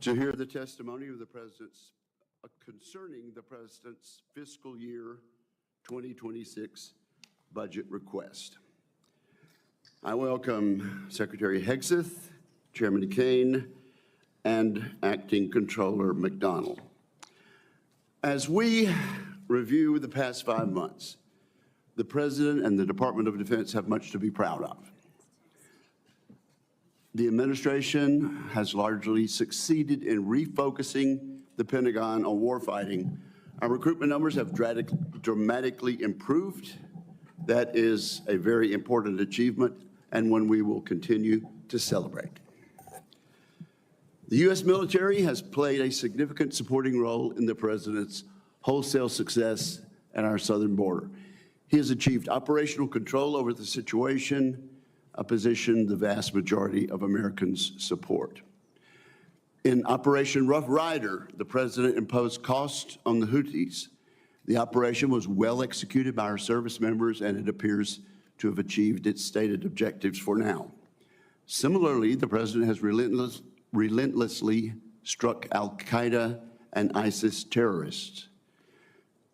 to hear the testimony of the President's concerning the President's fiscal year 2026 budget request. I welcome Secretary Hegseth, Chairman Kane, and Acting Controller McDonald. As we review the past 5 months, the President and the Department of Defense have much to be proud of. The administration has largely succeeded in refocusing the Pentagon on warfighting. Our recruitment numbers have dramatically improved. That is a very important achievement and one we will continue to celebrate. The U.S. military has played a significant supporting role in the President's wholesale success at our southern border. He has achieved operational control over the situation, a position the vast majority of Americans support. In Operation Rough Rider, the President imposed costs on the Houthis. The operation was well executed by our service members, and it appears to have achieved its stated objectives for now. Similarly, the President has relentlessly struck al-Qaeda and ISIS terrorists.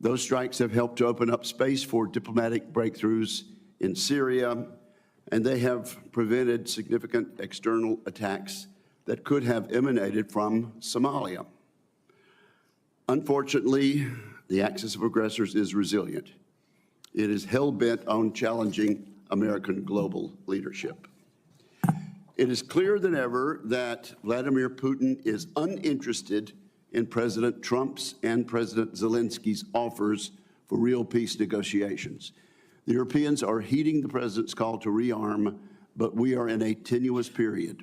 Those strikes have helped to open up space for diplomatic breakthroughs in Syria, and they have prevented significant external attacks that could have emanated from Somalia. Unfortunately, the axis of aggressors is resilient. It is hell-bent on challenging American global leadership. It is clearer than ever that Vladimir Putin is uninterested in President Trump's and President Zelensky's offers for real peace negotiations. The Europeans are heeding the President's call to rearm, but we are in a tenuous period.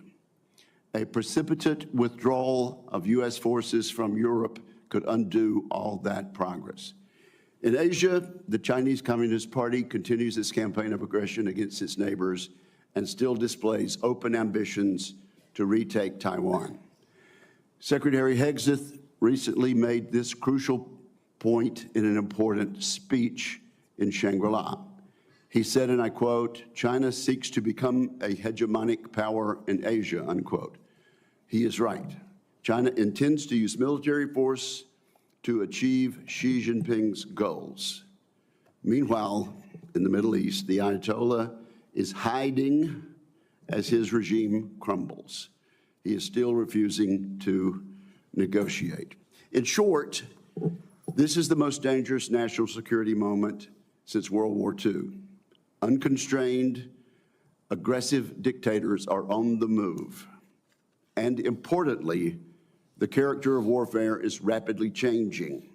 A precipitate withdrawal of U.S. forces from Europe could undo all that progress. In Asia, the Chinese Communist Party continues its campaign of aggression against its neighbors and still displays open ambitions to retake Taiwan. Secretary Hegseth recently made this crucial point in an important speech in Shangri-La. He said, and I quote, "China seeks to become a hegemonic power in Asia," unquote. He is right. China intends to use military force to achieve Xi Jinping's goals. Meanwhile, in the Middle East, the Ayatollah is hiding as his regime crumbles. He is still refusing to negotiate. In short, this is the most dangerous national security moment since World War II. Unconstrained, aggressive dictators are on the move. And importantly, the character of warfare is rapidly changing.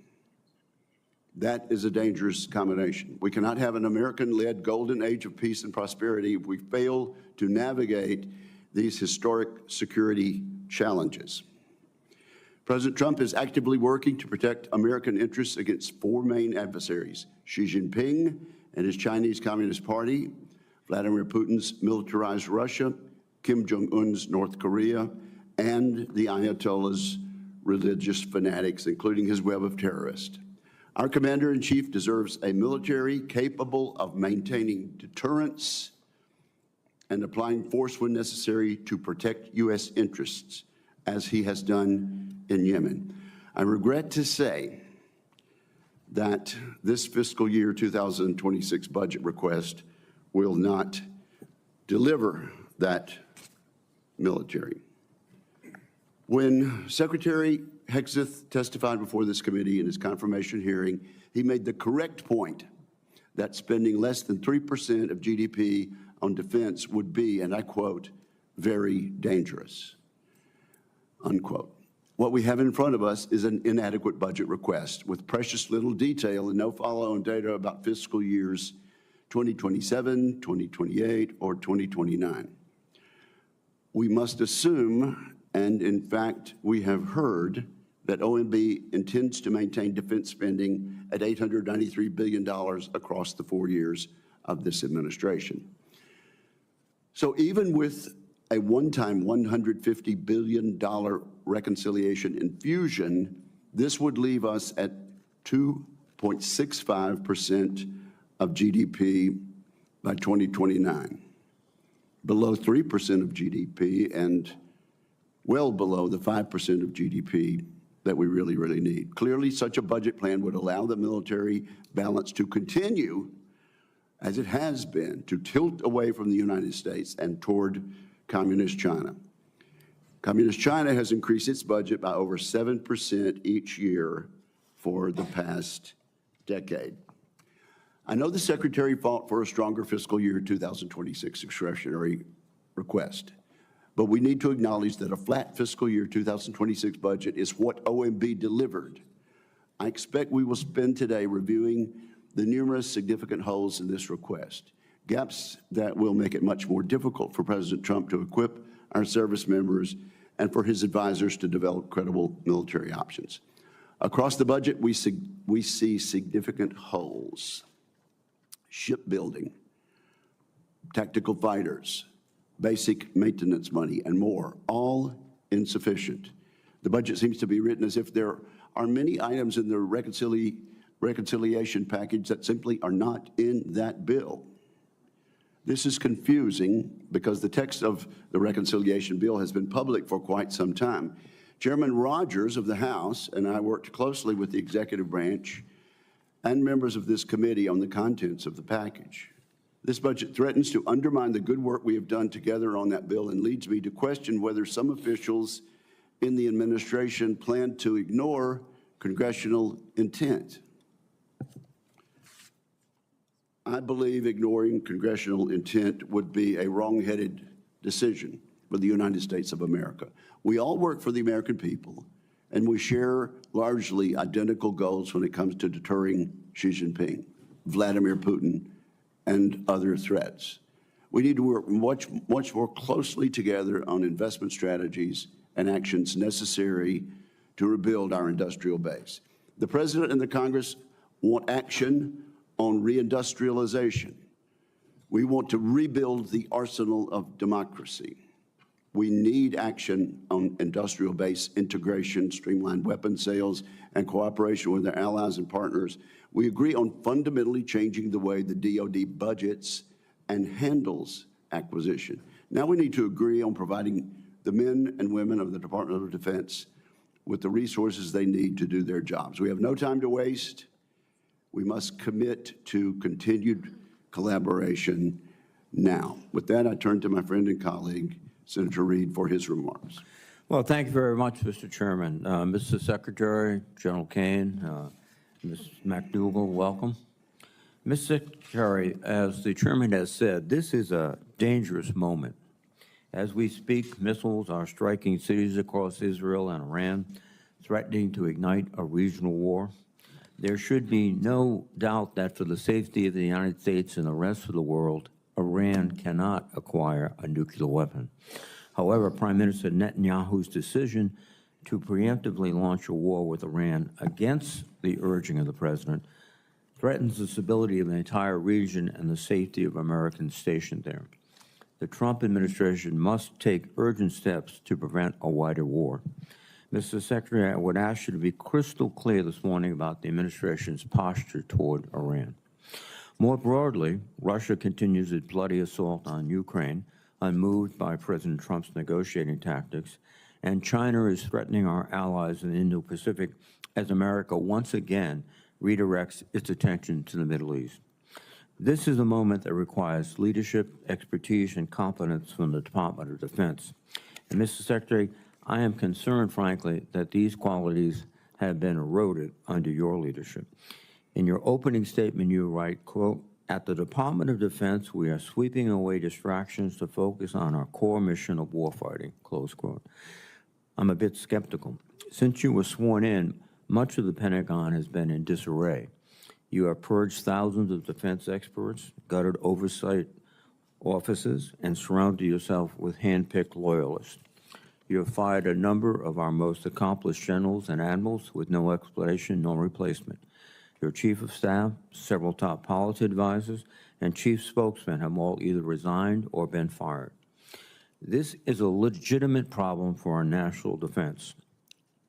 That is a dangerous combination. We cannot have an American-led golden age of peace and prosperity if we fail to navigate these historic security challenges. President Trump is actively working to protect American interests against 4 main adversaries: Xi Jinping and his Chinese Communist Party, Vladimir Putin's militarized Russia, Kim Jong-un's North Korea, and the Ayatollah's religious fanatics, including his web of terrorists. Our Commander-in-Chief deserves a military capable of maintaining deterrence and applying force when necessary to protect U.S. interests, as he has done in Yemen. I regret to say that this fiscal year 2026 budget request will not deliver that military. When Secretary Hegseth testified before this committee in his confirmation hearing, he made the correct point that spending less than 3% of GDP on defense would be, and I quote, "very dangerous," unquote. What we have in front of us is an inadequate budget request with precious little detail and no follow-on data about fiscal years 2027, 2028, or 2029. We must assume, and in fact, we have heard, that OMB intends to maintain defense spending at $893 billion across the 4 years of this administration. So even with a one-time $150 billion reconciliation infusion, this would leave us at 2.65% of GDP by 2029, below 3% of GDP and well below the 5% of GDP that we really, really need. Clearly, such a budget plan would allow the military balance to continue, as it has been, to tilt away from the United States and toward Communist China. Communist China has increased its budget by over 7% each year for the past decade. I know the Secretary fought for a stronger fiscal year 2026 discretionary request, but we need to acknowledge that a flat fiscal year 2026 budget is what OMB delivered. I expect we will spend today reviewing the numerous significant holes in this request, gaps that will make it much more difficult for President Trump to equip our service members and for his advisors to develop credible military options. Across the budget, we see significant holes: shipbuilding, tactical fighters, basic maintenance money, and more, all insufficient. The budget seems to be written as if there are many items in the reconciliation package that simply are not in that bill. This is confusing because the text of the reconciliation bill has been public for quite some time. Chairman Rogers of the House and I worked closely with the executive branch and members of this committee on the contents of the package. This budget threatens to undermine the good work we have done together on that bill and leads me to question whether some officials in the administration plan to ignore congressional intent. I believe ignoring congressional intent would be a wrong-headed decision for the United States of America. We all work for the American people, and we share largely identical goals when it comes to deterring Xi Jinping, Vladimir Putin, and other threats. We need to work much more closely together on investment strategies and actions necessary to rebuild our industrial base. The President and the Congress want action on reindustrialization. We want to rebuild the arsenal of democracy. We need action on industrial base integration, streamlined weapons sales, and cooperation with our allies and partners. We agree on fundamentally changing the way the DoD budgets and handles acquisition. Now we need to agree on providing the men and women of the Department of Defense with the resources they need to do their jobs. We have no time to waste. We must commit to continued collaboration now. With that, I turn to my friend and colleague, Senator Reid, for his remarks. Well, thank you very much, Mr. Chairman. Mr. Secretary, General Kane, Ms. McDougall, welcome. Mr. Secretary, as the Chairman has said, this is a dangerous moment. As we speak, missiles are striking cities across Israel and Iran, threatening to ignite a regional war. There should be no doubt that for the safety of the United States and the rest of the world, Iran cannot acquire a nuclear weapon. However, Prime Minister Netanyahu's decision to preemptively launch a war with Iran against the urging of the President threatens the stability of the entire region and the safety of Americans stationed there. The Trump administration must take urgent steps to prevent a wider war. Mr. Secretary, I would ask you to be crystal clear this morning about the administration's posture toward Iran. More broadly, Russia continues its bloody assault on Ukraine, unmoved by President Trump's negotiating tactics, and China is threatening our allies in the Indo-Pacific as America once again redirects its attention to the Middle East. This is a moment that requires leadership, expertise, and competence from the Department of Defense. And Mr. Secretary, I am concerned, frankly, that these qualities have been eroded under your leadership. In your opening statement, you write, quote, "At the Department of Defense, we are sweeping away distractions to focus on our core mission of warfighting," close quote. I'm a bit skeptical. Since you were sworn in, much of the Pentagon has been in disarray. You have purged thousands of defense experts, gutted oversight offices, and surrounded yourself with hand-picked loyalists. You have fired a number of our most accomplished generals and admirals with no explanation, no replacement. Your chief of staff, several top policy advisors, and chief spokesmen have all either resigned or been fired. This is a legitimate problem for our national defense.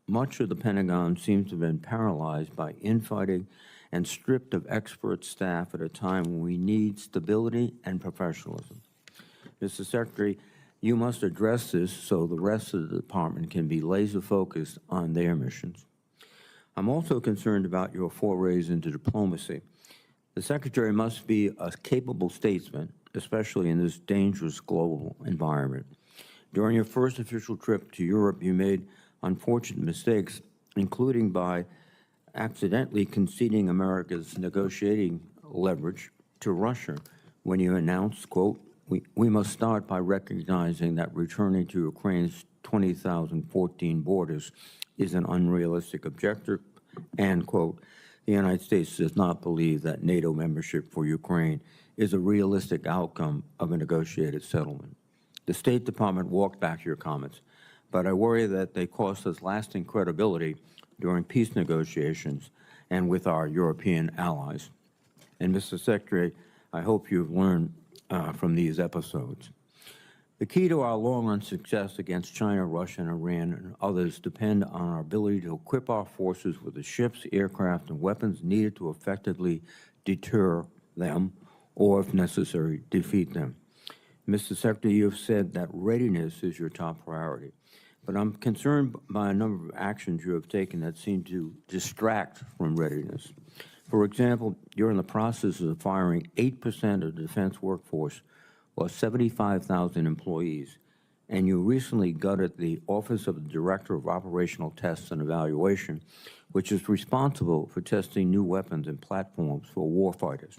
Much of the Pentagon seems to have been paralyzed by infighting and stripped of expert staff at a time when we need stability and professionalism. Mr. Secretary, You must address this so the rest of the department can be laser-focused on their missions. I'm also concerned about your forays into diplomacy. The Secretary must be a capable statesman, especially in this dangerous global environment. During your first official trip to Europe, you made unfortunate mistakes, including by accidentally conceding America's negotiating leverage to Russia when you announced, quote, we must start by recognizing that returning to Ukraine's 2014 borders is an unrealistic objective, and, quote, the United States does not believe that NATO membership for Ukraine is a realistic outcome of a negotiated settlement. The State Department walked back your comments, but I worry that they cost us lasting credibility during peace negotiations and with our European allies. And, Mr. Secretary, I hope you've learned from these episodes. The key to our long-run success against China, Russia, and Iran and others depend on our ability to equip our forces with the ships, aircraft, and weapons needed to effectively deter them or, if necessary, defeat them. Mr. Secretary, you have said that readiness is your top priority, but I'm concerned by a number of actions you have taken that seem to distract from readiness. For example, you're in the process of firing 8% of the defense workforce, or 75,000 employees, and you recently gutted the Office of the Director of Operational Tests and Evaluation, which is responsible for testing new weapons and platforms for warfighters.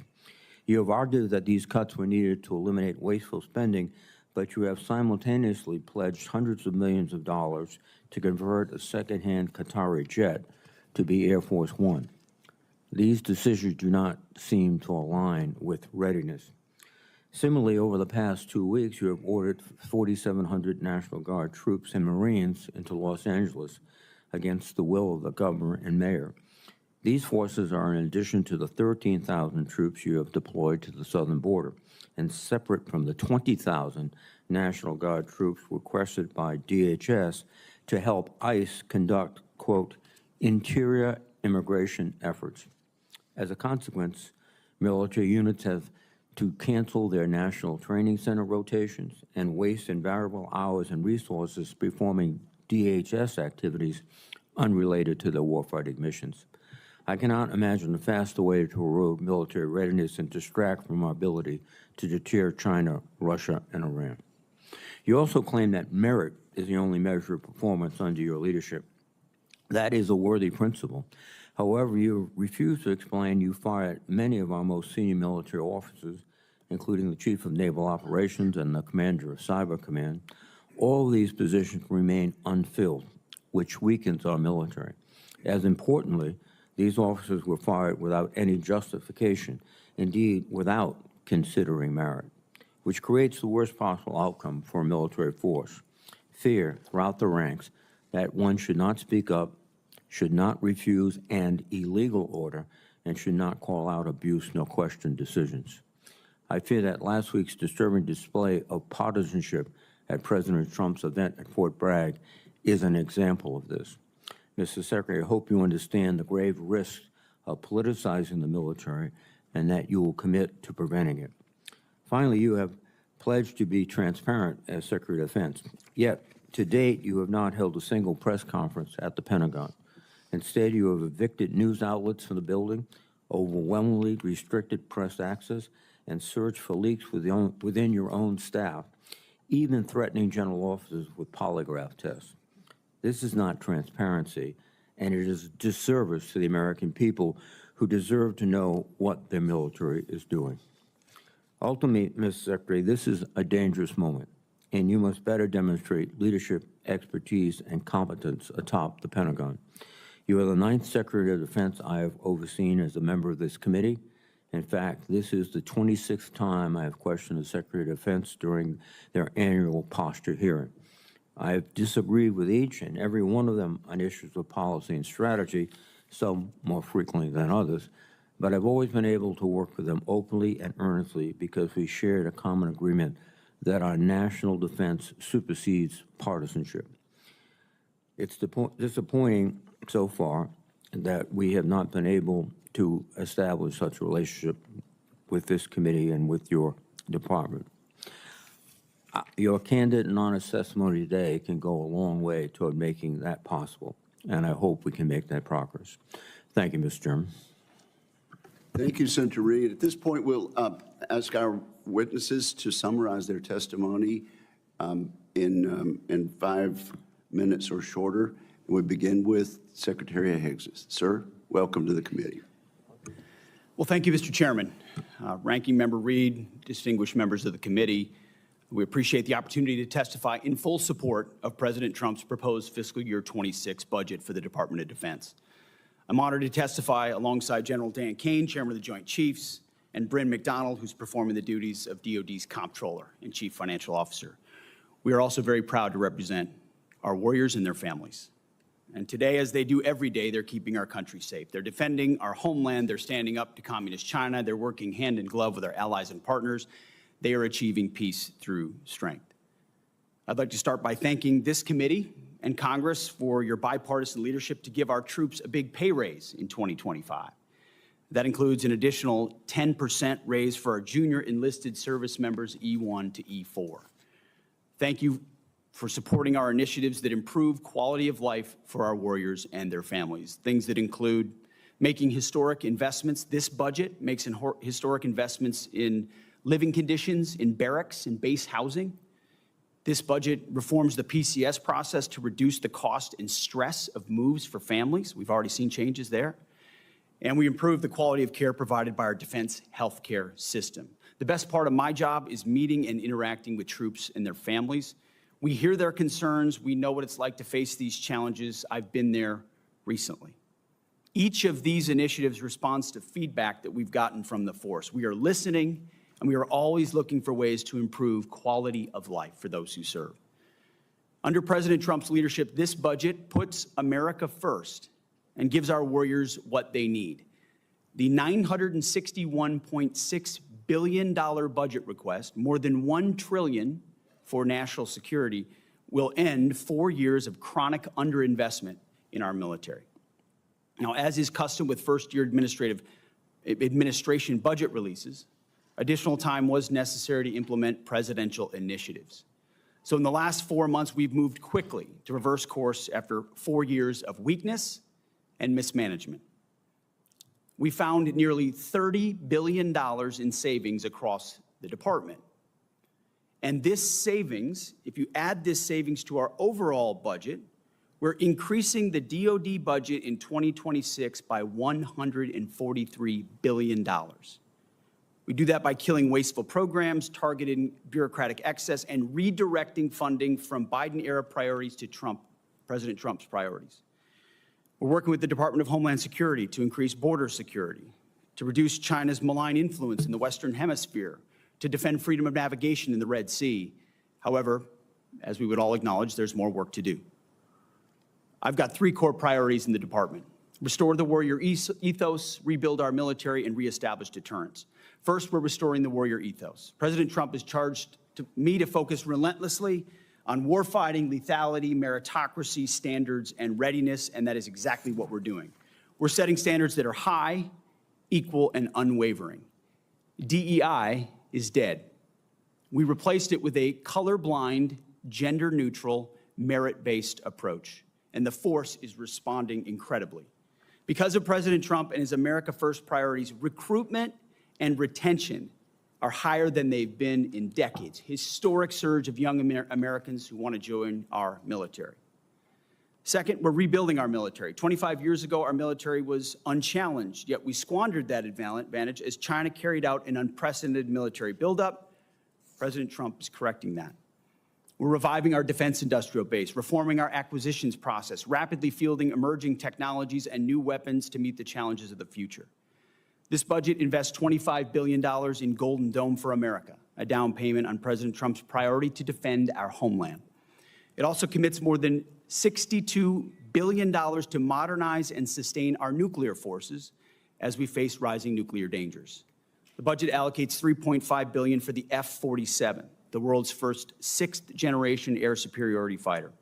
You have argued that these cuts were needed to eliminate wasteful spending, but you have simultaneously pledged hundreds of millions of dollars to convert a second-hand Qatari jet to be Air Force One. These decisions do not seem to align with readiness. Similarly, over the past 2 weeks, you have ordered 4,700 National Guard troops and Marines into Los Angeles against the will of the governor and mayor. These forces are in addition to the 13,000 troops you have deployed to the southern border, and separate from the 20,000 National Guard troops requested by DHS to help ICE conduct, quote, interior immigration efforts. As a consequence, military units have to cancel their national training center rotations and waste invaluable hours and resources performing DHS activities unrelated to their warfighting missions. I cannot imagine a faster way to erode military readiness and distract from our ability to deter China, Russia, and Iran. You also claim that merit is the only measure of performance under your leadership. That is a worthy principle. However, you refuse to explain you fired many of our most senior military officers, including the Chief of Naval Operations and the Commander of Cyber Command. All of these positions remain unfilled, which weakens our military. As importantly, these officers were fired without any justification, indeed without considering merit, which creates the worst possible outcome for a military force. Fear throughout the ranks that one should not speak up, should not refuse an illegal order, and should not call out abuse nor question decisions. I fear that last week's disturbing display of partisanship at President Trump's event at Fort Bragg is an example of this. Mr. Secretary, I hope you understand the grave risks of politicizing the military and that you will commit to preventing it. Finally, you have pledged to be transparent as Secretary of Defense. Yet, to date, you have not held a single press conference at the Pentagon. Instead, you have evicted news outlets from the building, overwhelmingly restricted press access, and searched for leaks within your own staff, even threatening general officers with polygraph tests. This is not transparency, and it is a disservice to the American people who deserve to know what their military is doing. Ultimately, Mr. Secretary, this is a dangerous moment, and you must better demonstrate leadership, expertise, and competence atop the Pentagon. You are the 9th Secretary of Defense I have overseen as a member of this committee. In fact, this is the 26th time I have questioned the Secretary of Defense during their annual posture hearing. I have disagreed with each and every one of them on issues of policy and strategy, some more frequently than others, but I've always been able to work with them openly and earnestly because we shared a common agreement that our national defense supersedes partisanship. It's disappointing so far that we have not been able to establish such a relationship with this committee and with your department. Your candid and honest testimony today can go a long way toward making that possible, and I hope we can make that progress. Thank you, Mr. Chairman. Thank you, Senator Reed. At this point, we'll ask our witnesses to summarize their testimony in 5 minutes or shorter. We begin with Secretary Higgs. Sir, welcome to the committee. Well, thank you, Mr. Chairman. Ranking Member Reed, distinguished members of the committee, we appreciate the opportunity to testify in full support of President Trump's proposed fiscal year 26 budget for the Department of Defense. I'm honored to testify alongside General Dan Kane, Chairman of the Joint Chiefs, and Bryn McDonald, who's performing the duties of DoD's Comptroller and Chief Financial Officer. We are also very proud to represent our warriors and their families. And today, as they do every day, they're keeping our country safe. They're defending our homeland. They're standing up to communist China. They're working hand in glove with our allies and partners. They are achieving peace through strength. I'd like to start by thanking this committee and Congress for your bipartisan leadership to give our troops a big pay raise in 2025. That includes an additional 10% raise for our junior enlisted service members E1 to E4. Thank you for supporting our initiatives that improve quality of life for our warriors and their families. Things that include making historic investments. This budget makes historic investments in living conditions, in barracks, in base housing. This budget reforms the PCS process to reduce the cost and stress of moves for families. We've already seen changes there. And we improve the quality of care provided by our defense healthcare system. The best part of my job is meeting and interacting with troops and their families. We hear their concerns. We know what it's like to face these challenges. I've been there recently. Each of these initiatives responds to feedback that we've gotten from the force. We are listening, and we are always looking for ways to improve quality of life for those who serve. Under President Trump's leadership, this budget puts America first and gives our warriors what they need. The $961.6 billion budget request, more than $1 trillion for national security, will end 4 years of chronic underinvestment in our military. Now, as is custom with first-year administration budget releases, additional time was necessary to implement presidential initiatives. So in the last 4 months, we've moved quickly to reverse course after 4 years of weakness and mismanagement. We found nearly $30 billion in savings across the department. And this savings, if you add this savings to our overall budget, we're increasing the DoD budget in 2026 by $143 billion. We do that by killing wasteful programs, targeting bureaucratic excess, and redirecting funding from Biden-era priorities to President Trump's priorities. We're working with the Department of Homeland Security to increase border security, to reduce China's malign influence in the Western Hemisphere, to defend freedom of navigation in the Red Sea. However, as we would all acknowledge, there's more work to do. I've got 3 core priorities in the department: restore the warrior ethos, rebuild our military, and reestablish deterrence. First, we're restoring the warrior ethos. President Trump has charged me to focus relentlessly on warfighting, lethality, meritocracy, standards, and readiness, and that is exactly what we're doing. We're setting standards that are high, equal, and unwavering. DEI is dead. We replaced it with a colorblind, gender-neutral, merit-based approach, and the force is responding incredibly. Because of President Trump and his America First priorities, recruitment and retention are higher than they've been in decades. Historic surge of young Americans who want to join our military. Second, we're rebuilding our military. 25 years ago, our military was unchallenged, yet we squandered that advantage as China carried out an unprecedented military buildup. President Trump is correcting that. We're reviving our defense industrial base, reforming our acquisitions process, rapidly fielding emerging technologies and new weapons to meet the challenges of the future. This budget invests $25 billion in Golden Dome for America, a down payment on President Trump's priority to defend our homeland. It also commits more than $62 billion to modernize and sustain our nuclear forces as we face rising nuclear dangers. The budget allocates $3.5 billion for the F-47, the world's first 6th-generation air superiority fighter.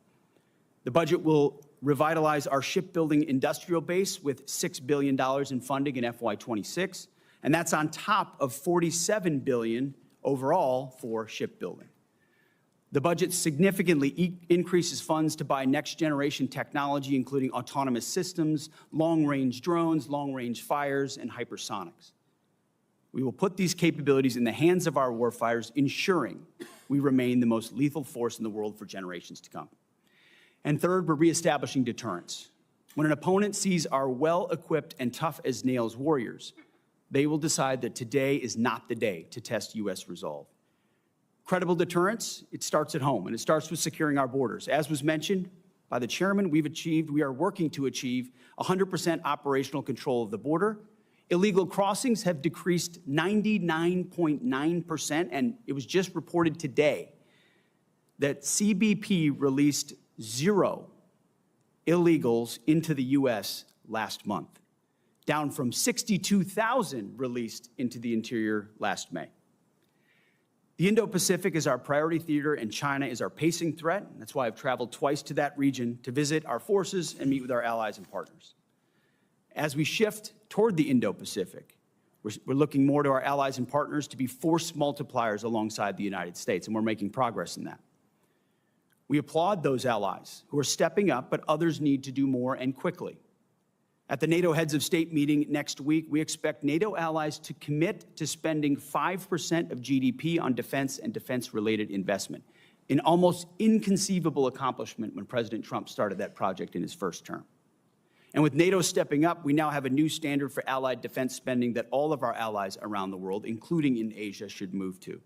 The budget will revitalize our shipbuilding industrial base with $6 billion in funding in FY26, and that's on top of $47 billion overall for shipbuilding. The budget significantly increases funds to buy next-generation technology, including autonomous systems, long-range drones, long-range fires, and hypersonics. We will put these capabilities in the hands of our warfighters, ensuring we remain the most lethal force in the world for generations to come. And third, we're reestablishing deterrence. When an opponent sees our well-equipped and tough-as-nails warriors, they will decide that today is not the day to test U.S. resolve. Credible deterrence, it starts at home, and it starts with securing our borders. As was mentioned by the chairman, we are working to achieve 100% operational control of the border. Illegal crossings have decreased 99.9%, and it was just reported today that CBP released 0 illegals into the U.S. last month, down from 62,000 released into the interior last May. The Indo-Pacific is our priority theater, and China is our pacing threat. That's why I've traveled twice to that region to visit our forces and meet with our allies and partners. As we shift toward the Indo-Pacific, we're looking more to our allies and partners to be force multipliers alongside the United States, and we're making progress in that. We applaud those allies who are stepping up, but others need to do more and quickly. At the NATO Heads of State meeting next week, we expect NATO allies to commit to spending 5% of GDP on defense and defense-related investment, an almost inconceivable accomplishment when President Trump started that project in his first term. And with NATO stepping up, we now have a new standard for allied defense spending that all of our allies around the world, including in Asia, should move to.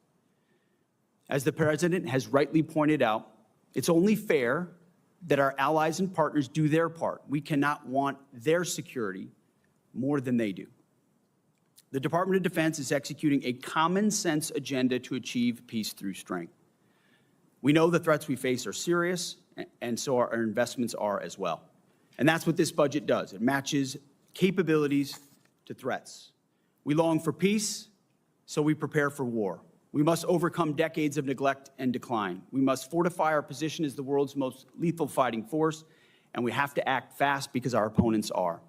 As the President has rightly pointed out, it's only fair that our allies and partners do their part. We cannot want their security more than they do. The Department of Defense is executing a common-sense agenda to achieve peace through strength. We know the threats we face are serious, and so our investments are as well. And that's what this budget does. It matches capabilities to threats. We long for peace, so we prepare for war. We must overcome decades of neglect and decline. We must fortify our position as the world's most lethal fighting force, and we have to act fast because our opponents are.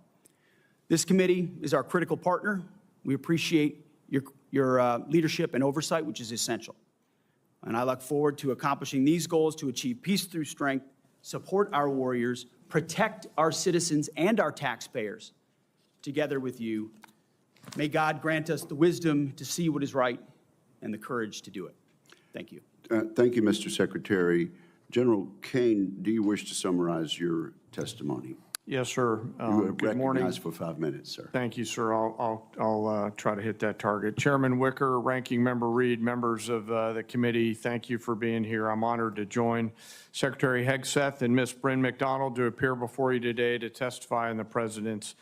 This committee is our critical partner. We appreciate your leadership and oversight, which is essential. And I look forward to accomplishing these goals to achieve peace through strength, support our warriors, protect our citizens and our taxpayers together with you. May God grant us the wisdom to see what is right and the courage to do it. Thank you. Thank you, Mr. Secretary. General Kane, do you wish to summarize your testimony? Yes, sir. You are Good morning. recognized for 5 minutes, sir. Thank you, sir. I'll try to hit that target. Chairman Wicker, Ranking Member Reed, members of the committee, thank you for being here. I'm honored to join Secretary Hegseth and Ms. Bryn McDonald to appear before you today to testify on the President's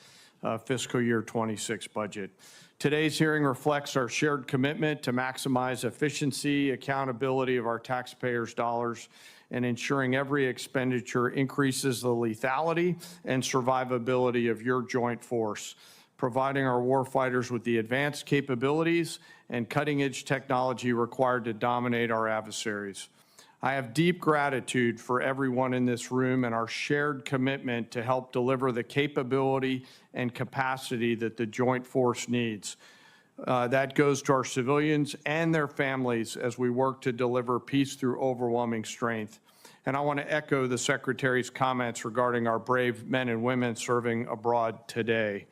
fiscal year 26 budget. Today's hearing reflects our shared commitment to maximize efficiency, accountability of our taxpayers' dollars, and ensuring every expenditure increases the lethality and survivability of your joint force, providing our warfighters with the advanced capabilities and cutting-edge technology required to dominate our adversaries. I have deep gratitude for everyone in this room and our shared commitment to help deliver the capability and capacity that the joint force needs. That goes to our civilians and their families as we work to deliver peace through overwhelming strength. And I want to echo the Secretary's comments regarding our brave men and women serving abroad today.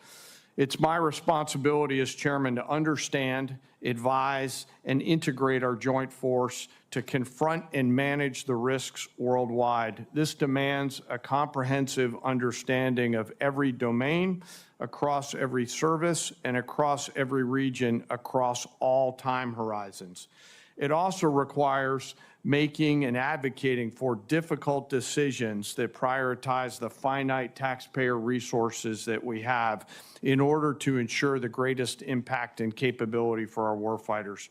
It's my responsibility as chairman to understand, advise, and integrate our joint force to confront and manage the risks worldwide. This demands a comprehensive understanding of every domain, across every service, and across every region, across all time horizons. It also requires making and advocating for difficult decisions that prioritize the finite taxpayer resources that we have in order to ensure the greatest impact and capability for our warfighters.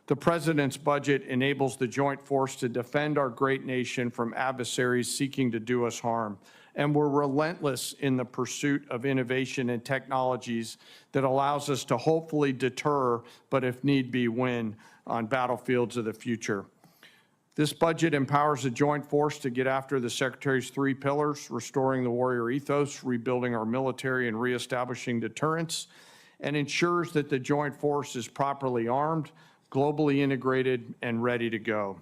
The President's budget enables the joint force to defend our great nation from adversaries seeking to do us harm. And we're relentless in the pursuit of innovation and technologies that allows us to hopefully deter, but if need be, win on battlefields of the future. This budget empowers the joint force to get after the Secretary's 3 pillars: restoring the warrior ethos, rebuilding our military, and reestablishing deterrence, and ensures that the joint force is properly armed, globally integrated, and ready to go.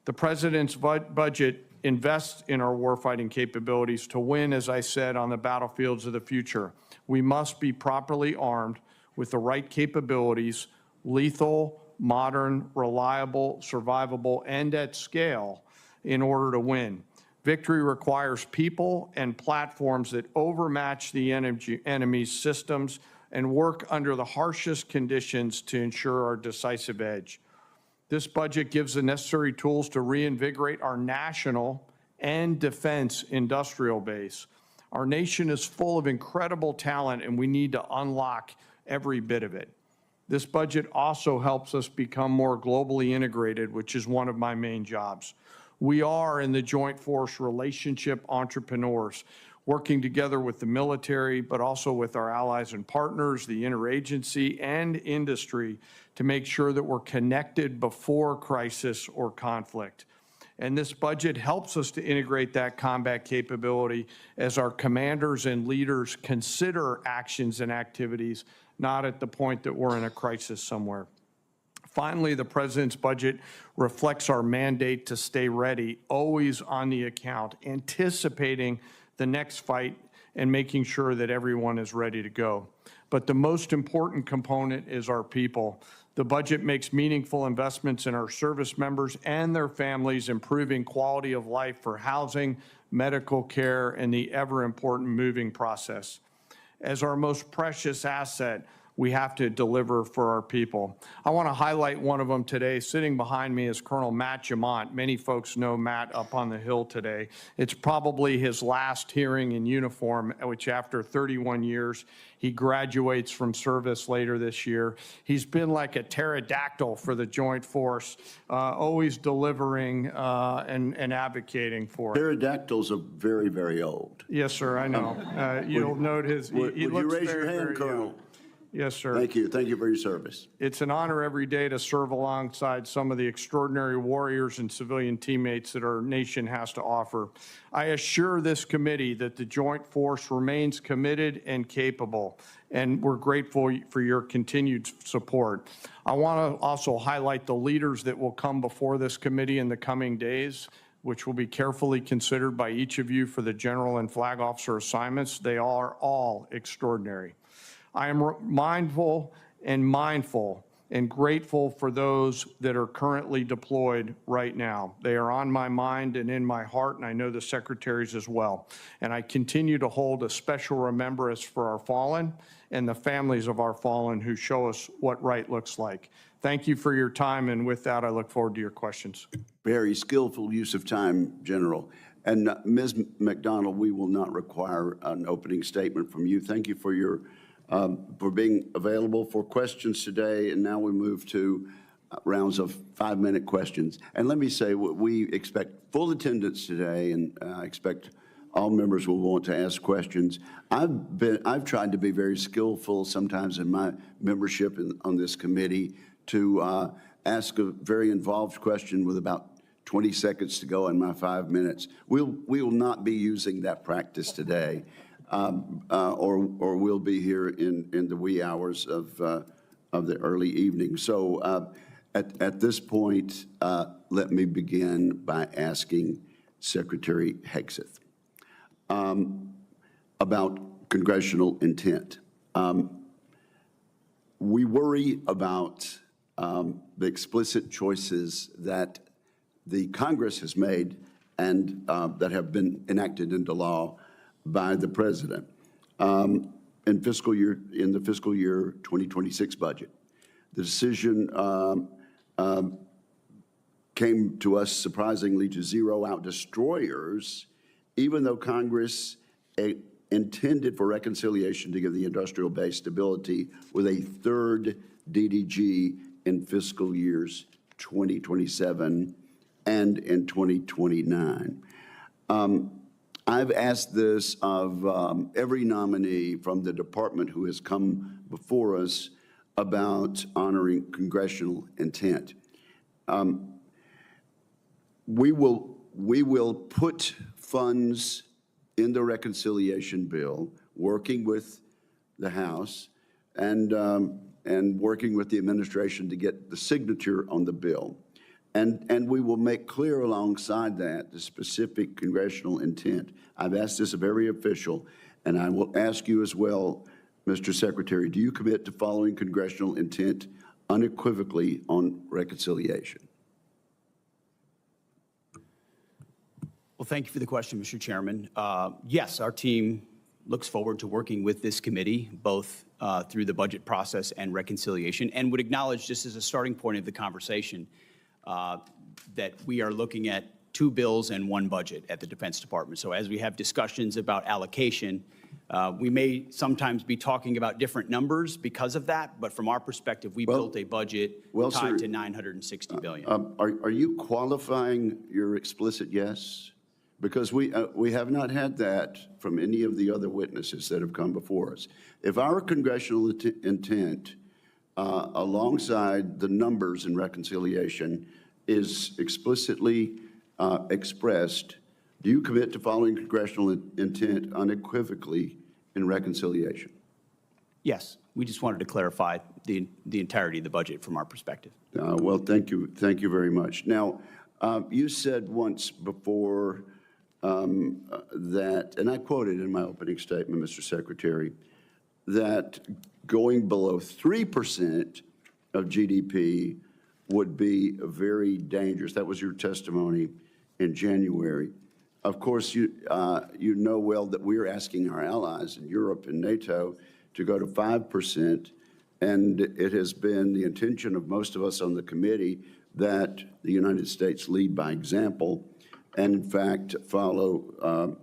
The President's budget invests in our warfighting capabilities to win, as I said, on the battlefields of the future. We must be properly armed with the right capabilities, lethal, modern, reliable, survivable, and at scale in order to win. Victory requires people and platforms that overmatch the enemy's systems and work under the harshest conditions to ensure our decisive edge. This budget gives the necessary tools to reinvigorate our national and defense industrial base. Our nation is full of incredible talent, and we need to unlock every bit of it. This budget also helps us become more globally integrated, which is one of my main jobs. We are in the Joint Force relationship entrepreneurs, working together with the military, but also with our allies and partners, the interagency and industry, to make sure that we're connected before crisis or conflict. And this budget helps us to integrate that combat capability as our commanders and leaders consider actions and activities, not at the point that we're in a crisis somewhere. Finally, the President's budget reflects our mandate to stay ready, always on the account, anticipating the next fight and making sure that everyone is ready to go. But the most important component is our people. The budget makes meaningful investments in our service members and their families, improving quality of life for housing, medical care, and the ever-important moving process. As our most precious asset, we have to deliver for our people. I want to highlight one of them today. Sitting behind me is Colonel Matt Jamont. Many folks know Matt up on the Hill today. It's probably his last hearing in uniform, which after 31 years, he graduates from service later this year. He's been like a pterodactyl for the Joint Force, always delivering and advocating for it. Pterodactyls are very, very old. Yes, sir, I know. You'll note his, Would he you looks raise very, your hand, very Colonel? young. Yes, sir. Thank you. Thank you for your service. It's an honor every day to serve alongside some of the extraordinary warriors and civilian teammates that our nation has to offer. I assure this committee that the Joint Force remains committed and capable, and we're grateful for your continued support. I want to also highlight the leaders that will come before this committee in the coming days, which will be carefully considered by each of you for the general and flag officer assignments. They are all extraordinary. I am mindful and grateful for those that are currently deployed right now. They are on my mind and in my heart, and I know the secretaries as well. And I continue to hold a special remembrance for our fallen and the families of our fallen who show us what right looks like. Thank you for your time, and with that, I look forward to your questions. Very skillful use of time, General. And Ms. McDonald, we will not require an opening statement from you. Thank you for your for being available for questions today. And now we move to rounds of 5-minute questions. And let me say, we expect full attendance today, and I expect all members will want to ask questions. I've tried to be very skillful sometimes in my membership on this committee to ask a very involved question with about 20 seconds to go in my 5 minutes. We will not be using that practice today. Or we'll be here in the wee hours of the early evening. So at this point, let me begin by asking Secretary Hegseth about congressional intent. We worry about the explicit choices that the Congress has made and that have been enacted into law by the President in the fiscal year 2026 budget. The decision came to us surprisingly to zero out destroyers, even though Congress intended for reconciliation to give the industrial base stability with a third DDG in fiscal years 2027 and in 2029. I've asked this of every nominee from the department who has come before us about honoring congressional intent. We will put funds in the reconciliation bill, working with the House and working with the administration to get the signature on the bill. And we will make clear alongside that the specific congressional intent. I've asked this of every official, and I will ask you as well, Mr. Secretary, do you commit to following congressional intent unequivocally on reconciliation? Well, thank you for the question, Mr. Chairman. Yes, our team looks forward to working with this committee, both through the budget process and reconciliation, and would acknowledge, just as a starting point of the conversation, that we are looking at 2 bills and 1 budget at the Defense Department. So as we have discussions about allocation, we may sometimes be talking about different numbers because of that, but from our perspective, we built a budget tied to $960 billion. Are you qualifying your explicit yes? Because we have not had that from any of the other witnesses that have come before us. If our congressional intent alongside the numbers in reconciliation is explicitly expressed, do you commit to following congressional intent unequivocally in reconciliation? Yes, we just wanted to clarify the entirety of the budget from our perspective. Well, thank you very much. Now, you said once before that, and I quoted in my opening statement, Mr. Secretary, that going below 3% of GDP would be very dangerous. That was your testimony in January. Of course, you know well that we're asking our allies in Europe and NATO to go to 5%, and it has been the intention of most of us on the committee that the United States lead by example and, in fact, follow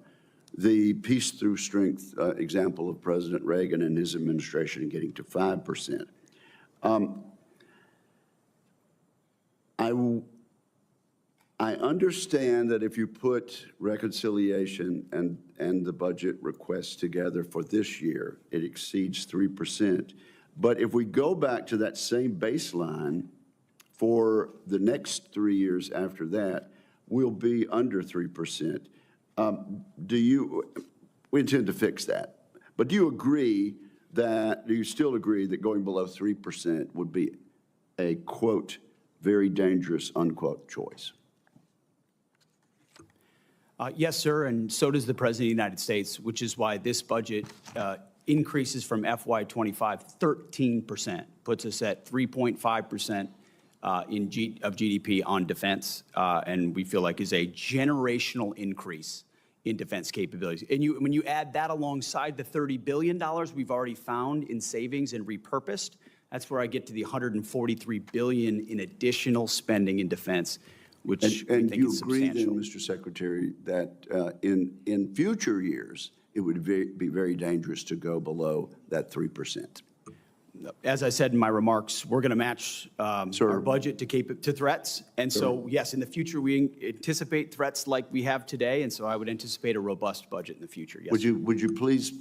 the peace through strength example of President Reagan and his administration in getting to 5%. I understand that if you put reconciliation and the budget requests together for this year, it exceeds 3%. But if we go back to that same baseline for the next 3 years after that, we'll be under 3%. We intend to fix that. But do you still agree that going below 3% would be a, quote, very dangerous, unquote, choice? Yes, sir, and so does the President of the United States, which is why this budget increases from FY25 13%, puts us at 3.5% of GDP on defense, and we feel like is a generational increase in defense capabilities. And when you add that alongside the $30 billion we've already found in savings and repurposed, that's where I get to the $143 billion in additional spending in defense, which we think is substantial. And you agree then, Mr. Secretary, that in future years, it would be very dangerous to go below that 3%? As I said in my remarks, we're going to match our budget to threats. And so, yes, in the future, we anticipate threats like we have today. And so I would anticipate a robust budget in the future. Yes. Would you please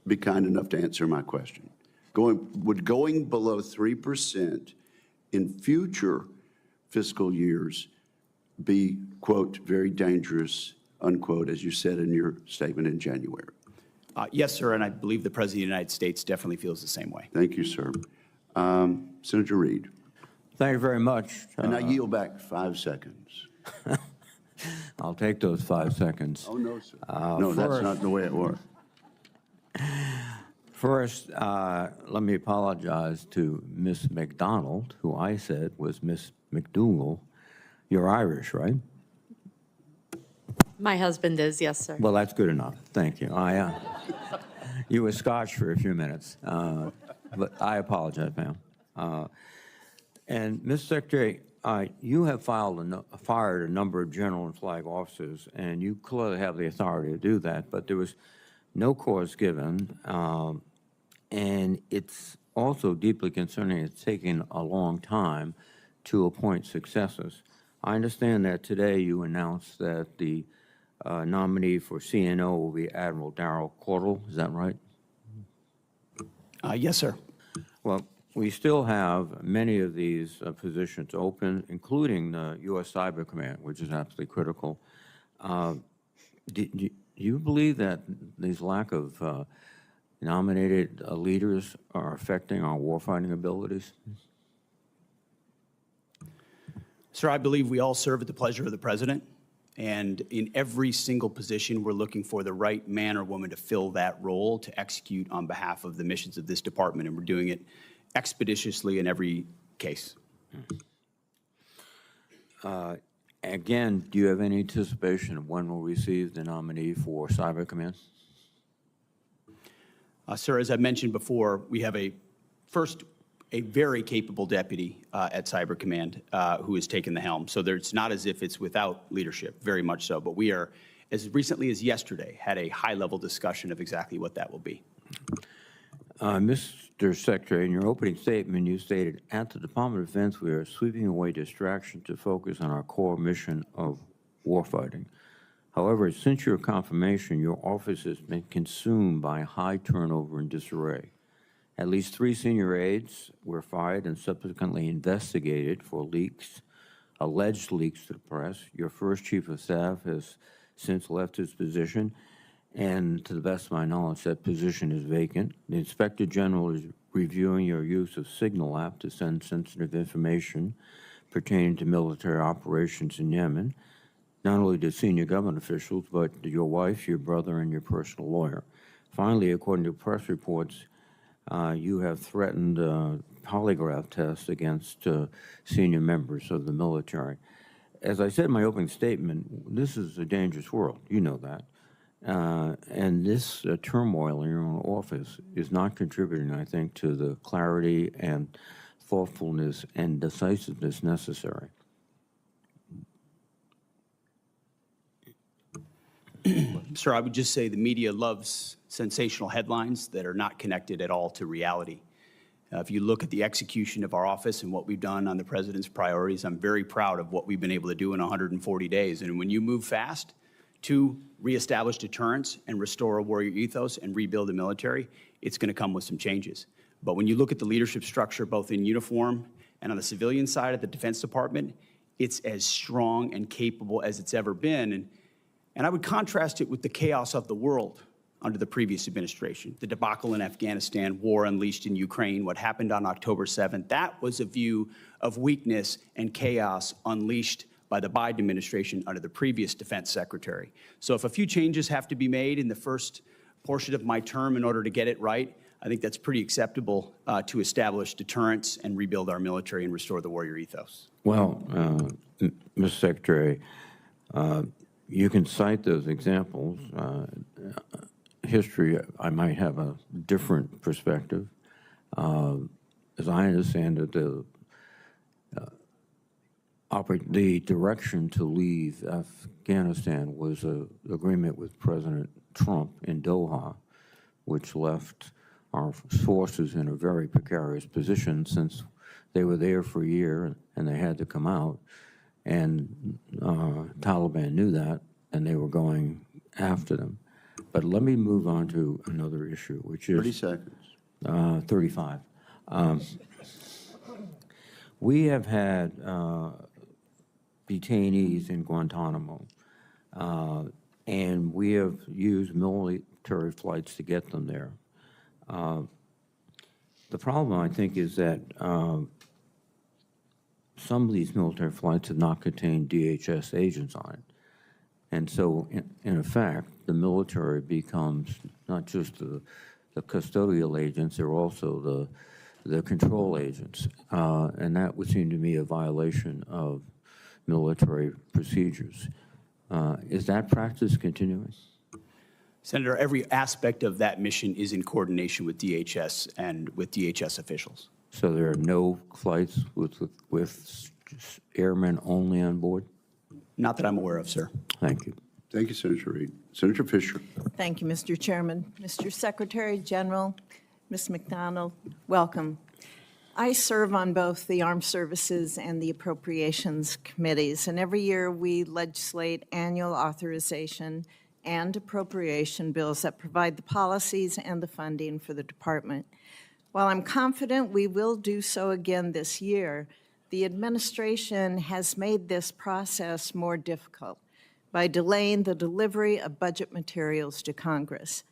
be kind enough to answer my question? Would going below 3% in future fiscal years be, quote, very dangerous, unquote, as you said in your statement in January? Yes, sir, and I believe the President of the United States definitely feels the same way. Thank you, sir. Senator Reid. Thank you very much. And I yield back 5 seconds. I'll take those 5 seconds. Oh, no, sir. No, that's not the way it works. First, let me apologize to Miss McDonald, who I said was Miss McDougal. You're Irish, right? My husband is, yes, sir. Well, that's good enough. Thank you. You were Scotch for a few minutes, but I apologize, ma'am. And, Mr. Secretary, you have fired a number of general and flag officers, and you clearly have the authority to do that, but there was no cause given, and it's also deeply concerning it's taking a long time to appoint successors. I understand that today you announced that the nominee for CNO will be Admiral Darrell Caudle. Is that right? Yes, sir. Well, we still have many of these positions open, including the U.S. Cyber Command, which is absolutely critical. Do you believe that these lack of nominated leaders are affecting our warfighting abilities? Sir, I believe we all serve at the pleasure of the president. And in every single position, we're looking for the right man or woman to fill that role to execute on behalf of the missions of this department. And we're doing it expeditiously in every case. Again, do you have any anticipation of when we'll receive the nominee for Cyber Command? Sir, as I mentioned before, we have a very capable deputy at Cyber Command who has taken the helm. So it's not as if it's without leadership, very much so. But we are, as recently as yesterday, had a high-level discussion of exactly what that will be. Mr. Secretary, in your opening statement, you stated, at the Department of Defense, we are sweeping away distraction to focus on our core mission of warfighting. However, since your confirmation, your office has been consumed by high turnover and disarray. At least 3 senior aides were fired and subsequently investigated for leaks, alleged leaks to the press. Your first chief of staff has since left his position, and to the best of my knowledge, that position is vacant. The Inspector General is reviewing your use of Signal app to send sensitive information pertaining to military operations in Yemen, not only to senior government officials, but to your wife, your brother, and your personal lawyer. Finally, according to press reports, you have threatened polygraph tests against senior members of the military. As I said in my opening statement, this is a dangerous world. You know that. And this turmoil in your own office is not contributing, I think, to the clarity and thoughtfulness and decisiveness necessary. Sir, I would just say the media loves sensational headlines that are not connected at all to reality. If you look at the execution of our office and what we've done on the president's priorities, I'm very proud of what we've been able to do in 140 days. And when you move fast to reestablish deterrence and restore a warrior ethos and rebuild the military, it's going to come with some changes. But when you look at the leadership structure, both in uniform and on the civilian side of the Defense Department, it's as strong and capable as it's ever been. And I would contrast it with the chaos of the world under the previous administration, the debacle in Afghanistan, war unleashed in Ukraine, what happened on October 7th. That was a view of weakness and chaos unleashed by the Biden administration under the previous defense secretary. So if a few changes have to be made in the first portion of my term in order to get it right, I think that's pretty acceptable to establish deterrence and rebuild our military and restore the warrior ethos. Well, Mr. Secretary, you can cite those examples. History, I might have a different perspective. As I understand it, the direction to leave Afghanistan was an agreement with President Trump in Doha, which left our forces in a very precarious position since they were there for a year and they had to come out. And Taliban knew that, and they were going after them. But let me move on to another issue, which is 30 seconds. 35. We have had detainees in Guantanamo, and we have used military flights to get them there. The problem, I think, is that some of these military flights have not contained DHS agents on it. And so, in effect, the military becomes not just the custodial agents, they're also the control agents. And that would seem to me a violation of military procedures. Is that practice continuing? Senator, every aspect of that mission is in coordination with DHS and with DHS officials. So there are no flights with airmen only on board? Not that I'm aware of, sir. Thank you. Thank you, Senator Reid. Senator Fisher. Thank you, Mr. Chairman. Mr. Secretary General, Ms. McDonald, welcome. I serve on both the Armed Services and the Appropriations Committees, and every year we legislate annual authorization and appropriation bills that provide the policies and the funding for the department. While I'm confident we will do so again this year, the administration has made this process more difficult by delaying the delivery of budget materials to Congress.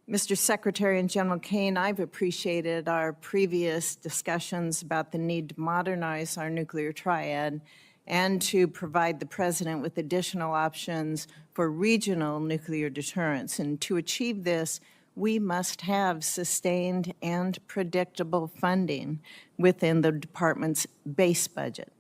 Mr. Secretary and General Kane, I've appreciated our previous discussions about the need to modernize our nuclear triad and to provide the President with additional options for regional nuclear deterrence. And to achieve this, we must have sustained and predictable funding within the department's base budget.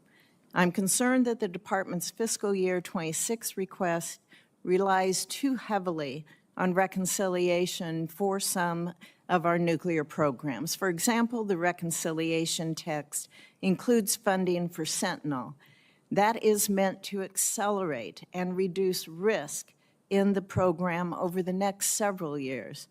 I'm concerned that the department's fiscal year 26 request relies too heavily on reconciliation for some of our nuclear programs. For example, the reconciliation text includes funding for Sentinel. That is meant to accelerate and reduce risk in the program over the next several years.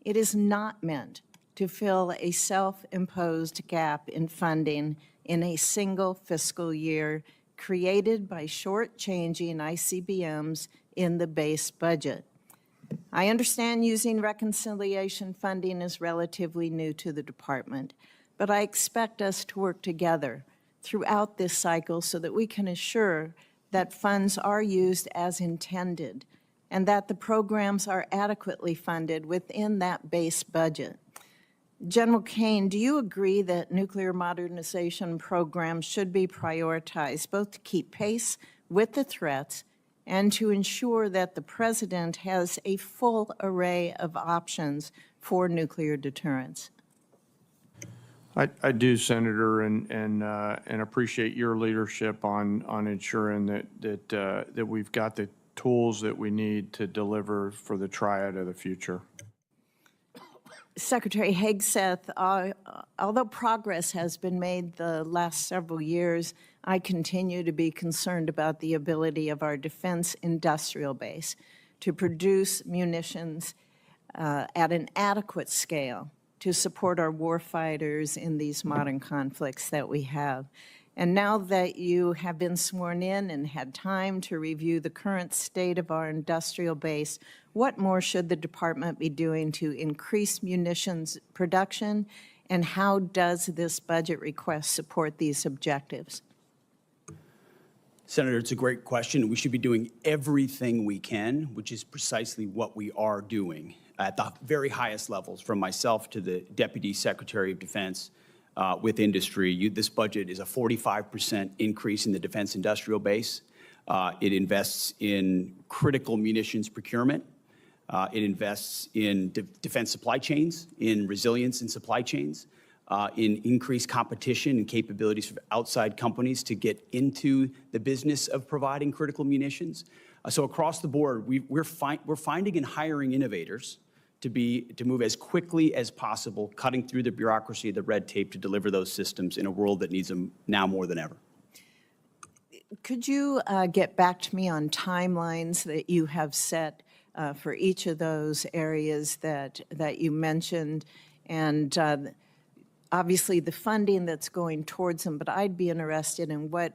It is not meant to fill a self-imposed gap in funding in a single fiscal year created by short-changing ICBMs in the base budget. I understand using reconciliation funding is relatively new to the department, but I expect us to work together throughout this cycle so that we can assure that funds are used as intended and that the programs are adequately funded within that base budget. General Kane, do you agree that nuclear modernization programs should be prioritized both to keep pace with the threats and to ensure that the President has a full array of options for nuclear deterrence? I do, Senator, and appreciate your leadership on ensuring that we've got the tools that we need to deliver for the triad of the future. Secretary Hegseth, although progress has been made the last several years, I continue to be concerned about the ability of our defense industrial base to produce munitions at an adequate scale to support our warfighters in these modern conflicts that we have. And now that you have been sworn in and had time to review the current state of our industrial base, what more should the department be doing to increase munitions production, and how does this budget request support these objectives? Senator, it's a great question. We should be doing everything we can, which is precisely what we are doing at the very highest levels, from myself to the Deputy Secretary of Defense with industry. This budget is a 45% increase in the defense industrial base. It invests in critical munitions procurement. It invests in defense supply chains, in resilience in supply chains, in increased competition and capabilities for outside companies to get into the business of providing critical munitions. So across the board, we're finding and hiring innovators to move as quickly as possible, cutting through the bureaucracy, the red tape to deliver those systems in a world that needs them now more than ever. Could you get back to me on timelines that you have set for each of those areas that you mentioned, and obviously the funding that's going towards them, but I'd be interested in what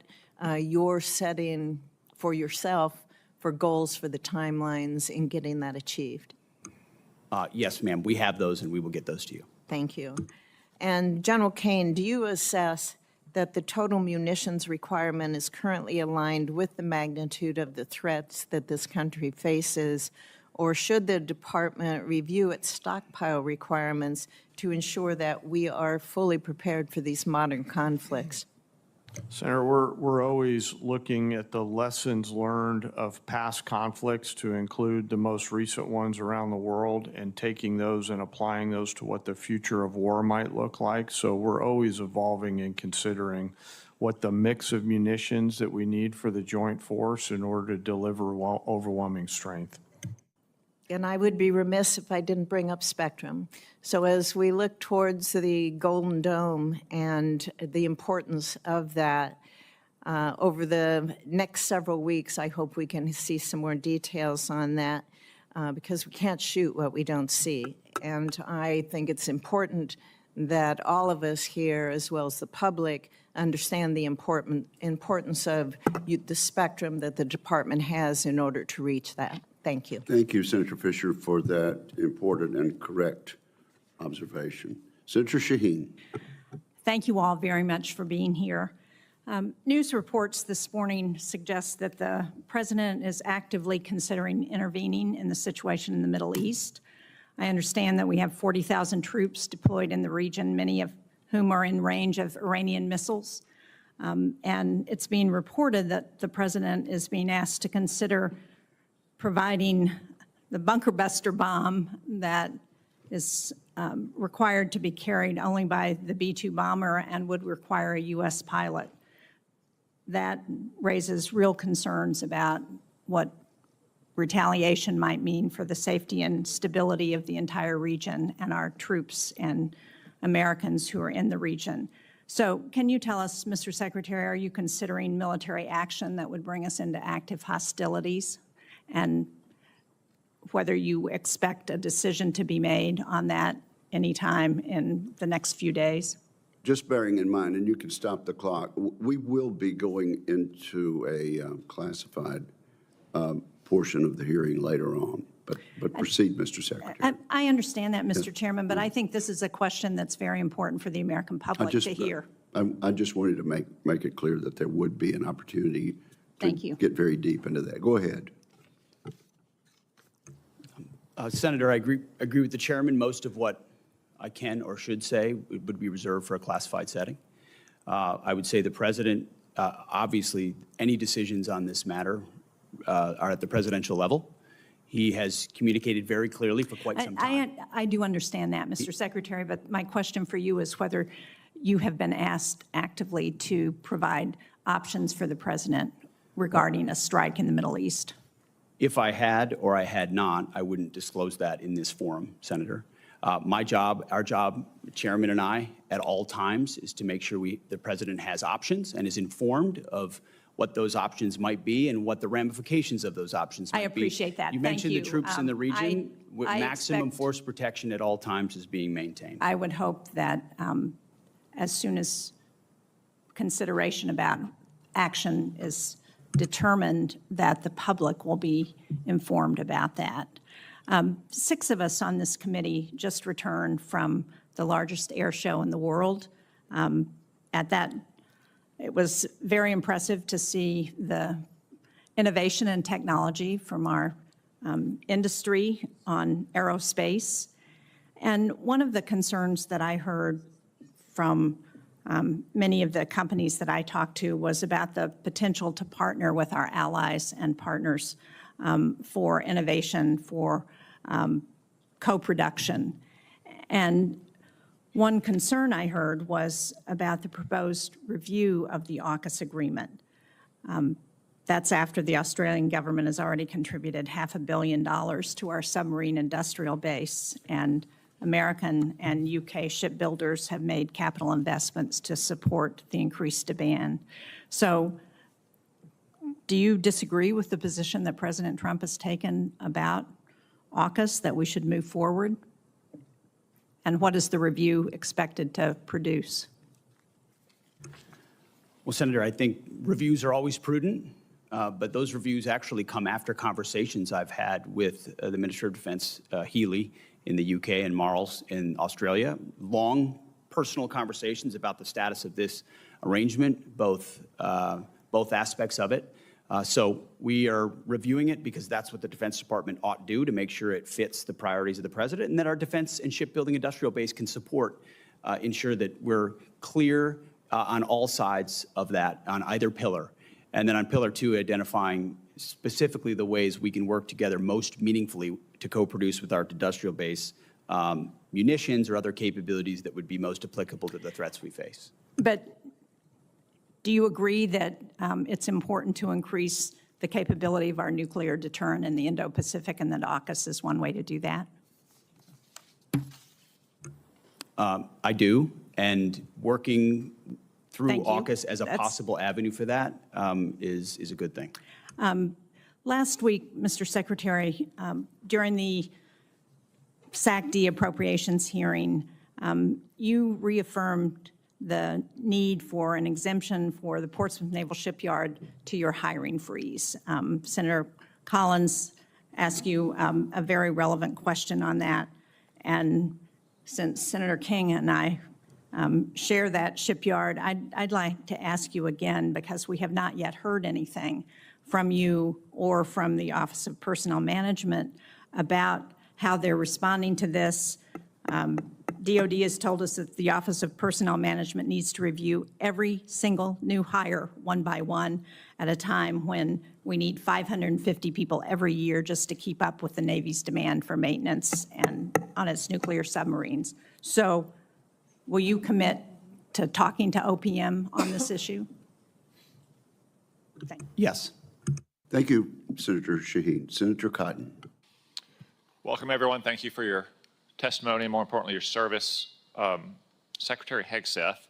you're setting for yourself for goals for the timelines in getting that achieved. Yes, ma'am, we have those and we will get those to you. Thank you. And General Kane, do you assess that the total munitions requirement is currently aligned with the magnitude of the threats that this country faces, or should the department review its stockpile requirements to ensure that we are fully prepared for these modern conflicts? Senator, we're always looking at the lessons learned of past conflicts to include the most recent ones around the world and taking those and applying those to what the future of war might look like. So we're always evolving and considering what the mix of munitions that we need for the joint force in order to deliver overwhelming strength. And I would be remiss if I didn't bring up spectrum. So as we look towards the Golden Dome and the importance of that, over the next several weeks, I hope we can see some more details on that because we can't shoot what we don't see. And I think it's important that all of us here, as well as the public, understand the importance of the spectrum that the department has in order to reach that. Thank you. Thank you, Senator Fisher, for that important and correct observation. Senator Shaheen. Thank you all very much for being here. News reports this morning suggest that the President is actively considering intervening in the situation in the Middle East. I understand that we have 40,000 troops deployed in the region, many of whom are in range of Iranian missiles. And it's being reported that the president is being asked to consider providing the bunker buster bomb that is required to be carried only by the B-2 bomber and would require a U.S. pilot. That raises real concerns about what retaliation might mean for the safety and stability of the entire region and our troops and Americans who are in the region. So can you tell us, Mr. Secretary, are you considering military action that would bring us into active hostilities? And whether you expect a decision to be made on that anytime in the next few days? Just bearing in mind, and you can stop the clock, we will be going into a classified portion of the hearing later on. But proceed, Mr. Secretary. I understand that, Mr. Chairman, but I think this is a question that's very important for the American public to hear. I just wanted to make it clear that there would be an opportunity to Thank you. get very deep into that. Go ahead. Senator, I agree with the chairman. Most of what I can or should say would be reserved for a classified setting. I would say the president, obviously, any decisions on this matter are at the presidential level. He has communicated very clearly for quite some time. I do understand that, Mr. Secretary, but my question for you is whether you have been asked actively to provide options for the president regarding a strike in the Middle East. If I had or I had not, I wouldn't disclose that in this forum, Senator. My job, our job, Chairman and I, at all times, is to make sure the president has options and is informed of what those options might be and what the ramifications of those options might be. I appreciate that. You Thank mentioned you. the troops in the region. With I maximum expect- force protection at all times is being maintained. I would hope that as soon as consideration about action is determined, that the public will be informed about that. 6 of us on this committee just returned from the largest air show in the world. At that, it was very impressive to see the innovation and technology from our industry on aerospace. And one of the concerns that I heard from many of the companies that I talked to was about the potential to partner with our allies and partners for innovation, for co-production. And one concern I heard was about the proposed review of the AUKUS agreement. That's after the Australian government has already contributed $500 million to our submarine industrial base, and American and UK shipbuilders have made capital investments to support the increased demand. So do you disagree with the position that President Trump has taken about AUKUS, that we should move forward? And what is the review expected to produce? Well, Senator, I think reviews are always prudent, but those reviews actually come after conversations I've had with the Minister of Defense, Healy, in the UK, and Marles in Australia. Long personal conversations about the status of this arrangement, both aspects of it. So we are reviewing it because that's what the Defense Department ought to do to make sure it fits the priorities of the president, and that our defense and shipbuilding industrial base can support, ensure that we're clear on all sides of that, on either pillar. And then on pillar 2, identifying specifically the ways we can work together most meaningfully to co-produce with our industrial base munitions or other capabilities that would be most applicable to the threats we face. But do you agree that it's important to increase the capability of our nuclear deterrent in the Indo-Pacific, and that AUKUS is one way to do that? I do, and working through Thank you. AUKUS as a possible avenue for that is a good thing. Last week, Mr. Secretary, during the SAC-D appropriations hearing, you reaffirmed the need for an exemption for the Portsmouth Naval Shipyard to your hiring freeze. Senator Collins asked you a very relevant question on that. And since Senator King and I share that shipyard, I'd like to ask you again, because we have not yet heard anything from you or from the Office of Personnel Management about how they're responding to this. DOD has told us that the Office of Personnel Management needs to review every single new hire one by one at a time when we need 550 people every year just to keep up with the Navy's demand for maintenance and on its nuclear submarines. So will you commit to talking to OPM on this issue? Thank you. Yes. Thank you, Senator Shaheen. Senator Cotton. Welcome, everyone. Thank you for your testimony and, more importantly, your service. Secretary Hegseth,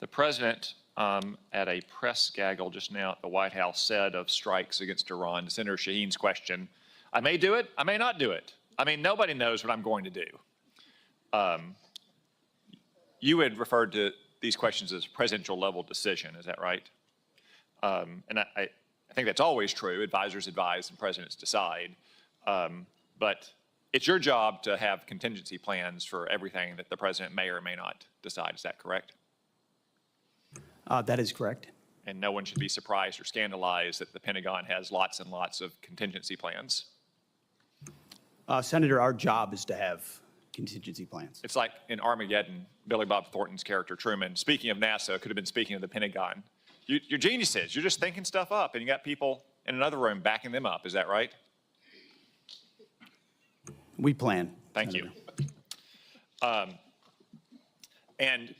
the president at a press gaggle just now at the White House said of strikes against Iran, to Senator Shaheen's question, I may do it, I may not do it. I mean, nobody knows what I'm going to do. You had referred to these questions as a presidential level decision, is that right? And I think that's always true. Advisors advise and presidents decide. But it's your job to have contingency plans for everything that the president may or may not decide. Is that correct? That is correct. And no one should be surprised or scandalized that the Pentagon has lots and lots of contingency plans. Senator, our job is to have contingency plans. It's like in Armageddon, Billy Bob Thornton's character Truman, speaking of NASA, could have been speaking of the Pentagon. You're geniuses. You're just thinking stuff up, and you got people in another room backing them up. Is that right? We plan. Thank you. And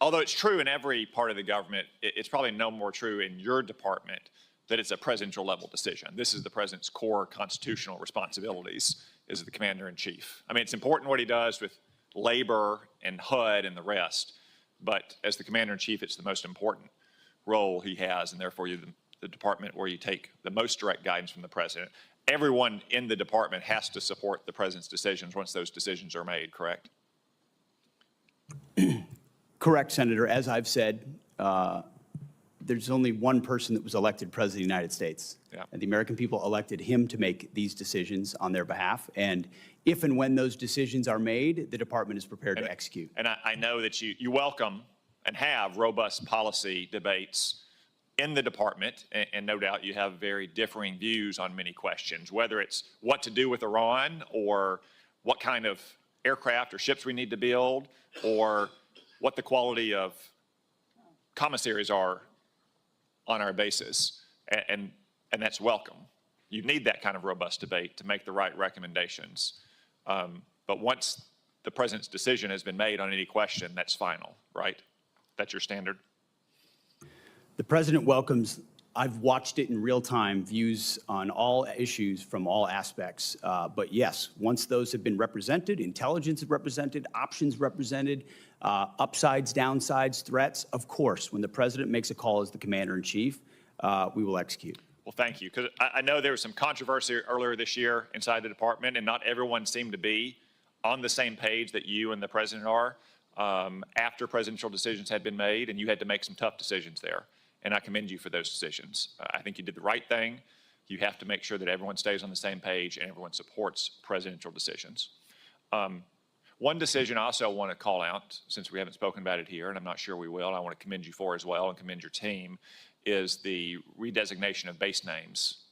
although it's true in every part of the government, it's probably no more true in your department that it's a presidential level decision. This is the president's core constitutional responsibilities as the commander-in-chief. I mean, it's important what he does with labor and HUD and the rest, but as the commander-in-chief, it's the most important role he has, and therefore you're the department where you take the most direct guidance from the president. Everyone in the department has to support the president's decisions once those decisions are made, correct? Correct, Senator. As I've said, there's only one person that was elected president of the United States. Yeah. And the American people elected him to make these decisions on their behalf. And if and when those decisions are made, the department is prepared to execute. And I know that you welcome and have robust policy debates in the department, and no doubt you have very differing views on many questions, whether it's what to do with Iran or what kind of aircraft or ships we need to build or what the quality of commissaries are on our bases, and that's welcome. You need that kind of robust debate to make the right recommendations. But once the president's decision has been made on any question, that's final, right? That's your standard? The president welcomes, I've watched it in real time, views on all issues from all aspects. But yes, once those have been represented, intelligence is represented, options represented, upsides, downsides, threats, of course, when the president makes a call as the commander-in-chief, we will execute. Well, thank you, because I know there was some controversy earlier this year inside the department, and not everyone seemed to be on the same page that you and the president are after presidential decisions had been made, and you had to make some tough decisions there. And I commend you for those decisions. I think you did the right thing. You have to make sure that everyone stays on the same page and everyone supports presidential decisions. One decision I also want to call out, since we haven't spoken about it here, and I'm not sure we will, and I want to commend you for as well and commend your team, is the redesignation of base names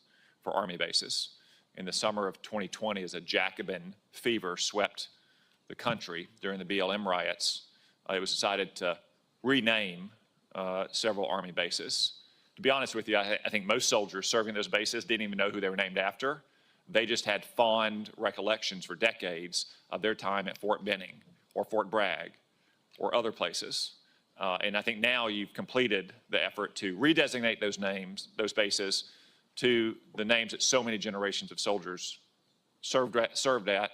for Army bases. In the summer of 2020, as a Jacobin fever swept the country during the BLM riots, it was decided to rename several Army bases. To be honest with you, I think most soldiers serving those bases didn't even know who they were named after. They just had fond recollections for decades of their time at Fort Benning or Fort Bragg or other places. And I think now you've completed the effort to redesignate those names, those bases, to the names that so many generations of soldiers served at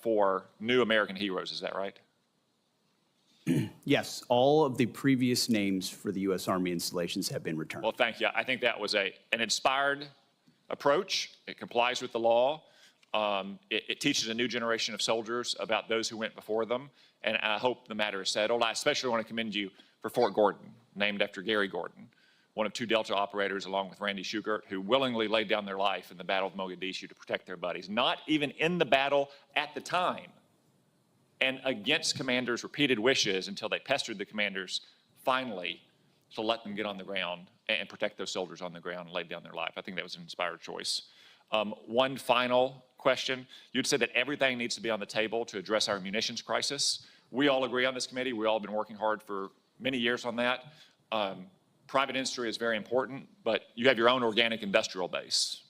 for new American heroes. Is that right? Yes, all of the previous names for the U.S. Army installations have been returned. Well, thank you. I think that was an inspired approach. It complies with the law. It teaches a new generation of soldiers about those who went before them, and I hope the matter is settled. I especially want to commend you for Fort Gordon, named after Gary Gordon, one of two Delta operators along with Randy Shugart, who willingly laid down their life in the Battle of Mogadishu to protect their buddies, not even in the battle at the time, and against commanders' repeated wishes until they pestered the commanders finally to let them get on the ground and protect those soldiers on the ground and lay down their life. I think that was an inspired choice. One final question. You'd said that everything needs to be on the table to address our munitions crisis. We all agree on this committee. We all have been working hard for many years on that. Private industry is very important, but you have your own organic industrial base,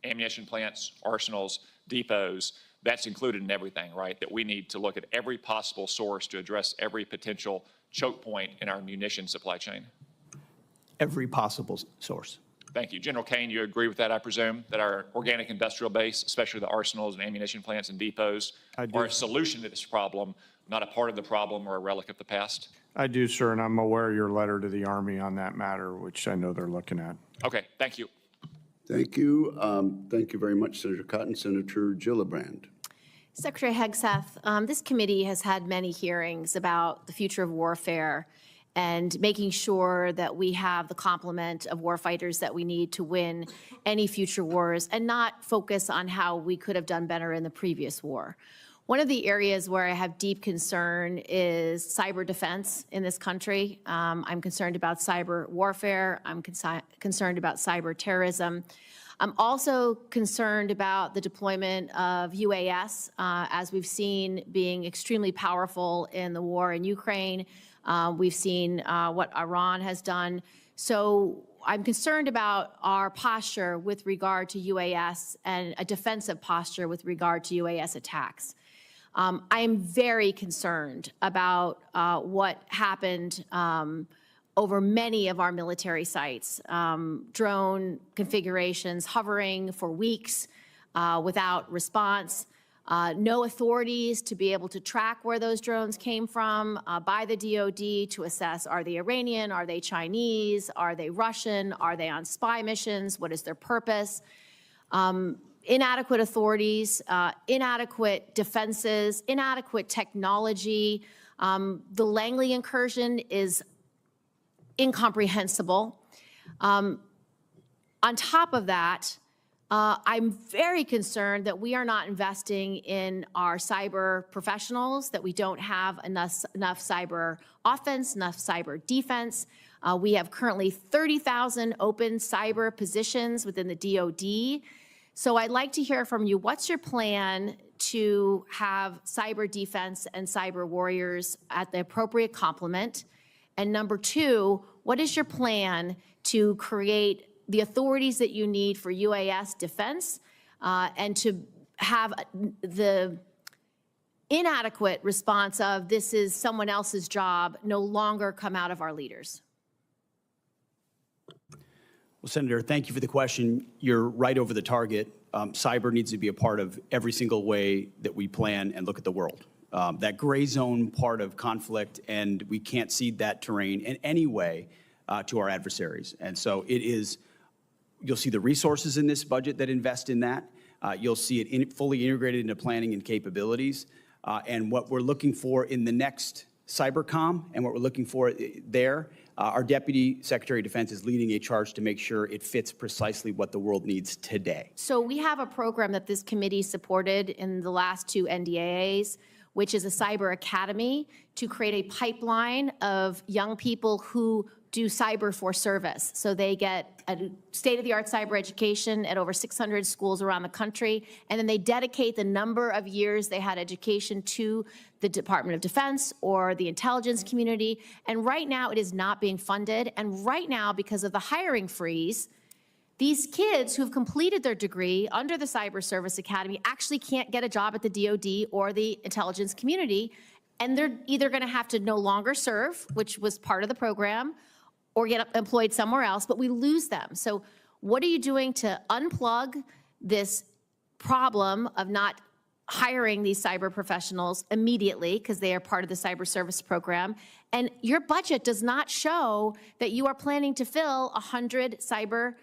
ammunition plants, arsenals, depots. That's included in everything, right? That we need to look at every possible source to address every potential choke point in our munition supply chain. Every possible source. Thank you. General Kane, you agree with that, I presume, that our organic industrial base, especially the arsenals and ammunition plants and depots, are a solution to this problem, not a part of the problem or a relic of the past? I do, sir, and I'm aware of your letter to the Army on that matter, which I know they're looking at. Okay, thank you. Thank you. Thank you very much, Senator Cotton. Senator Gillibrand. Secretary Hegseth, this committee has had many hearings about the future of warfare and making sure that we have the complement of warfighters that we need to win any future wars and not focus on how we could have done better in the previous war. One of the areas where I have deep concern is cyber defense in this country. I'm concerned about cyber warfare. I'm concerned about cyber terrorism. I'm also concerned about the deployment of UAS, as we've seen being extremely powerful in the war in Ukraine. We've seen what Iran has done. So I'm concerned about our posture with regard to UAS and a defensive posture with regard to UAS attacks. I am very concerned about what happened over many of our military sites, drone configurations hovering for weeks without response, no authorities to be able to track where those drones came from by the DoD to assess, are they Iranian, are they Chinese, are they Russian, are they on spy missions, what is their purpose? Inadequate authorities, inadequate defenses, inadequate technology. The Langley incursion is incomprehensible. On top of that, I'm very concerned that we are not investing in our cyber professionals, that we don't have enough cyber offense, enough cyber defense. We have currently 30,000 open cyber positions within the DoD. So I'd like to hear from you, what's your plan to have cyber defense and cyber warriors at the appropriate complement? And number two, what is your plan to create the authorities that you need for UAS defense and to have the inadequate response of this is someone else's job no longer come out of our leaders? Well, Senator, thank you for the question. You're right over the target. Cyber needs to be a part of every single way that we plan and look at the world. That gray zone part of conflict, and we can't cede that terrain in any way to our adversaries. And so it is, you'll see the resources in this budget that invest in that. You'll see it fully integrated into planning and capabilities. And what we're looking for in the next cybercom and what we're looking for there, our Deputy Secretary of Defense is leading a charge to make sure it fits precisely what the world needs today. So we have a program that this committee supported in the last two NDAAs, which is a cyber academy to create a pipeline of young people who do cyber for service. So they get a state-of-the-art cyber education at over 600 schools around the country, and then they dedicate the number of years they had education to the Department of Defense or the intelligence community. And right now it is not being funded. And right now, because of the hiring freeze, these kids who've completed their degree under the Cyber Service Academy actually can't get a job at the DoD or the intelligence community, and they're either going to have to no longer serve, which was part of the program, or get employed somewhere else, but we lose them. So what are you doing to unplug this problem of not hiring these cyber professionals immediately because they are part of the cyber service program? And your budget does not show that you are planning to fill 100 cyber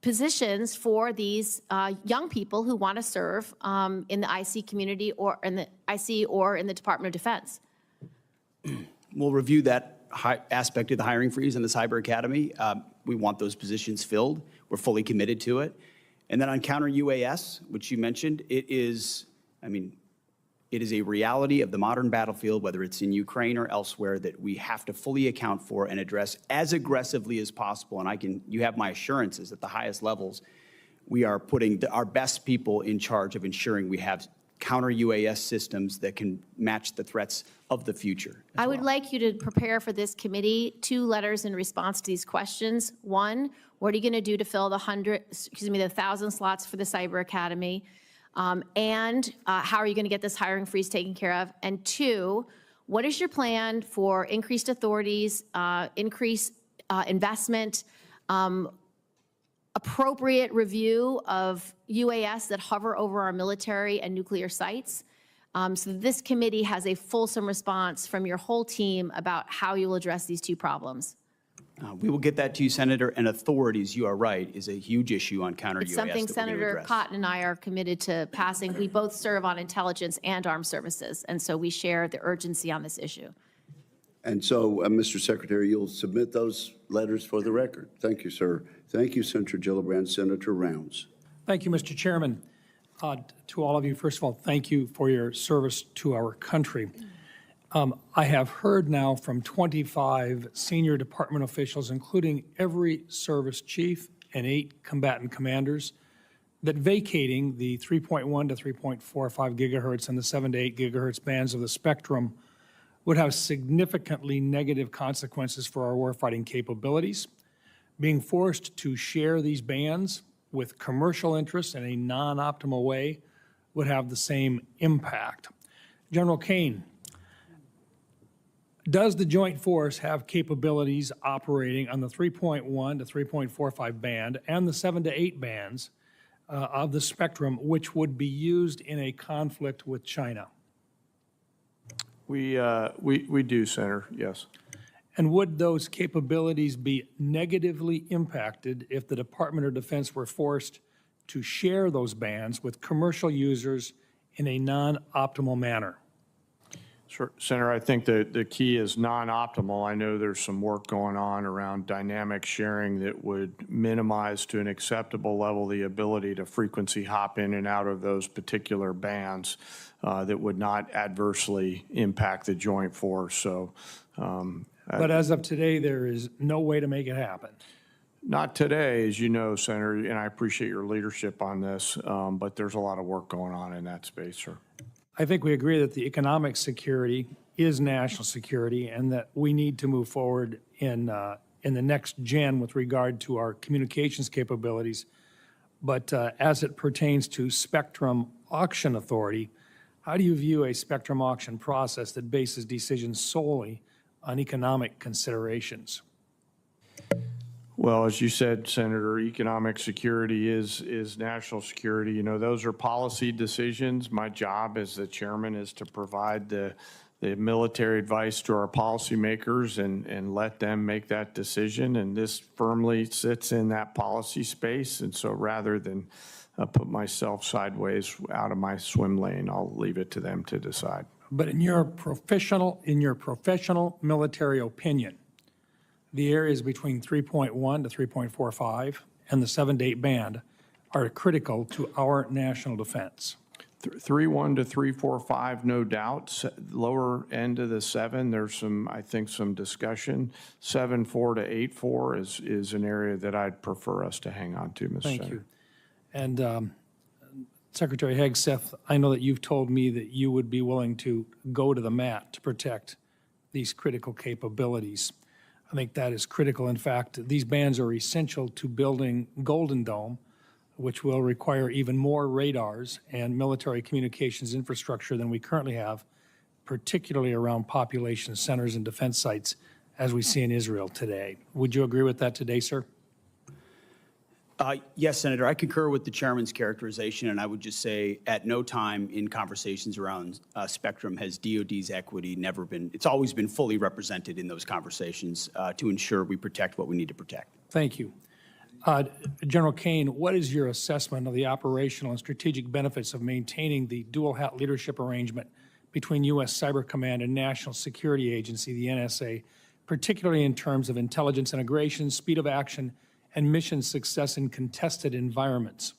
positions for these young people who want to serve in the IC community or in the IC or in the Department of Defense. We'll review that aspect of the hiring freeze in the Cyber Academy. We want those positions filled. We're fully committed to it. And then on counter UAS, which you mentioned, it is a reality of the modern battlefield, whether it's in Ukraine or elsewhere, that we have to fully account for and address as aggressively as possible. And you have my assurances at the highest levels. we are putting our best people in charge of ensuring we have counter-UAS systems that can match the threats of the future. I would like you to prepare for this committee 2 letters in response to these questions. 1, what are you going to do to fill the 1,000 slots for the Cyber Academy? And how are you going to get this hiring freeze taken care of? And 2, what is your plan for increased authorities, increased investment, appropriate review of UAS that hover over our military and nuclear sites? So this committee has a fulsome response from your whole team about how you will address these 2 problems. We will get that to you, Senator, and authorities, you are right, is a huge issue on counter-UAS It's something that we're going to Senator address. Cotton and I are committed to passing. We both serve on intelligence and armed services, and so we share the urgency on this issue. And so, Mr. Secretary, you'll submit those letters for the record. Thank you, sir. Thank you, Senator Gillibrand. Senator Rounds. Thank you, Mr. Chairman. To all of you, first of all, thank you for your service to our country. I have heard now from 25 senior department officials, including every service chief and 8 combatant commanders, that vacating the 3.1 to 3.45 gigahertz and the 7 to 8 gigahertz bands of the spectrum would have significantly negative consequences for our warfighting capabilities. Being forced to share these bands with commercial interests in a non-optimal way would have the same impact. General Kane, does the Joint Force have capabilities operating on the 3.1 to 3.45 band and the 7 to 8 bands of the spectrum, which would be used in a conflict with China? We do, Senator, yes. And would those capabilities be negatively impacted if the Department of Defense were forced to share those bands with commercial users in a non-optimal manner? Sure, Senator, I think the key is non-optimal. I know there's some work going on around dynamic sharing that would minimize to an acceptable level the ability to frequency hop in and out of those particular bands that would not adversely impact the Joint Force. So, But as of today, there is no way to make it happen. not today, as you know, Senator, and I appreciate your leadership on this, but there's a lot of work going on in that space, sir. I think we agree that the economic security is national security and that we need to move forward in the next gen with regard to our communications capabilities. But as it pertains to spectrum auction authority, how do you view a spectrum auction process that bases decisions solely on economic considerations? Well, as you said, Senator, economic security is national security. You know, those are policy decisions. My job as the chairman is to provide the military advice to our policymakers and let them make that decision. And this firmly sits in that policy space. And so rather than put myself sideways out of my swim lane, I'll leave it to them to decide. But in your professional military opinion, the areas between 3.1 to 3.45 and the 7 to 8 band are critical to our national defense. 3.1 to 3.45, no doubt. Lower end of the 7, there's some, I think, some discussion. 7.4 to 8.4 is an area that I'd prefer us to hang on to, Mr. Thank Senator. you. And Secretary Hegseth, I know that you've told me that you would be willing to go to the mat to protect these critical capabilities. I think that is critical. In fact, these bands are essential to building Golden Dome, which will require even more radars and military communications infrastructure than we currently have, particularly around population centers and defense sites, as we see in Israel today. Would you agree with that today, sir? Yes, Senator, I concur with the chairman's characterization, and I would just say at no time in conversations around spectrum has DOD's equity never been, it's always been fully represented in those conversations to ensure we protect what we need to protect. Thank you. General Kane, what is your assessment of the operational and strategic benefits of maintaining the dual hat leadership arrangement between U.S. Cyber Command and National Security Agency, the NSA, particularly in terms of intelligence integration, speed of action, and mission success in contested environments?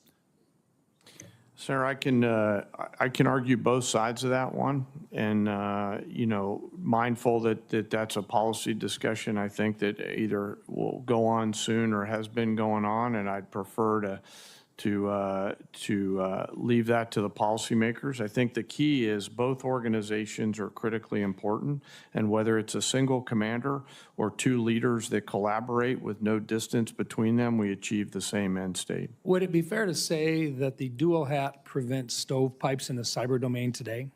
Sir, I can argue both sides of that one, and you know, mindful that that's a policy discussion. I think that either will go on soon or has been going on, and I'd prefer to leave that to the policymakers. I think the key is both organizations are critically important, and whether it's a single commander or two leaders that collaborate with no distance between them, we achieve the same end state. Would it be fair to say that the dual hat prevents stovepipes in the cyber domain today?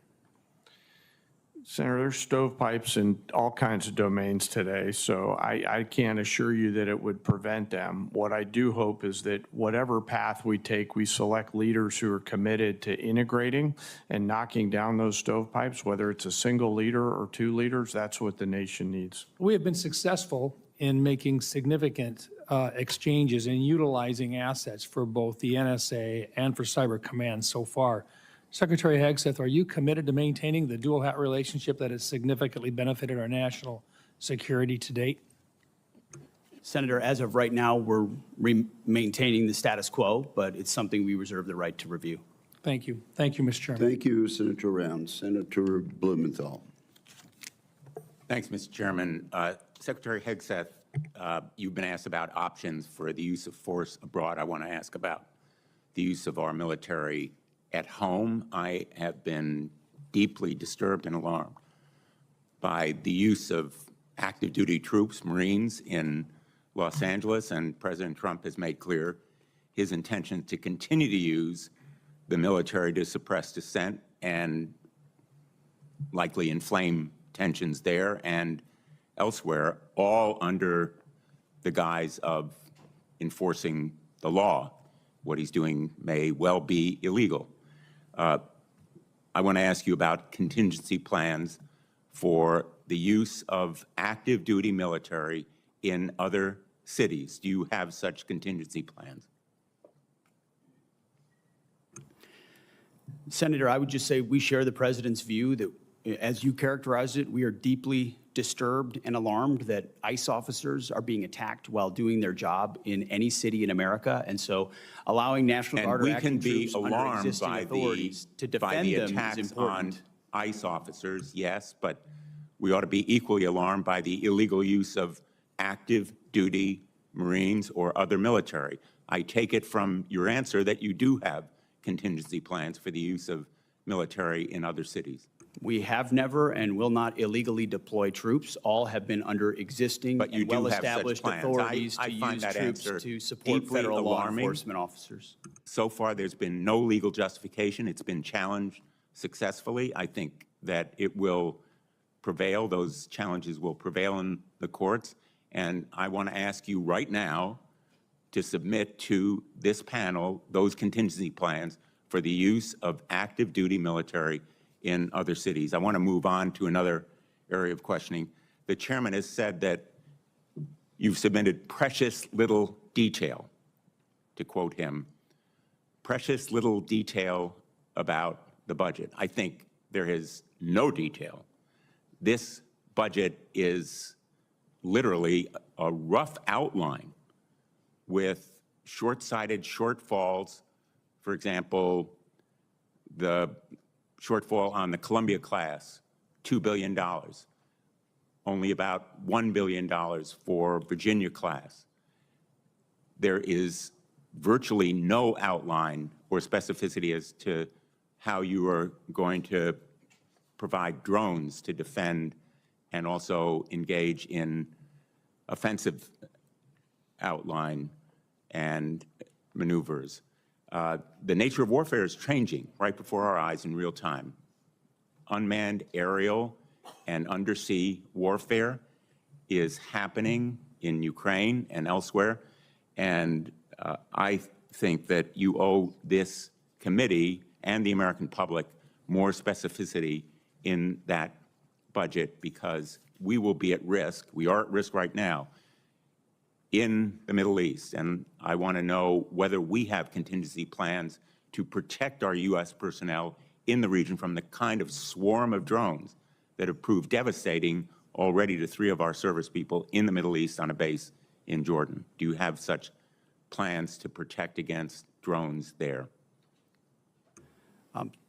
Senator, there's stovepipes in all kinds of domains today, so I can't assure you that it would prevent them. What I do hope is that whatever path we take, we select leaders who are committed to integrating and knocking down those stovepipes, whether it's a single leader or two leaders. That's what the nation needs. We have been successful in making significant exchanges and utilizing assets for both the NSA and for Cyber Command so far. Secretary Hegseth, are you committed to maintaining the dual hat relationship that has significantly benefited our national security to date? Senator, as of right now, we're maintaining the status quo, but it's something we reserve the right to review. Thank you. Thank you, Mr. Chairman. Thank you, Senator Rounds. Senator Blumenthal. Thanks, Mr. Chairman. Secretary Hegseth, you've been asked about options for the use of force abroad. I want to ask about the use of our military at home. I have been deeply disturbed and alarmed by the use of active duty troops, Marines, in Los Angeles, and President Trump has made clear his intention to continue to use the military to suppress dissent and likely inflame tensions there and elsewhere, all under the guise of enforcing the law. What he's doing may well be illegal. I want to ask you about contingency plans for the use of active duty military in other cities. Do you have such contingency plans? Senator, I would just say we share the president's view that, as you characterized it, we are deeply disturbed and alarmed that ICE officers are being attacked while doing their job in any city in America. And so allowing National Guard or active troops under existing authorities to defend them is important. On ICE officers, yes, but we ought to be equally alarmed by the illegal use of active duty Marines or other military. I take it from your answer that you do have contingency plans for the use of military in other cities. We have never and will not illegally deploy troops. All have been under existing and well-established authorities to use troops to support federal law enforcement officers. So far, there's been no legal justification. It's been challenged successfully. I think that it will prevail. Those challenges will prevail in the courts. And I want to ask you right now to submit to this panel those contingency plans for the use of active duty military in other cities. I want to move on to another area of questioning. The chairman has said that you've submitted precious little detail, to quote him, precious little detail about the budget. I think there is no detail. This budget is literally a rough outline with short-sighted shortfalls. For example, the shortfall on the Columbia class, $2 billion. Only about $1 billion for Virginia class. There is virtually no outline or specificity as to how you are going to provide drones to defend and also engage in offensive outline and maneuvers. The nature of warfare is changing right before our eyes in real time. Unmanned aerial and undersea warfare is happening in Ukraine and elsewhere, and I think that you owe this committee and the American public more specificity in that budget, because we will be at risk. We are at risk right now in the Middle East, and I want to know whether we have contingency plans to protect our U.S. personnel in the region from the kind of swarm of drones that have proved devastating already to 3 of our service people in the Middle East on a base in Jordan. Do you have such plans to protect against drones there?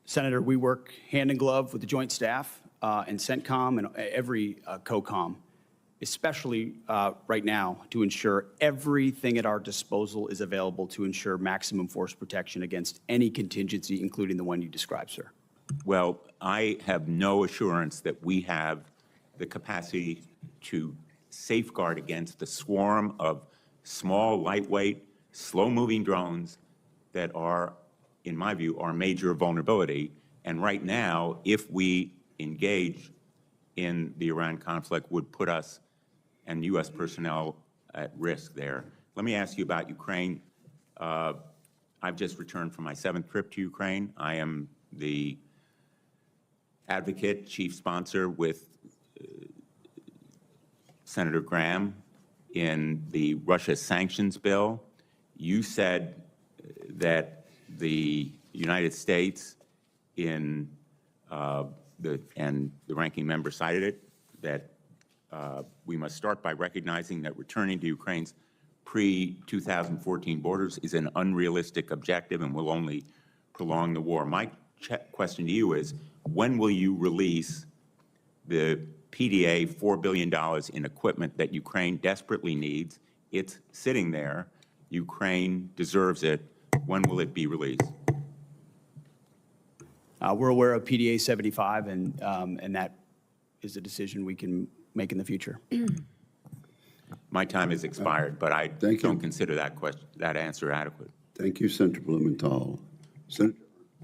Senator, we work hand in glove with the Joint Staff and CENTCOM and every COCOM especially right now, to ensure everything at our disposal is available to ensure maximum force protection against any contingency, including the one you described, sir. Well, I have no assurance that we have the capacity to safeguard against the swarm of small, lightweight, slow-moving drones that are, in my view, our major vulnerability. And right now, if we engage in the Iran conflict, would put us and U.S. personnel at risk there. Let me ask you about Ukraine. I've just returned from my 7th trip to Ukraine. I am the advocate, chief sponsor with Senator Graham in the Russia sanctions bill. You said that the United States and the ranking member cited it, that we must start by recognizing that returning to Ukraine's pre-2014 borders is an unrealistic objective and will only prolong the war. My question to you is, when will you release the PDA $4 billion in equipment that Ukraine desperately needs? It's sitting there. Ukraine deserves it. When will it be released? We're aware of PDA 75, and that is a decision we can make in the future. My time has expired, but I Thank you. don't consider that answer adequate. Thank you, Senator Blumenthal.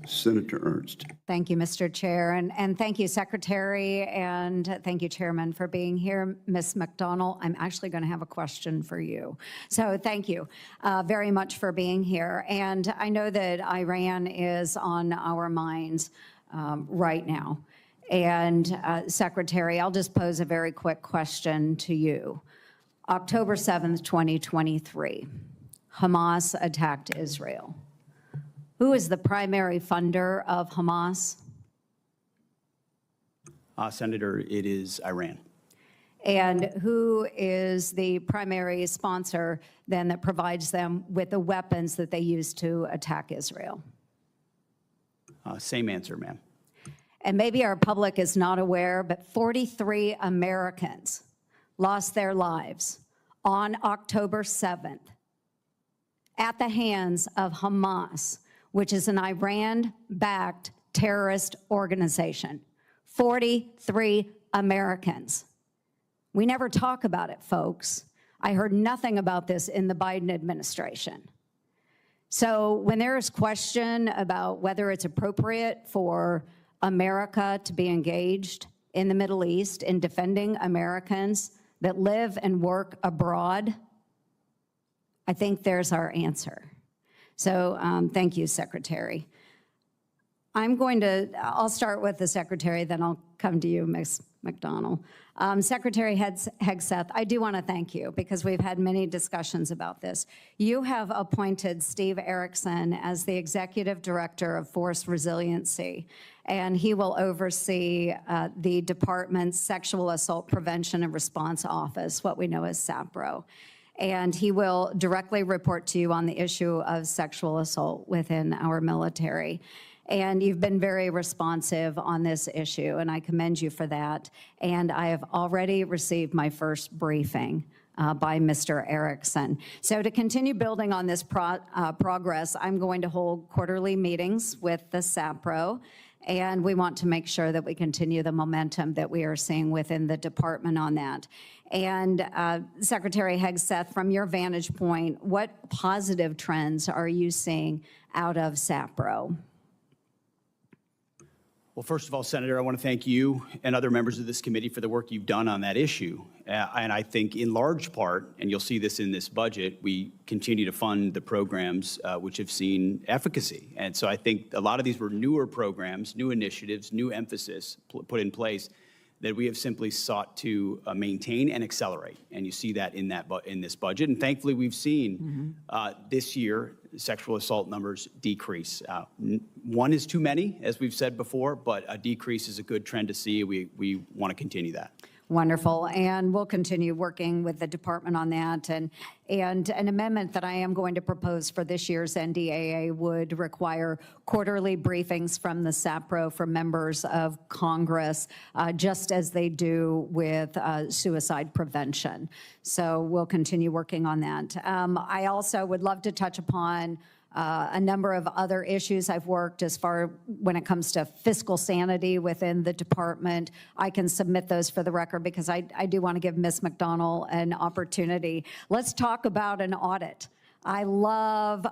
Senator Ernst. Thank you, Mr. Chair, and thank you, Secretary, and thank you, Chairman, for being here. Ms. McDonald, I'm actually going to have a question for you. So thank you very much for being here. And I know that Iran is on our minds right now. And Secretary, I'll just pose a very quick question to you. October 7th, 2023, Hamas attacked Israel. Who is the primary funder of Hamas? Senator, it is Iran. And who is the primary sponsor then that provides them with the weapons that they use to attack Israel? Same answer, ma'am. And maybe our public is not aware, but 43 Americans lost their lives on October 7th at the hands of Hamas, which is an Iran-backed terrorist organization. 43 Americans. We never talk about it, folks. I heard nothing about this in the Biden administration. So when there is question about whether it's appropriate for America to be engaged in the Middle East in defending Americans that live and work abroad, I think there's our answer. So thank you, Secretary. I'll start with the Secretary, then I'll come to you, Ms. McDonald. Secretary Hegseth, I do want to thank you because we've had many discussions about this. You have appointed Steve Erickson as the Executive Director of Force Resiliency, and he will oversee the department's Sexual Assault Prevention and Response Office, what we know as SAPRO. And he will directly report to you on the issue of sexual assault within our military. And you've been very responsive on this issue, and I commend you for that. And I have already received my first briefing by Mr. Erickson. So to continue building on this progress, I'm going to hold quarterly meetings with the SAPRO, and we want to make sure that we continue the momentum that we are seeing within the department on that. And Secretary Hegseth, from your vantage point, what positive trends are you seeing out of SAPRO? Well, first of all, Senator, I want to thank you and other members of this committee for the work you've done on that issue. And I think in large part, and you'll see this in this budget, we continue to fund the programs which have seen efficacy. And so I think a lot of these were newer programs, new initiatives, new emphasis put in place that we have simply sought to maintain and accelerate. And you see that in this budget. And thankfully, we've seen this year sexual assault numbers decrease. One is too many, as we've said before, but a decrease is a good trend to see. We want to continue that. Wonderful. And we'll continue working with the department on that. And an amendment that I am going to propose for this year's NDAA would require quarterly briefings from the SAPRO for members of Congress, just as they do with suicide prevention. So we'll continue working on that. I also would love to touch upon a number of other issues I've worked as far when it comes to fiscal sanity within the department. I can submit those for the record because I do want to give Ms. McDonald an opportunity. Let's talk about an audit. I love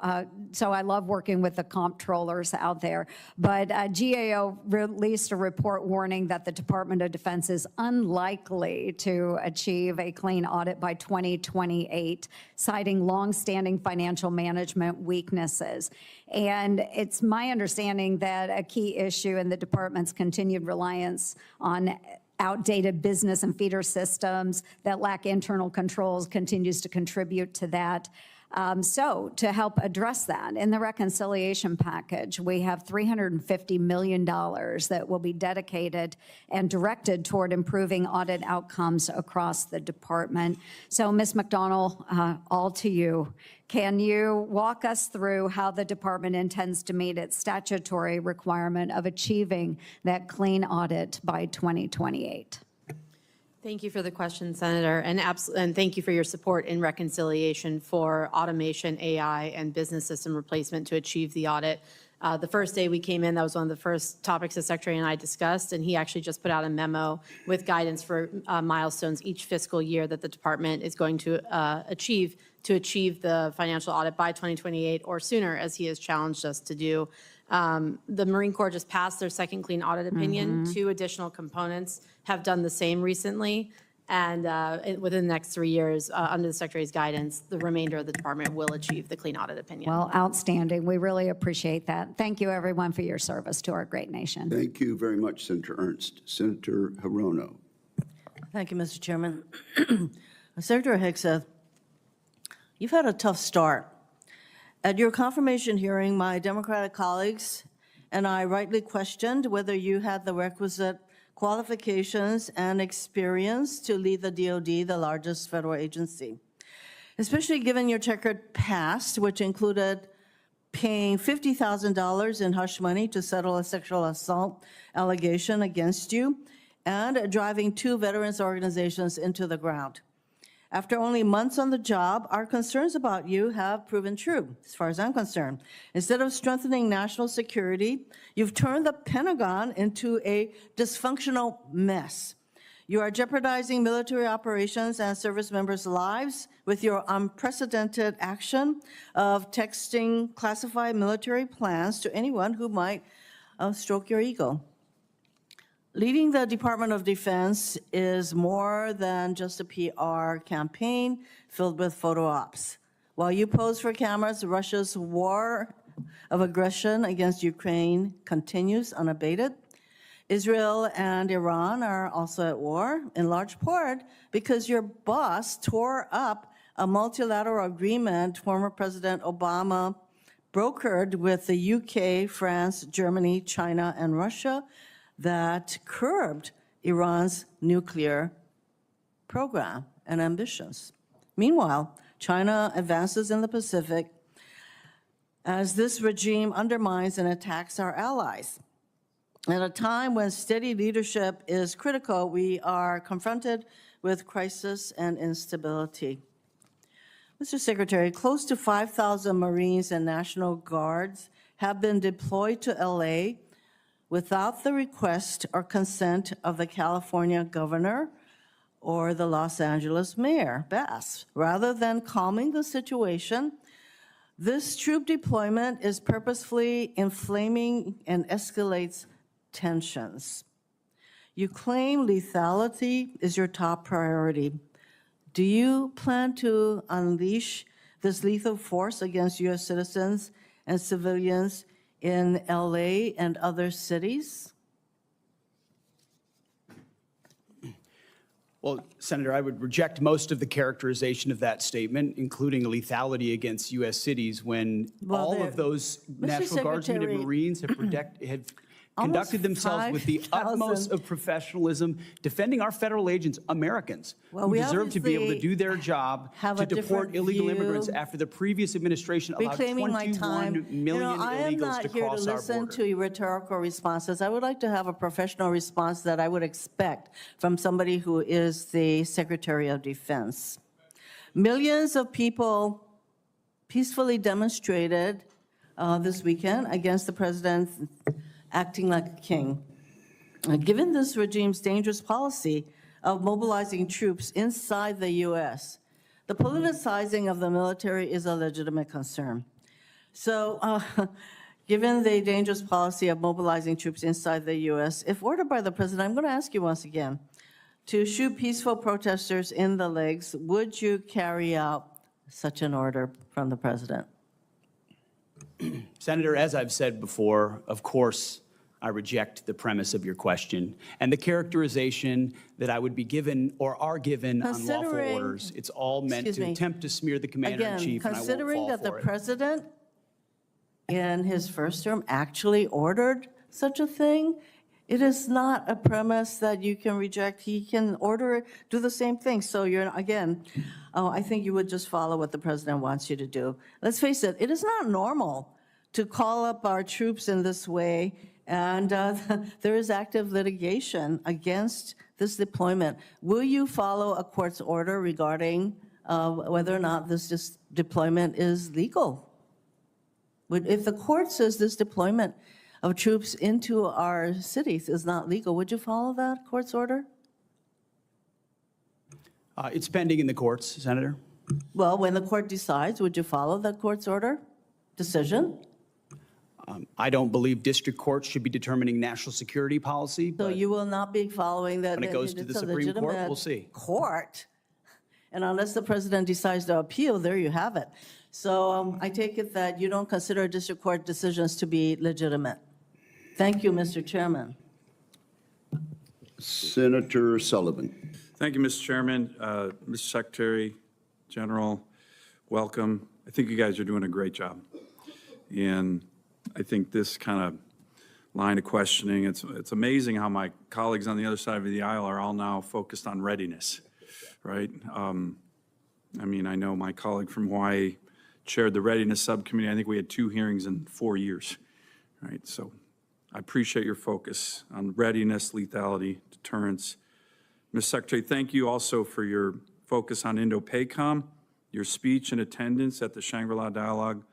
working with the comptrollers out there, but GAO released a report warning that the Department of Defense is unlikely to achieve a clean audit by 2028, citing longstanding financial management weaknesses. And it's my understanding that a key issue in the department's continued reliance on outdated business and feeder systems that lack internal controls continues to contribute to that. So to help address that, in the reconciliation package, we have $350 million that will be dedicated and directed toward improving audit outcomes across the department. So, Ms. McDonald, all to you. Can you walk us through how the department intends to meet its statutory requirement of achieving that clean audit by 2028? Thank you for the question, Senator, and thank you for your support in reconciliation for automation, AI, and business system replacement to achieve the audit. The first day we came in, that was one of the first topics the Secretary and I discussed, and he actually just put out a memo with guidance for milestones each fiscal year that the department is going to achieve the financial audit by 2028 or sooner, as he has challenged us to do. The Marine Corps just passed their second clean audit opinion. 2 additional components have done the same recently. And within the next 3 years, under the Secretary's guidance, the remainder of the department will achieve the clean audit opinion. Well, outstanding. We really appreciate that. Thank you, everyone, for your service to our great nation. Thank you very much, Senator Ernst. Senator Hirono. Thank you, Mr. Chairman. Secretary Hegseth, you've had a tough start. At your confirmation hearing, my Democratic colleagues and I rightly questioned whether you had the requisite qualifications and experience to lead the DoD, the largest federal agency, especially given your checkered past, which included paying $50,000 in hush money to settle a sexual assault allegation against you, and driving 2 veterans organizations into the ground. After only months on the job, our concerns about you have proven true, as far as I'm concerned. Instead of strengthening national security, you've turned the Pentagon into a dysfunctional mess. You are jeopardizing military operations and service members' lives with your unprecedented action of texting classified military plans to anyone who might stroke your ego. Leading the Department of Defense is more than just a PR campaign filled with photo ops. While you pose for cameras, Russia's war of aggression against Ukraine continues unabated. Israel and Iran are also at war, in large part because your boss tore up a multilateral agreement former President Obama brokered with the UK, France, Germany, China, and Russia that curbed Iran's nuclear program and ambitions. Meanwhile, China advances in the Pacific as this regime undermines and attacks our allies. At a time when steady leadership is critical, we are confronted with crisis and instability. Mr. Secretary, close to 5,000 Marines and National Guards have been deployed to LA without the request or consent of the California governor or the Los Angeles mayor, Bass. Rather than calming the situation, this troop deployment is purposefully inflaming and escalates tensions. You claim lethality is your top priority. Do you plan to unleash this lethal force against U.S. citizens and civilians in LA and other cities? Well, Senator, I would reject most of the characterization of that statement, including lethality against U.S. cities, when all of those National Guardsmen and Marines have conducted themselves with the 5,000 utmost of professionalism, defending our federal agents, Americans, Well, who we deserve to be able to obviously do their job have to a deport different illegal immigrants view. after the previous administration allowed Reclaiming my 21 time. million I am illegals not to here to cross our listen border. to rhetorical responses. I would like to have a professional response that I would expect from somebody who is the Secretary of Defense. Millions of people peacefully demonstrated this weekend against the president acting like a king. Given this regime's dangerous policy of mobilizing troops inside the U.S., the politicizing of the military is a legitimate concern. So, given the dangerous policy of mobilizing troops inside the U.S., if ordered by the president, I'm going to ask you once again, to shoot peaceful protesters in the legs, would you carry out such an order from the president? Senator, as I've said before, of course, I reject the premise of your question and the characterization that I would be given or are given on lawful Considering- orders. It's all meant Excuse to me. attempt to smear the commander-in-chief, and I won't Considering fall that the for it. president in his first term actually ordered such a thing, it is not a premise that you can reject. He can order, do the same thing. So you're, again, I think you would just follow what the president wants you to do. Let's face it, it is not normal to call up our troops in this way, and there is active litigation against this deployment. Will you follow a court's order regarding whether or not this deployment is legal? If the court says this deployment of troops into our cities is not legal, would you follow that court's order? It's pending in the courts, Senator. Well, when the court decides, would you follow that court's order, decision? I don't believe district courts should be determining national security policy, So but you will not be following that. when it goes to the it's a Supreme Court, legitimate we'll see. Court. And unless the president decides to appeal, there you have it. So I take it that you don't consider district court decisions to be legitimate. Thank you, Mr. Chairman. Senator Sullivan. Thank you, Mr. Chairman. Mr. Secretary General, welcome. I think you guys are doing a great job. And I think this kind of line of questioning, it's amazing how my colleagues on the other side of the aisle are all now focused on readiness, right? I mean, I know my colleague from Hawaii chaired the Readiness Subcommittee. I think we had 2 hearings in 4 years, right? So I appreciate your focus on readiness, lethality, deterrence. Ms. Secretary, thank you also for your focus on Indo-PACOM. Your speech and attendance at the Shangri-La Dialogue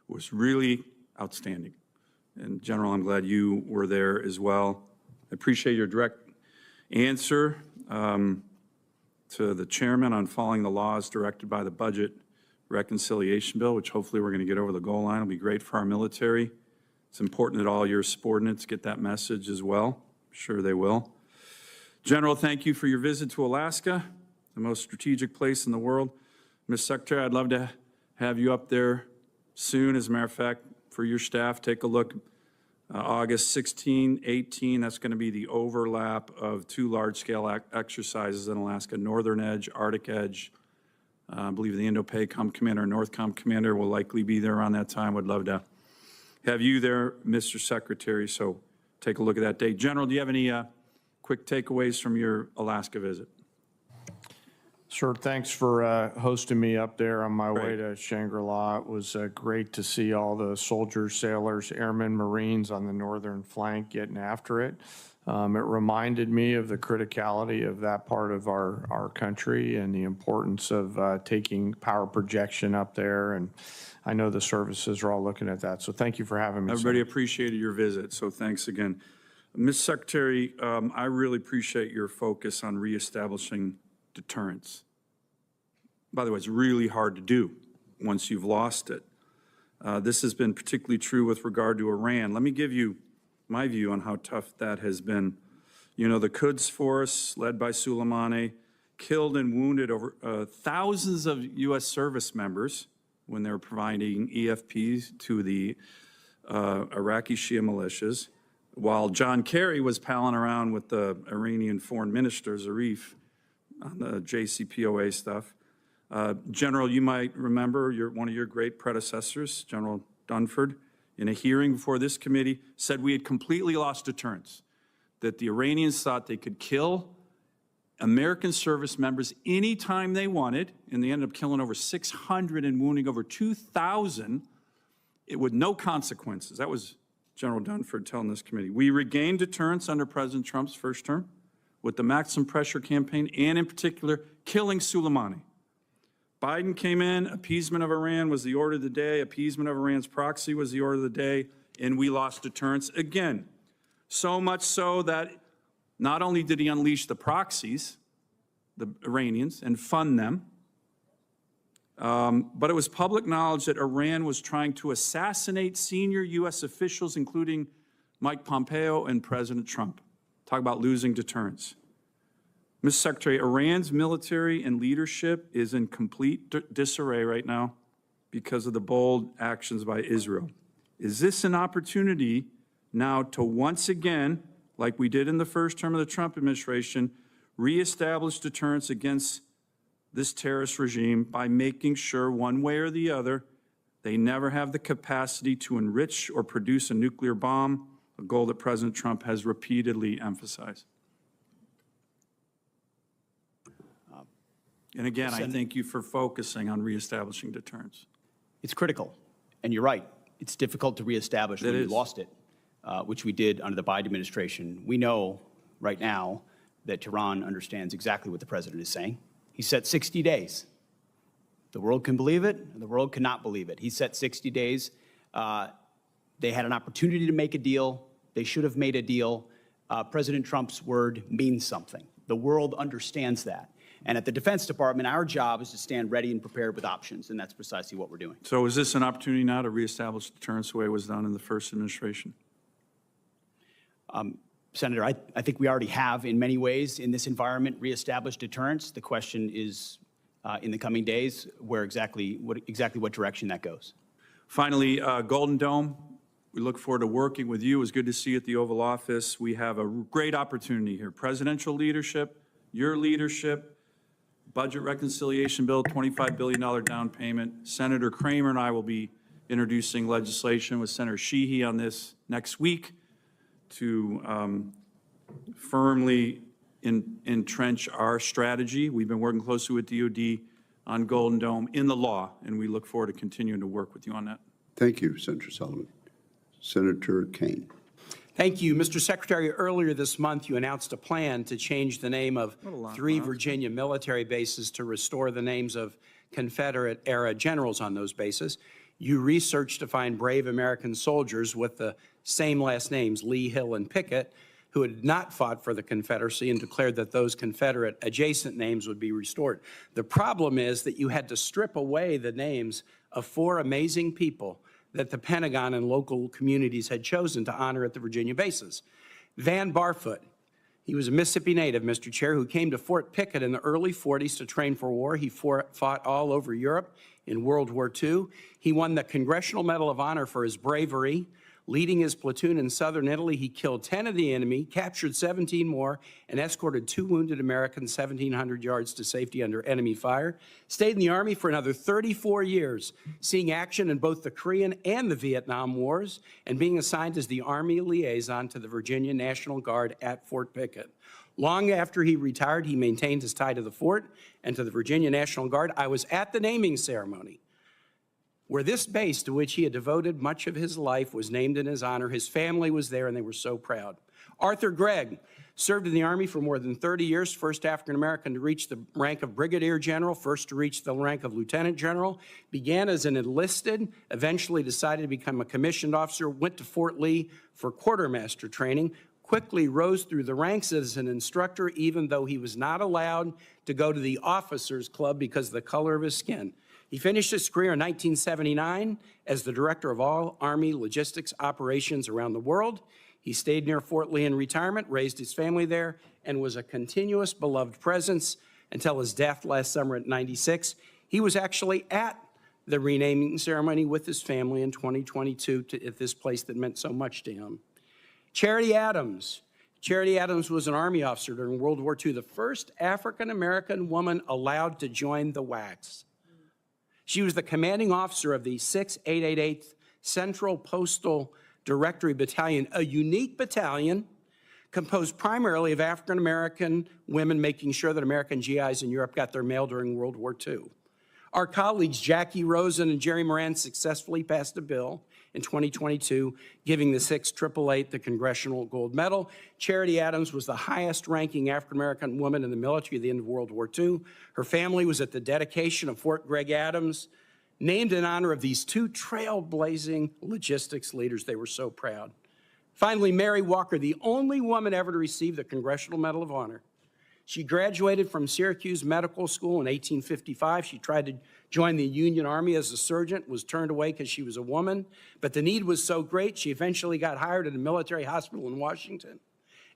was really outstanding. And General, I'm glad you were there as well. I appreciate your direct answer to the chairman on following the laws directed by the Budget Reconciliation Bill, which hopefully we're going to get over the goal line. It'll be great for our military. It's important that all your subordinates get that message as well. I'm sure they will. General, thank you for your visit to Alaska, the most strategic place in the world. Ms. Secretary, I'd love to have you up there soon. As a matter of fact, for your staff, take a look. August 16, 18, that's going to be the overlap of 2 large-scale exercises in Alaska, Northern Edge, Arctic Edge. I believe the Indo-PACOM commander, NORTHCOM commander will likely be there around that time. Would love to have you there, Mr. Secretary, so take a look at that date. General, do you have any quick takeaways from your Alaska visit? Sure, thanks for hosting me up there on my way to Shangri-La. It was great to see all the soldiers, sailors, airmen, Marines on the northern flank getting after it. It reminded me of the criticality of that part of our country and the importance of taking power projection up there. And I know the services are all looking at that. So thank you for having me. Everybody appreciated your visit, so thanks again. Ms. Secretary, I really appreciate your focus on reestablishing deterrence. By the way, it's really hard to do once you've lost it. This has been particularly true with regard to Iran. Let me give you my view on how tough that has been. You know, the Quds Force, led by Soleimani, killed and wounded over thousands of U.S. service members when they were providing EFPs to the Iraqi Shia militias, while John Kerry was palling around with the Iranian foreign minister, Zarif, on the JCPOA stuff. General, you might remember one of your great predecessors, General Dunford, in a hearing before this committee, said we had completely lost deterrence, that the Iranians thought they could kill American service members anytime they wanted, and they ended up killing over 600 and wounding over 2,000 with no consequences. That was General Dunford telling this committee. We regained deterrence under President Trump's first term with the maximum pressure campaign and, in particular, killing Soleimani. Biden came in, appeasement of Iran was the order of the day, appeasement of Iran's proxy was the order of the day, and we lost deterrence again. So much so that not only did he unleash the proxies, the Iranians, and fund them, but it was public knowledge that Iran was trying to assassinate senior U.S. officials, including Mike Pompeo and President Trump. Talk about losing deterrence. Mr. Secretary, Iran's military and leadership is in complete disarray right now because of the bold actions by Israel. Is this an opportunity now to once again, like we did in the first term of the Trump administration, reestablish deterrence against this terrorist regime by making sure one way or the other they never have the capacity to enrich or produce a nuclear bomb, a goal that President Trump has repeatedly emphasized? And again, I thank you for focusing on reestablishing deterrence. It's critical, and you're right. It's difficult to reestablish when you lost it, which we did under the Biden administration. We know right now that Tehran understands exactly what the president is saying. He set 60 days. The world can believe it, and the world cannot believe it. He set 60 days. They had an opportunity to make a deal. They should have made a deal. President Trump's word means something. The world understands that. And at the Defense Department, our job is to stand ready and prepared with options, and that's precisely what we're doing. So is this an opportunity now to reestablish deterrence the way it was done in the first administration? Senator, I think we already have, in many ways, in this environment, reestablished deterrence. The question is, in the coming days, what direction that goes. Finally, Golden Dome, we look forward to working with you. It was good to see you at the Oval Office. We have a great opportunity here. Presidential leadership, your leadership, budget reconciliation bill, $25 billion down payment. Senator Kramer and I will be introducing legislation with Senator Sheehy on this next week to firmly entrench our strategy. We've been working closely with DOD on Golden Dome in the law, and we look forward to continuing to work with you on that. Thank you, Senator Sullivan. Senator Kaine. Thank you. Mr. Secretary, earlier this month, you announced a plan to change the name of 3 Virginia military bases to restore the names of Confederate-era generals on those bases. You researched to find brave American soldiers with the same last names, Lee, Hill, and Pickett, who had not fought for the Confederacy and declared that those Confederate adjacent names would be restored. The problem is that you had to strip away the names of 4 amazing people that the Pentagon and local communities had chosen to honor at the Virginia bases. Van Barfoot, he was a Mississippi native, Mr. Chair, who came to Fort Pickett in the early 40s to train for war. He fought all over Europe in World War II. He won the Congressional Medal of Honor for his bravery. Leading his platoon in southern Italy, he killed 10 of the enemy, captured 17 more, and escorted 2 wounded Americans 1,700 yards to safety under enemy fire. Stayed in the Army for another 34 years, seeing action in both the Korean and the Vietnam Wars, and being assigned as the Army liaison to the Virginia National Guard at Fort Pickett. Long after he retired, he maintained his tie to the fort and to the Virginia National Guard. I was at the naming ceremony, where this base, to which he had devoted much of his life, was named in his honor. His family was there, and they were so proud. Arthur Gregg served in the Army for more than 30 years, first African-American to reach the rank of brigadier general, first to reach the rank of lieutenant general, began as an enlisted, eventually decided to become a commissioned officer, went to Fort Lee for quartermaster training, quickly rose through the ranks as an instructor, even though he was not allowed to go to the officers' club because of the color of his skin. He finished his career in 1979 as the director of all Army logistics operations around the world. He stayed near Fort Lee in retirement, raised his family there, and was a continuous beloved presence until his death last summer at 96. He was actually at the renaming ceremony with his family in 2022 at this place that meant so much to him. Charity Adams. Charity Adams was an Army officer during World War II, the first African-American woman allowed to join the WACs. She was the commanding officer of the 6th 888th Central Postal Directory Battalion, a unique battalion composed primarily of African-American women making sure that American GIs in Europe got their mail during World War II. Our colleagues Jackie Rosen and Jerry Moran successfully passed a bill in 2022 giving the 6th 888 the Congressional Gold Medal. Charity Adams was the highest-ranking African-American woman in the military at the end of World War II. Her family was at the dedication of Fort Gregg Adams, named in honor of these two trailblazing logistics leaders. They were so proud. Finally, Mary Walker, the only woman ever to receive the Congressional Medal of Honor. She graduated from Syracuse Medical School in 1855. She tried to join the Union Army as a surgeon, was turned away because she was a woman. But the need was so great, she eventually got hired at a military hospital in Washington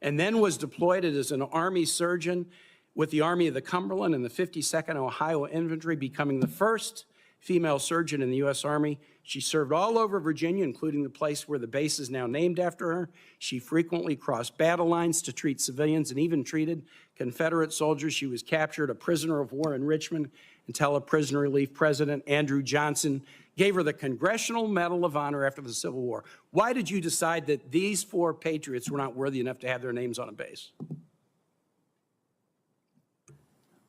and then was deployed as an Army surgeon with the Army of the Cumberland and the 52nd Ohio Infantry, becoming the first female surgeon in the U.S. Army. She served all over Virginia, including the place where the base is now named after her. She frequently crossed battle lines to treat civilians and even treated Confederate soldiers. She was captured a prisoner of war in Richmond until a prisoner relief president, Andrew Johnson, gave her the Congressional Medal of Honor after the Civil War. Why did you decide that these 4 patriots were not worthy enough to have their names on a base?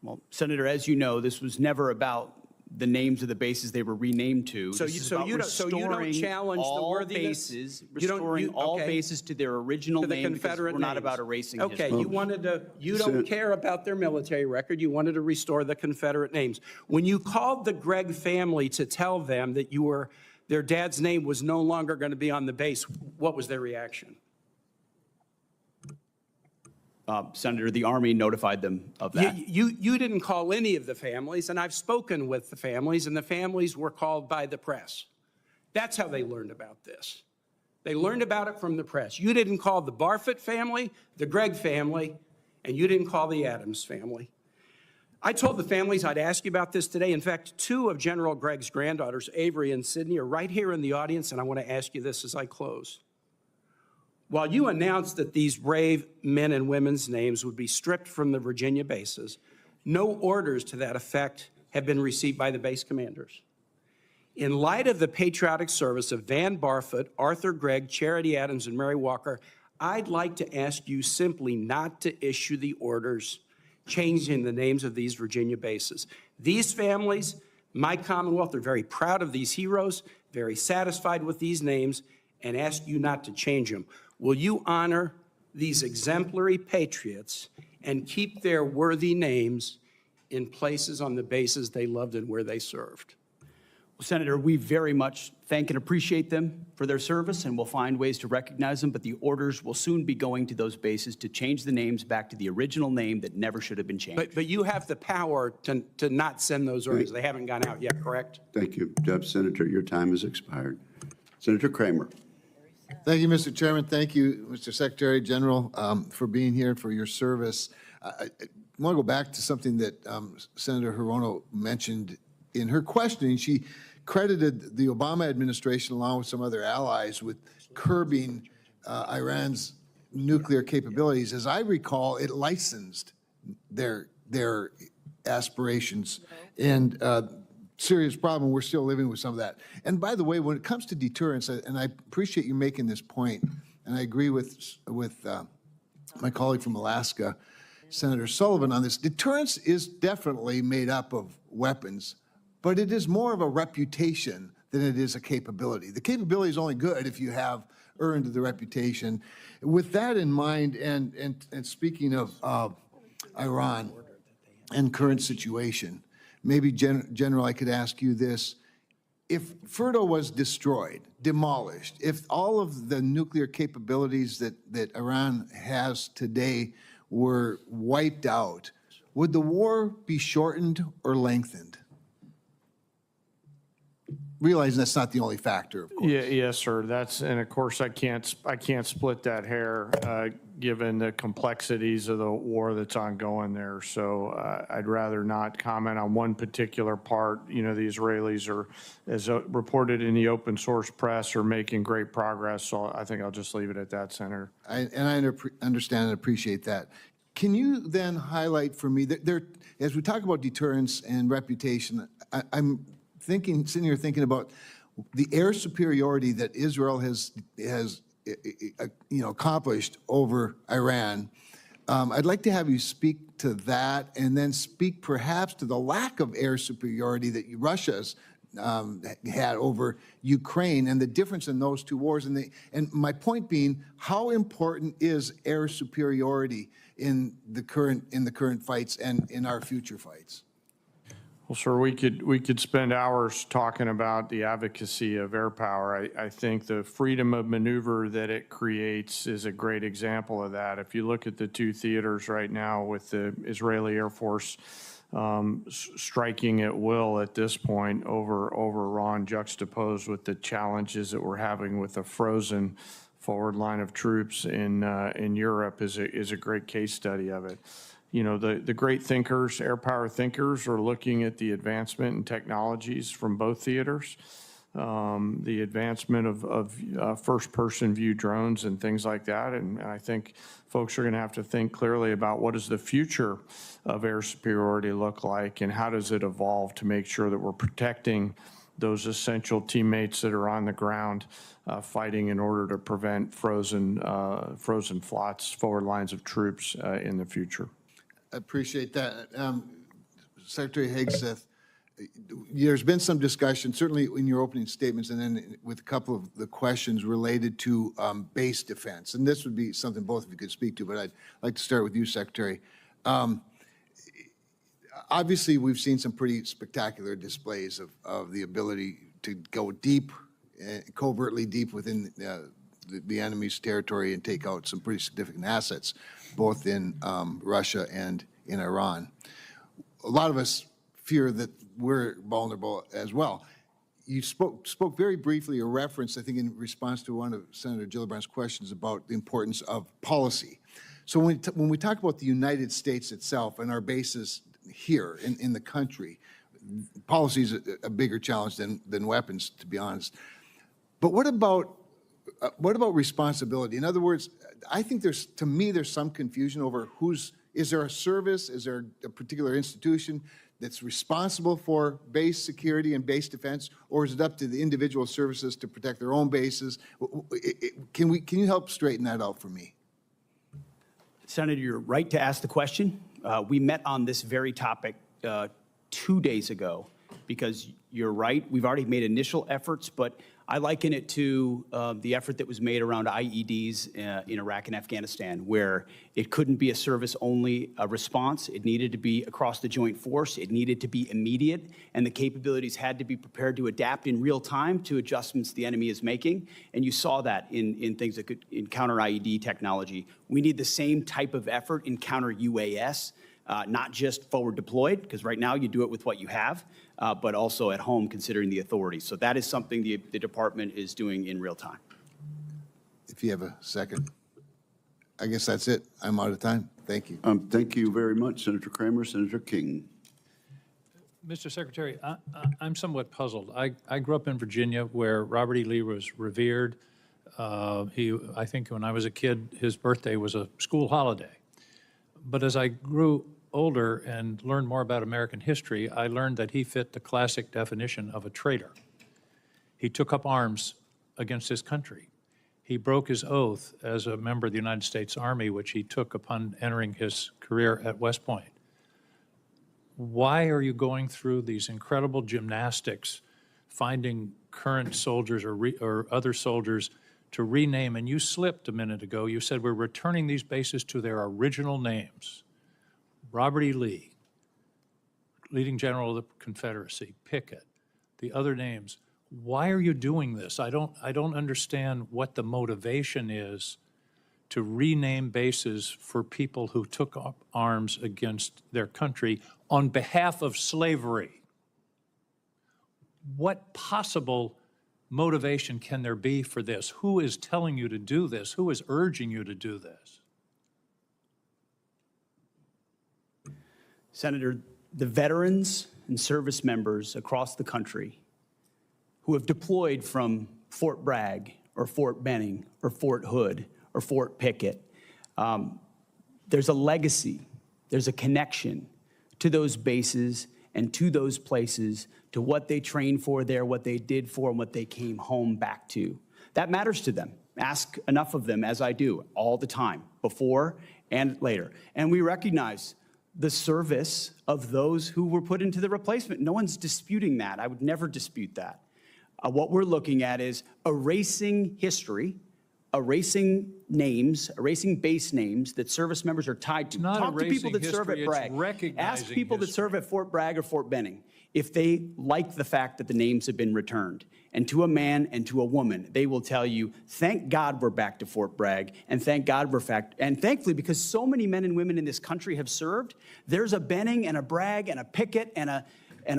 Well, Senator, as you know, this was never about the names of the bases they were renamed to. So This you- is so about you don't- so you don't restoring challenge the all worthiness? bases, You don't- restoring all okay. bases to their original To the name, because Confederate we're not names. about erasing Okay, history. you wanted to, you don't care about their military record, you wanted to restore the Confederate names. When you called the Gregg family to tell them that you were, their dad's name was no longer going to be on the base, what was their reaction? Senator, the Army notified them of that. You didn't call any of the families, and I've spoken with the families, and the families were called by the press. That's how they learned about this. They learned about it from the press. You didn't call the Barfoot family, the Gregg family, and you didn't call the Adams family. I told the families I'd ask you about this today. In fact, 2 of General Gregg's granddaughters, Avery and Sydney, are right here in the audience, and I want to ask you this as I close. While you announced that these brave men and women's names would be stripped from the Virginia bases, no orders to that effect have been received by the base commanders. In light of the patriotic service of Van Barfoot, Arthur Gregg, Charity Adams, and Mary Walker, I'd like to ask you simply not to issue the orders changing the names of these Virginia bases. These families, my Commonwealth, are very proud of these heroes, very satisfied with these names, and ask you not to change them. Will you honor these exemplary patriots and keep their worthy names in places on the bases they loved and where they served? Well, Senator, we very much thank and appreciate them for their service, and we'll find ways to recognize them, but the orders will soon be going to those bases to change the names back to the original name that never should have been changed. But you have the power to not send those orders. They haven't gone out yet, correct? Thank you, Senator. Your time has expired. Senator Kramer. Thank you, Mr. Chairman. Thank you, Mr. Secretary General, for being here, for your service. I want to go back to something that Senator Hirono mentioned in her questioning. She credited the Obama administration, along with some other allies, with curbing Iran's nuclear capabilities. As I recall, it licensed their aspirations, and serious problem. We're still living with some of that. And by the way, when it comes to deterrence, and I appreciate you making this point, and I agree with my colleague from Alaska, Senator Sullivan, on this. Deterrence is definitely made up of weapons, but it is more of a reputation than it is a capability. The capability is only good if you have earned the reputation. With that in mind, and speaking of Iran and current situation, maybe, General, I could ask you this. If Fordo was destroyed, demolished, if all of the nuclear capabilities that Iran has today were wiped out, would the war be shortened or lengthened? Realizing that's not the only factor, of course. Yes, sir. And of course, I can't split that hair, given the complexities of the war that's ongoing there. So I'd rather not comment on one particular part. You know, the Israelis are, as reported in the open source press, are making great progress. So I think I'll just leave it at that, Senator. I understand and appreciate that. Can you then highlight for me that as we talk about deterrence and reputation, I'm sitting here thinking about the air superiority that Israel has accomplished over Iran. I'd like to have you speak to that, and then speak perhaps to the lack of air superiority that Russia's had over Ukraine, and the difference in those two wars. And my point being, how important is air superiority in the current fights and in our future fights? Well, sir, we could spend hours talking about the advocacy of air power. I think the freedom of maneuver that it creates is a great example of that. If you look at the two theaters right now with the Israeli Air Force striking at will at this point over Iran, juxtaposed with the challenges that we're having with the frozen forward line of troops in Europe, is a great case study of it. You know, the great thinkers, air power thinkers, are looking at the advancement in technologies from both theaters, the advancement of first-person view drones and things like that. And I think folks are going to have to think clearly about what does the future of air superiority look like, and how does it evolve to make sure that we're protecting those essential teammates that are on the ground fighting in order to prevent frozen flots, forward lines of troops in the future. I appreciate that. Secretary Hegseth, there's been some discussion, certainly in your opening statements, and then with a couple of the questions related to base defense. And this would be something both of you could speak to, but I'd like to start with you, Secretary. Obviously, we've seen some pretty spectacular displays of the ability to go deep, covertly deep within the enemy's territory and take out some pretty significant assets, both in Russia and in Iran. A lot of us fear that we're vulnerable as well. You spoke very briefly, or referenced, I think, in response to one of Senator Gillibrand's questions about the importance of policy. So when we talk about the United States itself and our bases here in the country, policy is a bigger challenge than weapons, to be honest. But what about responsibility? In other words, I think there's some confusion over is there a service, is there a particular institution that's responsible for base security and base defense, or is it up to the individual services to protect their own bases? Can you help straighten that out for me? Senator, you're right to ask the question. We met on this very topic 2 days ago, because you're right, we've already made initial efforts, but I liken it to the effort that was made around IEDs in Iraq and Afghanistan, where it couldn't be a service-only response. It needed to be across the joint force. It needed to be immediate, and the capabilities had to be prepared to adapt in real time to adjustments the enemy is making. And you saw that in things that could in counter IED technology. We need the same type of effort in counter UAS. Not just forward deployed, because right now you do it with what you have, but also at home considering the authority. So that is something the department is doing in real time. If you have a second. I guess that's it. I'm out of time. Thank you. Thank you very much, Senator Kramer. Senator King. Mr. Secretary, I'm somewhat puzzled. I grew up in Virginia, where Robert E. Lee was revered. I think when I was a kid, his birthday was a school holiday. But as I grew older and learned more about American history, I learned that he fit the classic definition of a traitor. He took up arms against his country. He broke his oath as a member of the United States Army, which he took upon entering his career at West Point. Why are you going through these incredible gymnastics, finding current soldiers or other soldiers to rename? And you slipped a minute ago. You said we're returning these bases to their original names. Robert E. Lee, leading general of the Confederacy, Pickett, the other names. Why are you doing this? I don't understand what the motivation is to rename bases for people who took up arms against their country on behalf of slavery. What possible motivation can there be for this? Who is telling you to do this? Who is urging you to do this? Senator, the veterans and service members across the country who have deployed from Fort Bragg or Fort Benning or Fort Hood or Fort Pickett, there's a legacy, there's a connection to those bases and to those places, to what they trained for there, what they did for, and what they came home back to. That matters to them. Ask enough of them, as I do, all the time, before and later. And we recognize the service of those who were put into the replacement. No one's disputing that. I would never dispute that. What we're looking at is erasing history, erasing names, erasing base names that service members are tied to. not Talk to people that erasing serve at history, it's Bragg. recognizing Ask people that history. serve at Fort Bragg or Fort Benning if they like the fact that the names have been returned. And to a man and to a woman, they will tell you, thank God we're back to Fort Bragg, and thank God we're back. And thankfully, because so many men and women in this country have served, there's a Benning and a Bragg and a Pickett and a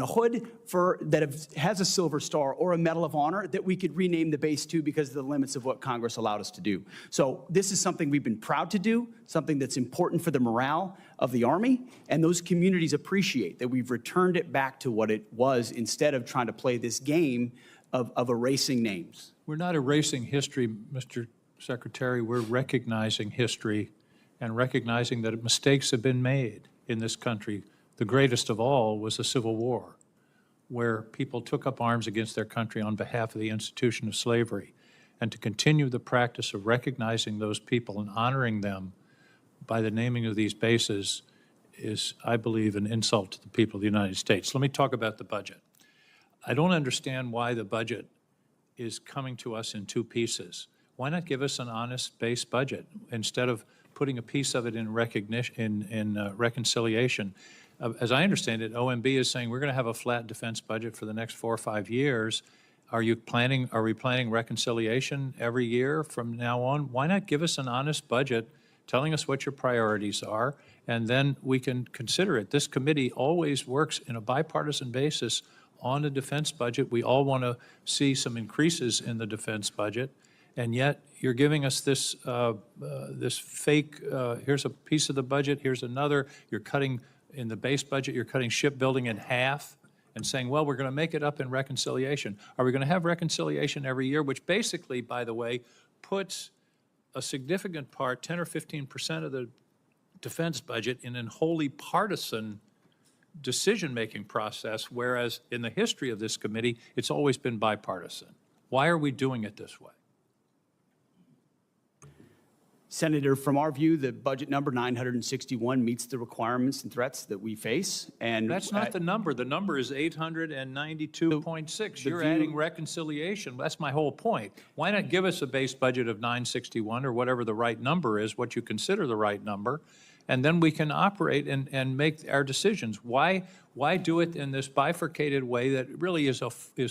hood has a Silver Star or a Medal of Honor that we could rename the base to because of the limits of what Congress allowed us to do. So this is something we've been proud to do, something that's important for the morale of the Army, and those communities appreciate that we've returned it back to what it was instead of trying to play this game of erasing names. We're not erasing history, Mr. Secretary. We're recognizing history and recognizing that mistakes have been made in this country. The greatest of all was the Civil War, where people took up arms against their country on behalf of the institution of slavery. And to continue the practice of recognizing those people and honoring them by the naming of these bases is, I believe, an insult to the people of the United States. Let me talk about the budget. I don't understand why the budget is coming to us in two pieces. Why not give us an honest base budget instead of putting a piece of it in recognition, in reconciliation? As I understand it, OMB is saying we're going to have a flat defense budget for the next 4 or 5 years. Are we planning reconciliation every year from now on? Why not give us an honest budget telling us what your priorities are, and then we can consider it. This committee always works in a bipartisan basis on the defense budget. We all want to see some increases in the defense budget, and yet you're giving us this, this fake, here's a piece of the budget, here's another. You're cutting, in the base budget, you're cutting shipbuilding in half and saying, well, we're going to make it up in reconciliation. Are we going to have reconciliation every year, which basically, by the way, puts a significant part, 10 or 15% of the defense budget in an wholly partisan decision-making process, whereas in the history of this committee, it's always been bipartisan. Why are we doing it this way? Senator, from our view, the budget number 961 meets the requirements and threats that we face. And That's not the number. The number is 892.6. You're adding reconciliation. That's my whole point. Why not give us a base budget of 961 or whatever the right number is, what you consider the right number, and then we can operate and make our decisions. Why do it in this bifurcated way that really is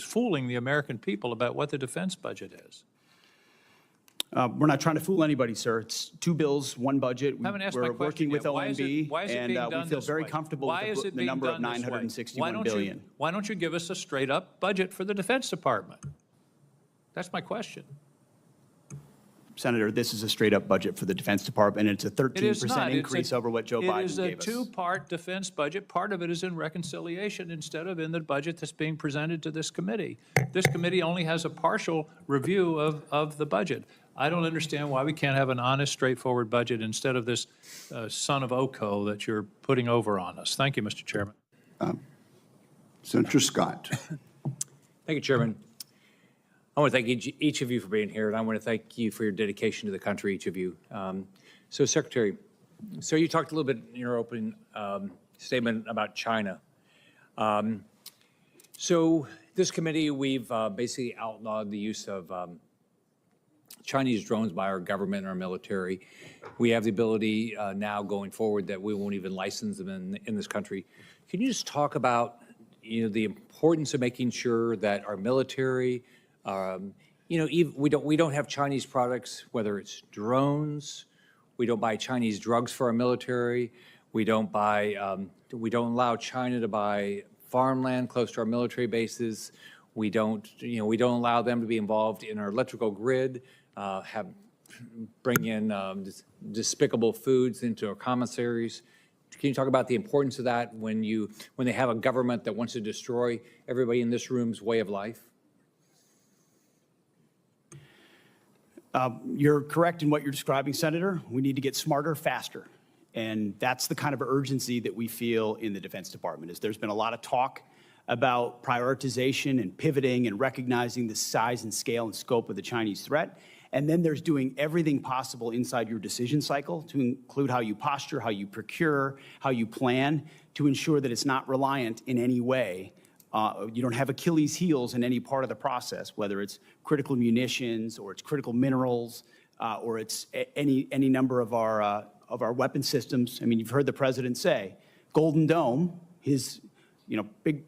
fooling the American people about what the defense budget is? We're not trying to fool anybody, sir. It's two bills, one budget. We're working with OMB, and we feel very comfortable with the number of 961 billion. Why don't you give us a straight-up budget for the Defense Department? That's my question. Senator, this is a straight-up budget for the Defense Department, and it's a 13% increase over what Joe Biden gave us. It is a two-part defense budget. Part of it is in reconciliation instead of in the budget that's being presented to this committee. This committee only has a partial review of the budget. I don't understand why we can't have an honest, straightforward budget instead of this son of Oko that you're putting over on us. Thank you, Mr. Chairman. Senator Scott. Thank you, Chairman. I want to thank each of you for being here, and I want to thank you for your dedication to the country, each of you. So, Secretary, you talked a little bit in your opening statement about China. So this committee, we've basically outlawed the use of Chinese drones by our government and our military. We have the ability now going forward that we won't even license them in this country. Can you just talk about, the importance of making sure that our military, we don't have Chinese products, whether it's drones, we don't buy Chinese drugs for our military, we don't allow China to buy farmland close to our military bases, we don't allow them to be involved in our electrical grid, bring in despicable foods into our commissaries. Can you talk about the importance of that when they have a government that wants to destroy everybody in this room's way of life? You're correct in what you're describing, Senator. We need to get smarter, faster. And that's the kind of urgency that we feel in the Defense Department. Is there's been a lot of talk about prioritization and pivoting and recognizing the size and scale and scope of the Chinese threat. And then there's doing everything possible inside your decision cycle to include how you posture, how you procure, how you plan to ensure that it's not reliant in any way. You don't have Achilles heels in any part of the process, whether it's critical munitions or it's critical minerals or it's any number of our weapon systems. I mean, you've heard the president say, Golden Dome, his big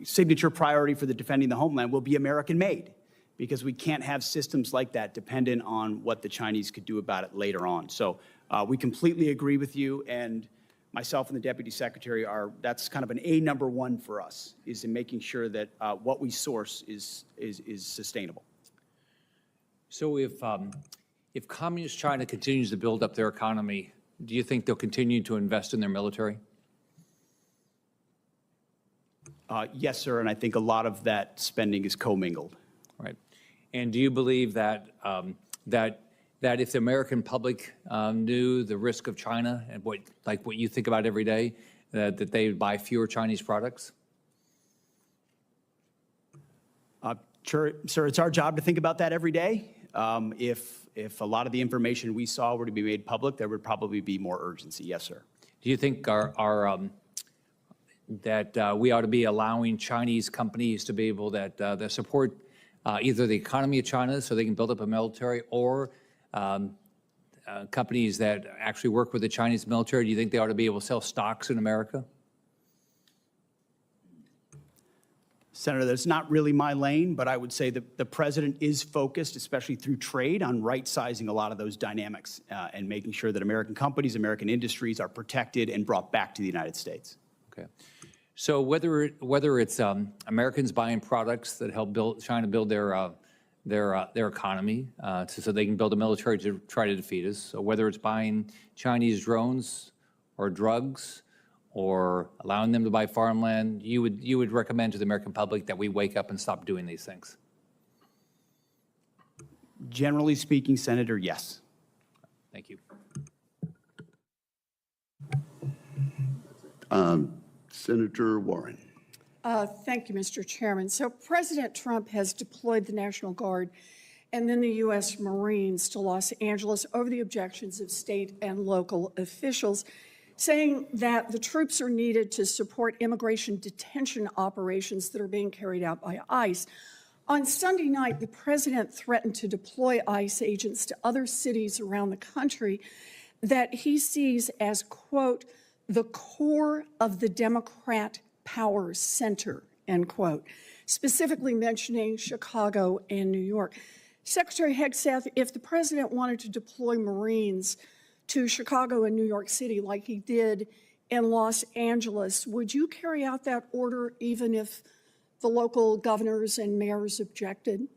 signature priority for the defending the homeland will be American-made, because we can't have systems like that dependent on what the Chinese could do about it later on. So we completely agree with you, and myself and the Deputy Secretary that's kind of an number one for us, is in making sure that what we source is sustainable. So if Communist China continues to build up their economy, do you think they'll continue to invest in their military? Yes, sir, and I think a lot of that spending is commingled. Right. And do you believe that that if the American public knew the risk of China and what you think about every day, that they would buy fewer Chinese products? Sure, sir, it's our job to think about that every day. If a lot of the information we saw were to be made public, there would probably be more urgency. Yes, sir. Do you think that we ought to be allowing Chinese companies to be able that support either the economy of China so they can build up a military, or companies that actually work with the Chinese military? Do you think they ought to be able to sell stocks in America? Senator, that's not really my lane, but I would say that the president is focused, especially through trade, on right-sizing a lot of those dynamics and making sure that American companies, American industries are protected and brought back to the United States. Okay. So whether it's Americans buying products that help China build their economy so they can build a military to try to defeat us, or whether it's buying Chinese drones or drugs or allowing them to buy farmland, you would recommend to the American public that we wake up and stop doing these things? Generally speaking, Senator, yes. Thank you. Senator Warren. Thank you, Mr. Chairman. So President Trump has deployed the National Guard and then the U.S. Marines to Los Angeles over the objections of state and local officials, saying that the troops are needed to support immigration detention operations that are being carried out by ICE. On Sunday night, the president threatened to deploy ICE agents to other cities around the country that he sees as, quote, the core of the Democrat power center, end quote, specifically mentioning Chicago and New York. Secretary Hegseth, if the president wanted to deploy Marines to Chicago and New York City like he did in Los Angeles, would you carry out that order even if the local governors and mayors objected?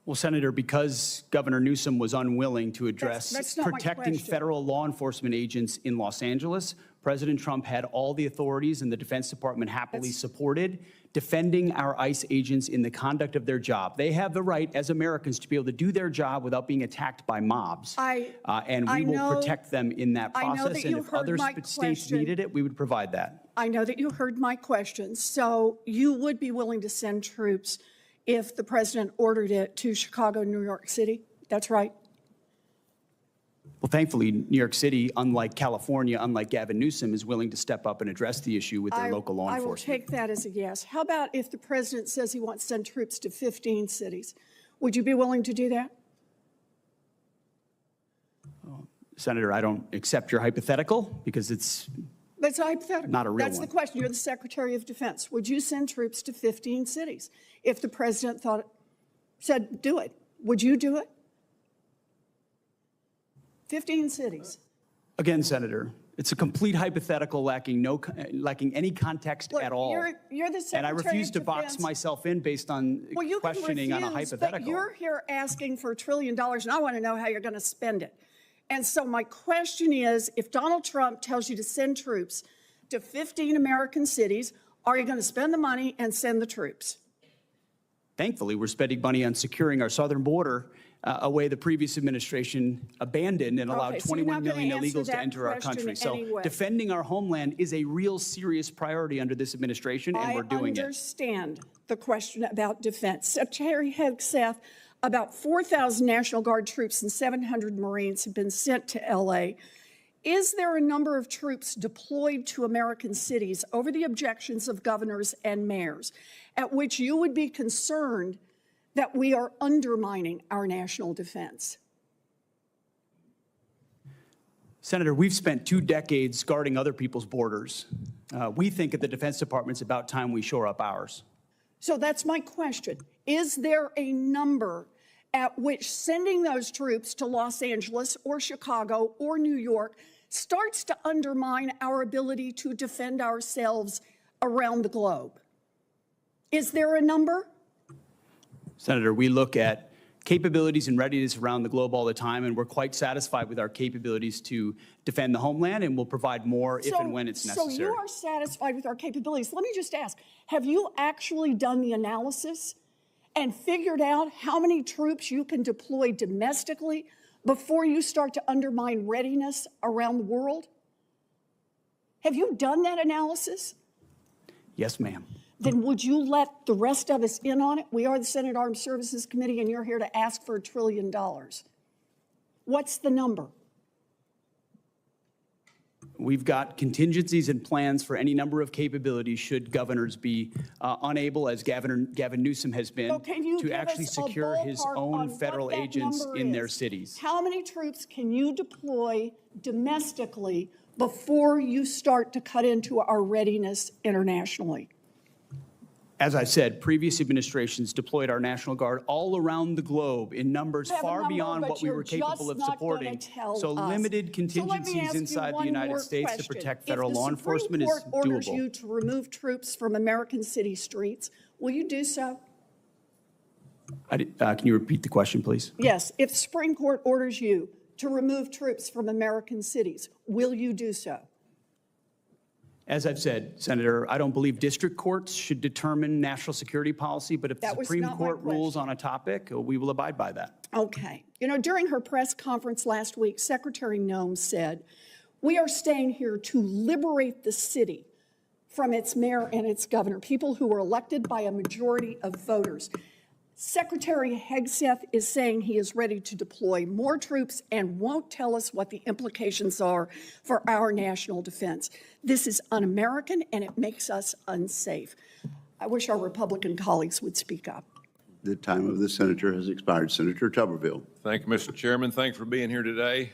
Well, Senator, because Governor Newsom was unwilling to address That's not my protecting question. federal law enforcement agents in Los Angeles, President Trump had all the authorities, and the Defense Department happily supported defending our ICE agents in the conduct of their job. They have the right, as Americans, to be able to do their job without being attacked by mobs. And we will protect them in that process. And if other states needed it, we would provide that. I know that you heard my question. So you would be willing to send troops if the president ordered it to Chicago, New York City? That's right. Well, thankfully, New York City, unlike California, unlike Gavin Newsom, is willing to step up and address the issue with their local law I will enforcement. take that as a yes. How about if the president says he wants to send troops to 15 cities? Would you be willing to do that? Senator, I don't accept your hypothetical because it's That's a hypothetical. Not a real That's one. the question. You're the Secretary of Defense. Would you send troops to 15 cities if the president said do it? Would you do it? 15 cities. Again, Senator, it's a complete hypothetical lacking any context Look, at all. You're the Secretary And I refuse of to box Defense. myself in based on Well, you can questioning on a refuse, but hypothetical. you're here asking for $1 trillion, and I want to know how you're going to spend it. And so my question is, if Donald Trump tells you to send troops to 15 American cities, are you going to spend the money and send the troops? Thankfully, we're spending money on securing our southern border a way the previous administration abandoned and allowed Okay, so you're 21 not gonna million answer illegals to that enter our question country. So anyway. defending our homeland is a real serious priority under this administration, and we're doing I it. understand the question about defense. Secretary Hegseth, about 4,000 National Guard troops and 700 Marines have been sent to LA. Is there a number of troops deployed to American cities over the objections of governors and mayors at which you would be concerned that we are undermining our national defense? Senator, we've spent 2 decades guarding other people's borders. We think at the Defense Department it's about time we shore up ours. So that's my question. Is there a number at which sending those troops to Los Angeles or Chicago or New York starts to undermine our ability to defend ourselves around the globe? Is there a number? Senator, we look at capabilities and readiness around the globe all the time, and we're quite satisfied with our capabilities to defend the homeland, and we'll provide more if and when it's necessary. So you are satisfied with our capabilities. Let me just ask, have you actually done the analysis and figured out how many troops you can deploy domestically before you start to undermine readiness around the world? Have you done that analysis? Yes, ma'am. Then would you let the rest of us in on it? We are the Senate Armed Services Committee, and you're here to ask for $1 trillion. What's the number? We've got contingencies and plans for any number of capabilities should governors be unable, as Gavin Newsom has been, to actually secure his own federal agents in their cities. How many troops can you deploy domestically before you start to cut into our readiness internationally? As I said, previous administrations deployed our National Guard all around the globe in numbers far beyond what we were capable of supporting. So limited contingencies inside the United States to protect federal law enforcement is If the Supreme Court orders doable. you to remove troops from American city streets, will you do so? Can you repeat the question, please? Yes. If the Supreme Court orders you to remove troops from American cities, will you do so? As I've said, Senator, I don't believe district courts should determine national security policy, but if the That was Supreme not my Court rules on a topic, we will abide by that. Okay. You know, during her press conference last week, Secretary Noem said, "We are staying here to liberate the city from its mayor and its governor, people who were elected by a majority of voters." Secretary Hegseth is saying he is ready to deploy more troops and won't tell us what the implications are for our national defense. This is un-American, and it makes us unsafe. I wish our Republican colleagues would speak up. The time of the senator has expired. Senator Tuberville. Thank you, Mr. Chairman. Thanks for being here today.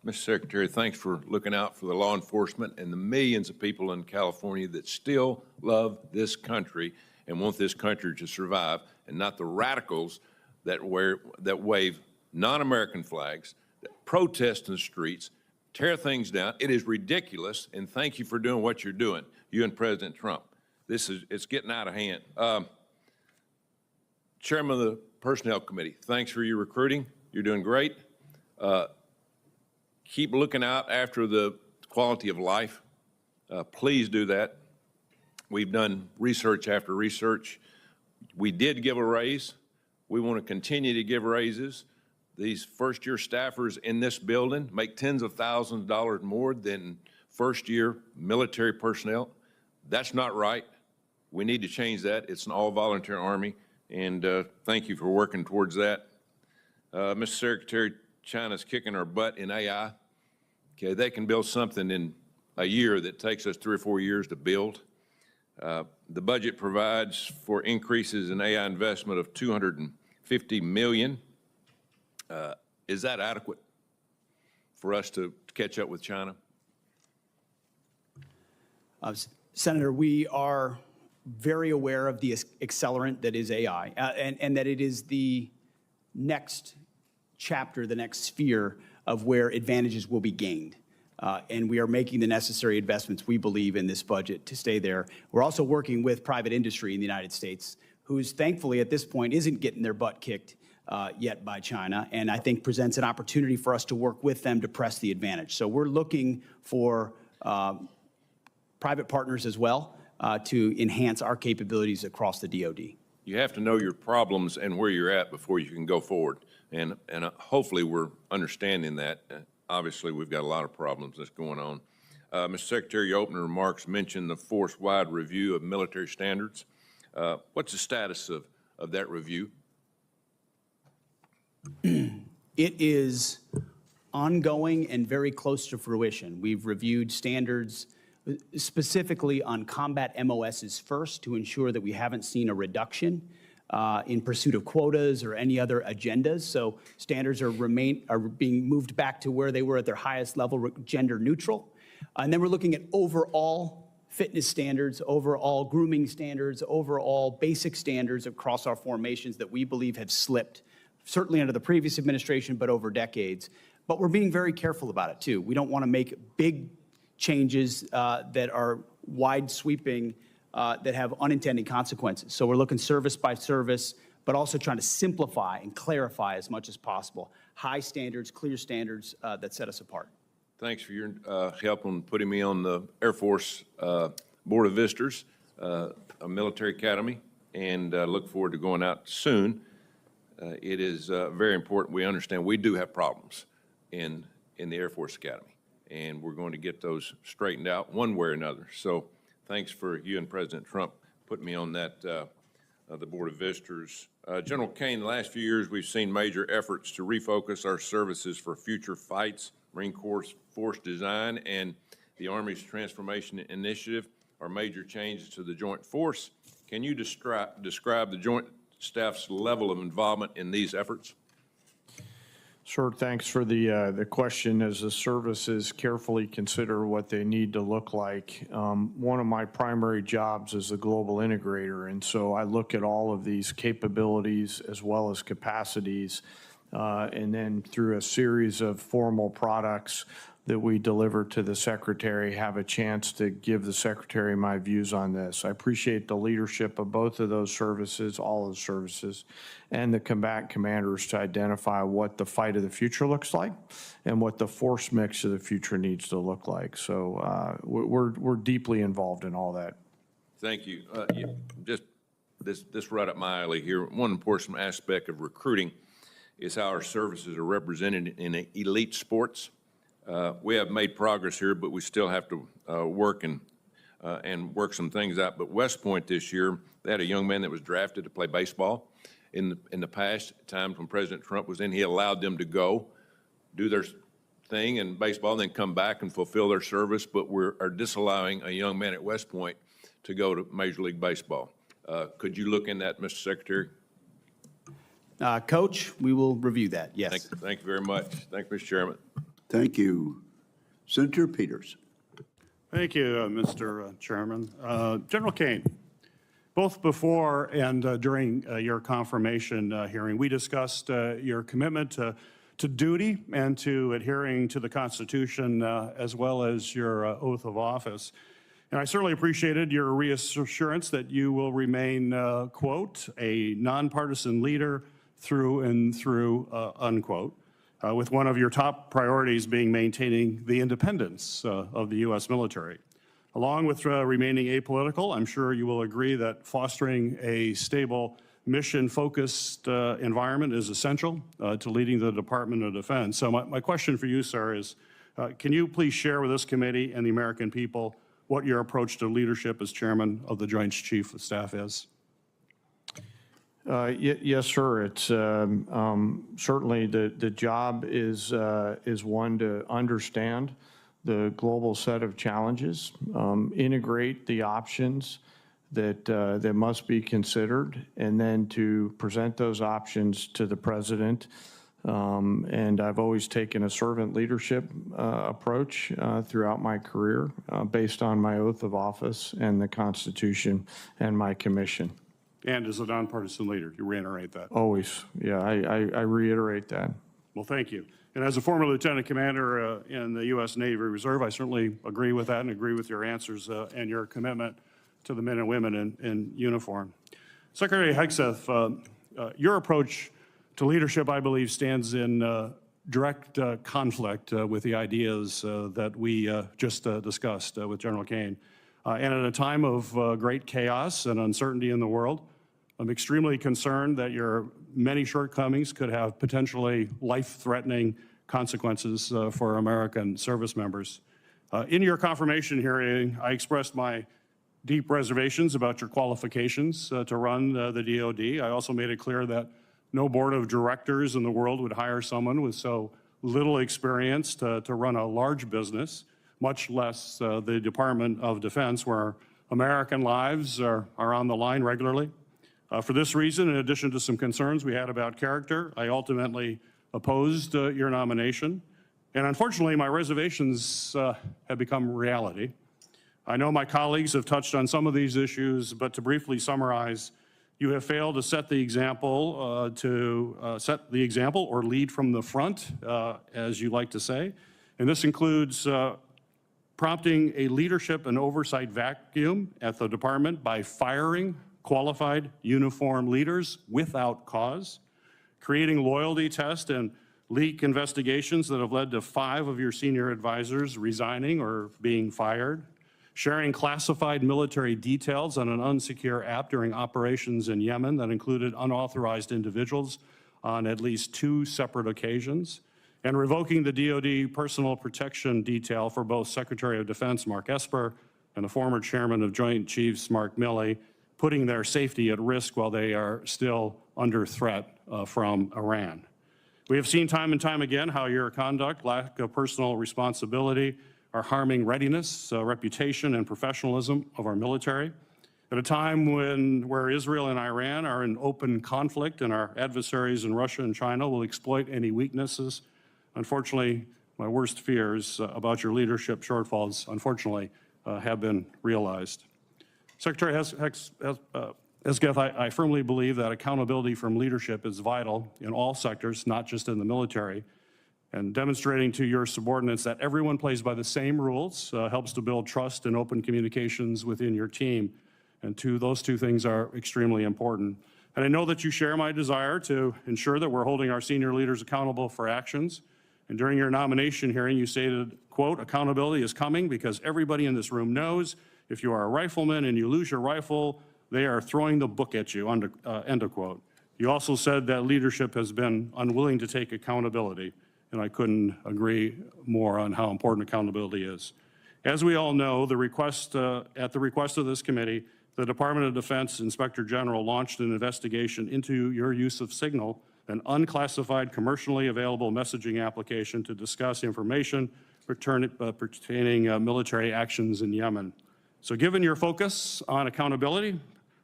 Mr. Secretary, thanks for looking out for the law enforcement and the millions of people in California that still love this country and want this country to survive, and not the radicals that wave non-American flags, that protest in the streets, tear things down. It is ridiculous, and thank you for doing what you're doing, you and President Trump. It's getting out of hand. Chairman of the Personnel Committee, thanks for your recruiting. You're doing great. Keep looking out after the quality of life. Please do that. We've done research after research. We did give a raise. We want to continue to give raises. These first-year staffers in this building make tens of thousands of dollars more than first-year military personnel. That's not right. We need to change that. It's an all-volunteer Army, and thank you for working towards that. Mr. Secretary, China's kicking our butt in AI. Okay, they can build something in a year that takes us 3 or 4 years to build. The budget provides for increases in AI investment of $250 million. Is that adequate for us to catch up with China? Senator, we are very aware of the accelerant that is AI, and that it is the next chapter, the next sphere of where advantages will be gained. And we are making the necessary investments, we believe, in this budget to stay there. We're also working with private industry in the United States, who's thankfully at this point isn't getting their butt kicked yet by China, and I think presents an opportunity for us to work with them to press the advantage. So we're looking for private partners as well to enhance our capabilities across the DoD. You have to know your problems and where you're at before you can go forward. And hopefully we're understanding that. Obviously, we've got a lot of problems that's going on. Mr. Secretary, your opening remarks mentioned the force-wide review of military standards. What's the status of that review? It is ongoing and very close to fruition. We've reviewed standards specifically on combat MOSs first to ensure that we haven't seen a reduction in pursuit of quotas or any other agendas. So standards are being moved back to where they were at their highest level, gender neutral. And then we're looking at overall fitness standards, overall grooming standards, overall basic standards across our formations that we believe have slipped, certainly under the previous administration, but over decades. But we're being very careful about it, too. We don't want to make big changes that are wide sweeping, that have unintended consequences. So we're looking service by service, but also trying to simplify and clarify as much as possible. High standards, clear standards that set us apart. Thanks for your help on putting me on the Air Force Board of Visitors, a military academy, and look forward to going out soon. It is very important we understand we do have problems in the Air Force Academy, and we're going to get those straightened out one way or another. So thanks for you and President Trump putting me on that, the Board of Visitors. General Kane, the last few years we've seen major efforts to refocus our services for future fights. Marine Corps Force Design and the Army's Transformation Initiative are major changes to the Joint Force. Can you describe the Joint Staff's level of involvement in these efforts? Sure, thanks for the question. As the services carefully consider what they need to look like, one of my primary jobs is a global integrator, and so I look at all of these capabilities as well as capacities, and then through a series of formal products that we deliver to the Secretary, have a chance to give the Secretary my views on this. I appreciate the leadership of both of those services, all of the services, and the combatant commanders to identify what the fight of the future looks like and what the force mix of the future needs to look like. So we're deeply involved in all that. Thank you. Just this right up my alley here. One important aspect of recruiting is how our services are represented in elite sports. We have made progress here, but we still have to work and work some things out. But West Point this year, they had a young man that was drafted to play baseball. In the past times when President Trump was in, he allowed them to go do their thing in baseball and then come back and fulfill their service. But we are disallowing a young man at West Point to go to Major League Baseball. Could you look in that, Mr. Secretary? Coach, we will review that, yes. Thank you very much. Thank you, Mr. Chairman. Thank you. Senator Peters. Thank you, Mr. Chairman. General Kane, both before and during your confirmation hearing, we discussed your commitment to duty and to adhering to the Constitution as well as your oath of office. And I certainly appreciated your reassurance that you will remain, quote, a nonpartisan leader through and through, unquote, with one of your top priorities being maintaining the independence of the U.S. military. Along with remaining apolitical, I'm sure you will agree that fostering a stable, mission-focused environment is essential to leading the Department of Defense. So my question for you, sir, is can you please share with this committee and the American people what your approach to leadership as chairman of the Joint Chiefs of Staff is? Yes, sir. It's certainly the job is one to understand the global set of challenges, integrate the options that must be considered, and then to present those options to the president. And I've always taken a servant leadership approach throughout my career based on my oath of office and the Constitution and my commission. And as a nonpartisan leader, you reiterate that? Always. Yeah, I reiterate that. Well, thank you. And as a former lieutenant commander in the U.S. Navy Reserve, I certainly agree with that and agree with your answers and your commitment to the men and women in uniform. Secretary Hegseth, your approach to leadership, I believe, stands in direct conflict with the ideas that we just discussed with General Kane. And at a time of great chaos and uncertainty in the world, I'm extremely concerned that your many shortcomings could have potentially life-threatening consequences for American service members. In your confirmation hearing, I expressed my deep reservations about your qualifications to run the DoD. I also made it clear that no board of directors in the world would hire someone with so little experience to run a large business, much less the Department of Defense, where American lives are on the line regularly. For this reason, in addition to some concerns we had about character, I ultimately opposed your nomination. And unfortunately, my reservations have become reality. I know my colleagues have touched on some of these issues, but to briefly summarize, you have failed to set the example, or lead from the front, as you like to say. And this includes prompting a leadership and oversight vacuum at the department by firing qualified uniformed leaders without cause, creating loyalty tests and leak investigations that have led to 5 of your senior advisors resigning or being fired, sharing classified military details on an unsecure app during operations in Yemen that included unauthorized individuals on at least 2 separate occasions, and revoking the DoD personal protection detail for both Secretary of Defense Mark Esper and the former Chairman of Joint Chiefs Mark Milley, putting their safety at risk while they are still under threat from Iran. We have seen time and time again how your conduct, lack of personal responsibility, are harming readiness, reputation, and professionalism of our military. At a time where Israel and Iran are in open conflict and our adversaries in Russia and China will exploit any weaknesses, unfortunately, my worst fears about your leadership shortfalls, unfortunately, have been realized. Secretary Hesketh, I firmly believe that accountability from leadership is vital in all sectors, not just in the military. And demonstrating to your subordinates that everyone plays by the same rules helps to build trust and open communications within your team. And those two things are extremely important. And I know that you share my desire to ensure that we're holding our senior leaders accountable for actions. And during your nomination hearing, you stated, quote, accountability is coming because everybody in this room knows if you are a rifleman and you lose your rifle, they are throwing the book at you, end of quote. You also said that leadership has been unwilling to take accountability, and I couldn't agree more on how important accountability is. As we all know, at the request of this committee, the Department of Defense Inspector General launched an investigation into your use of Signal, an unclassified commercially available messaging application to discuss information pertaining military actions in Yemen. So given your focus on accountability,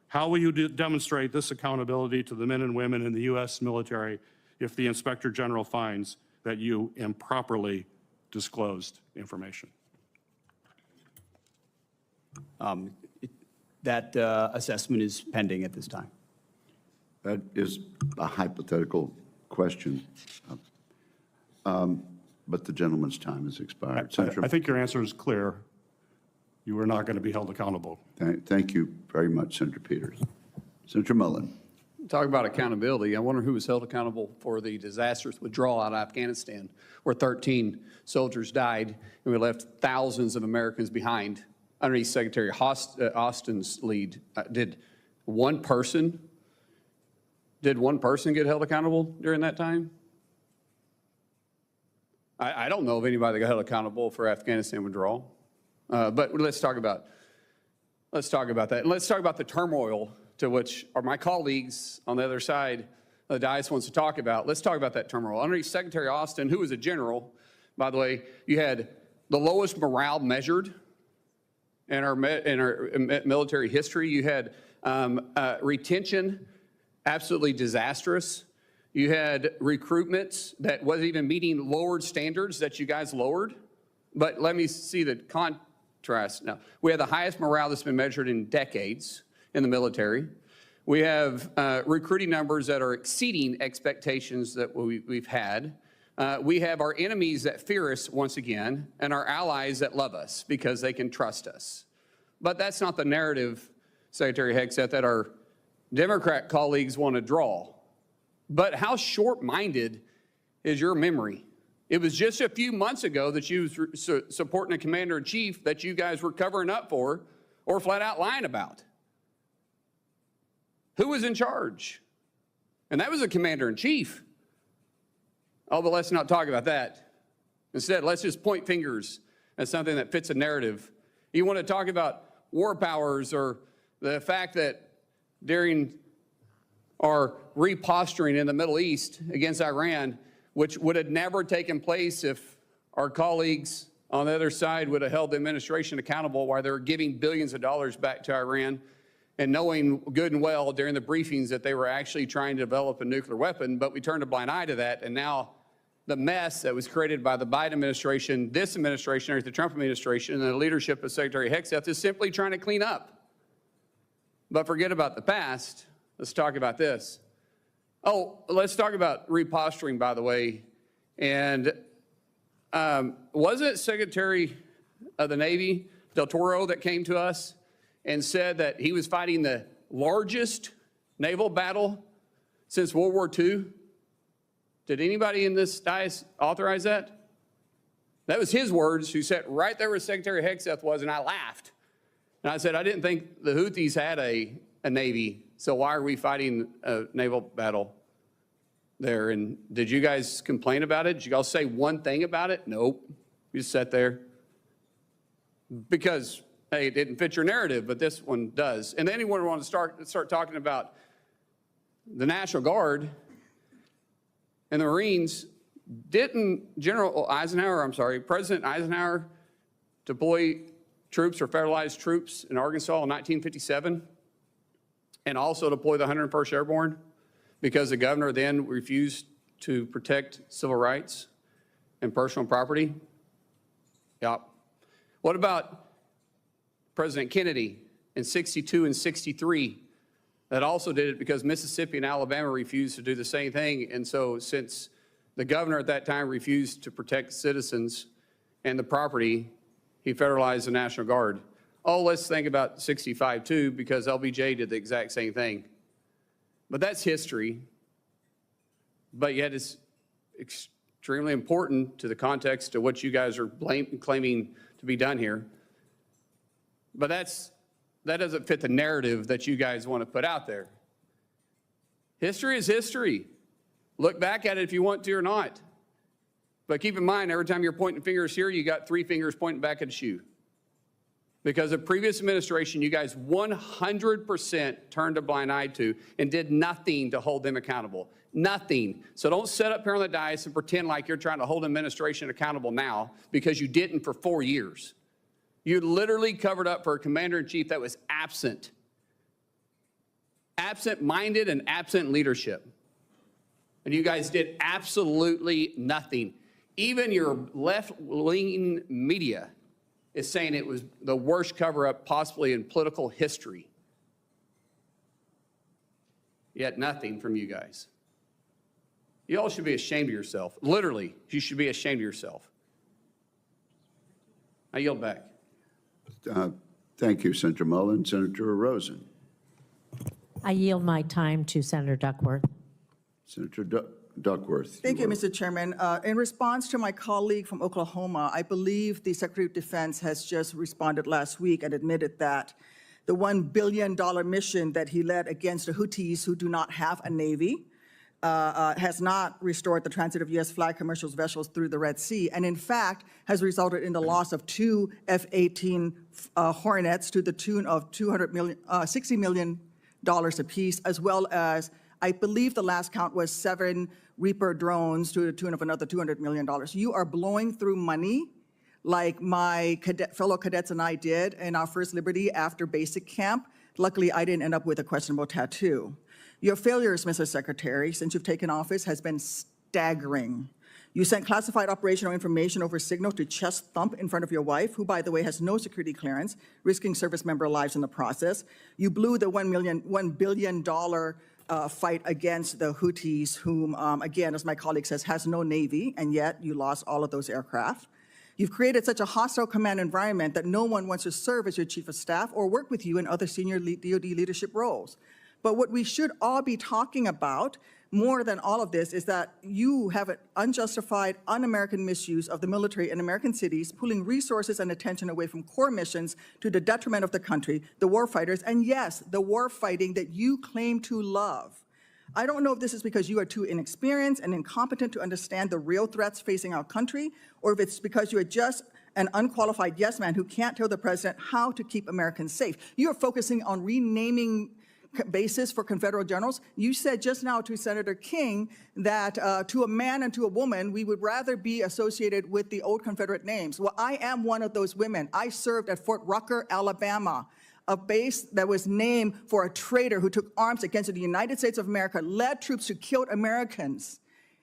how will you demonstrate this accountability to the men and women in the U.S. military if the Inspector General finds that you improperly disclosed information? That assessment is pending at this time. That is a hypothetical question, but the gentleman's time has expired. I think your answer is clear. You are not going to be held accountable. Thank you very much, Senator Peters. Senator Mullen. Talk about accountability. I wonder who was held accountable for the disastrous withdrawal out of Afghanistan, where 13 soldiers died, and we left thousands of Americans behind underneath Secretary Austin's lead. Did one person get held accountable during that time? I don't know of anybody that got held accountable for Afghanistan withdrawal. But let's talk about that. And let's talk about the turmoil to which my colleagues on the other side of the dais wants to talk about. Let's talk about that turmoil. Underneath Secretary Austin, who was a general, by the way, you had the lowest morale measured in our military history. You had retention absolutely disastrous. You had recruitment that wasn't even meeting lowered standards that you guys lowered. But let me see the contrast now. We have the highest morale that's been measured in decades in the military. We have recruiting numbers that are exceeding expectations that we've had. We have our enemies that fear us once again, and our allies that love us because they can trust us. But that's not the narrative, Secretary Hegseth, that our Democrat colleagues want to draw. But how short-minded is your memory? It was just a few months ago that you were supporting a commander-in-chief that you guys were covering up for or flat out lying about. Who was in charge? And that was a commander-in-chief. Oh, but let's not talk about that. Instead, let's just point fingers at something that fits a narrative. You want to talk about war powers or the fact that during our reposturing in the Middle East against Iran, which would have never taken place if our colleagues on the other side would have held the administration accountable while they were giving billions of dollars back to Iran and knowing good and well during the briefings that they were actually trying to develop a nuclear weapon, but we turned a blind eye to that, and now the mess that was created by the Biden administration, this administration, or the Trump administration, and the leadership of Secretary Hegseth is simply trying to clean up. But forget about the past. Let's talk about this. Oh, let's talk about reposturing, by the way. And wasn't it Secretary of the Navy, Del Toro, that came to us and said that he was fighting the largest naval battle since World War II? Did anybody in this dais authorize that? That was his words, who sat right there where Secretary Hegseth was, and I laughed. And I said, I didn't think the Houthis had a Navy, so why are we fighting a naval battle there? And did you guys complain about it? Did you all say one thing about it? Nope. You just sat there. Because, hey, it didn't fit your narrative, but this one does. And then anyone want to start talking about the National Guard and the Marines. Didn't President Eisenhower deploy troops or federalized troops in Arkansas in 1957 and also deploy the 101st Airborne because the governor then refused to protect civil rights and personal property? Yep. What about President Kennedy in 62 and 63? That also did it because Mississippi and Alabama refused to do the same thing. And so since the governor at that time refused to protect citizens and the property, he federalized the National Guard. Oh, let's think about 65 too, because LBJ did the exact same thing. But that's history. But yet it's extremely important to the context of what you guys are claiming to be done here. But that doesn't fit the narrative that you guys want to put out there. History is history. Look back at it if you want to or not. But keep in mind, every time you're pointing fingers here, you got three fingers pointing back at you. Because the previous administration, you guys 100% turned a blind eye to and did nothing to hold them accountable. Nothing. So don't sit up here on the dais and pretend like you're trying to hold administration accountable now because you didn't for 4 years. You literally covered up for a commander-in-chief that was absent. Absent-minded and absent leadership. And you guys did absolutely nothing. Even your left-leaning media is saying it was the worst cover-up possibly in political history. Yet nothing from you guys. You all should be ashamed of yourself. Literally, you should be ashamed of yourself. I yield back. Thank you, Senator Mullen. Senator Rosen. I yield my time to Senator Duckworth. Senator Duckworth. Thank you, Mr. Chairman. In response to my colleague from Oklahoma, I believe the Secretary of Defense has just responded last week and admitted that the $1 billion mission that he led against the Houthis, who do not have a Navy, has not restored the transit of U.S. flag commercial vessels through the Red Sea, and in fact has resulted in the loss of 2 F-18 Hornets to the tune of $60 million apiece, as well as, I believe the last count was 7 Reaper drones to the tune of another $200 million. You are blowing through money like my fellow cadets and I did in our first Liberty after basic camp. Luckily, I didn't end up with a questionable tattoo. Your failures, Mr. Secretary, since you've taken office has been staggering. You sent classified operational information over Signal to chest thump in front of your wife, who, by the way, has no security clearance, risking service member lives in the process. You blew the $1 billion fight against the Houthis, whom, again, as my colleague says, has no Navy, and yet you lost all of those aircraft. You've created such a hostile command environment that no one wants to serve as your chief of staff or work with you in other senior DoD leadership roles. But what we should all be talking about, more than all of this is that you have an unjustified, un-American misuse of the military in American cities, pulling resources and attention away from core missions to the detriment of the country, the war fighters, and yes, the war fighting that you claim to love. I don't know if this is because you are too inexperienced and incompetent to understand the real threats facing our country, or if it's because you are just an unqualified yes man who can't tell the president how to keep Americans safe. You are focusing on renaming basis for Confederate generals. You said just now to Senator King that to a man and to a woman, we would rather be associated with the old Confederate names. Well, I am one of those women. I served at Fort Rucker, Alabama, a base that was named for a traitor who took arms against the United States of America, led troops who killed Americans.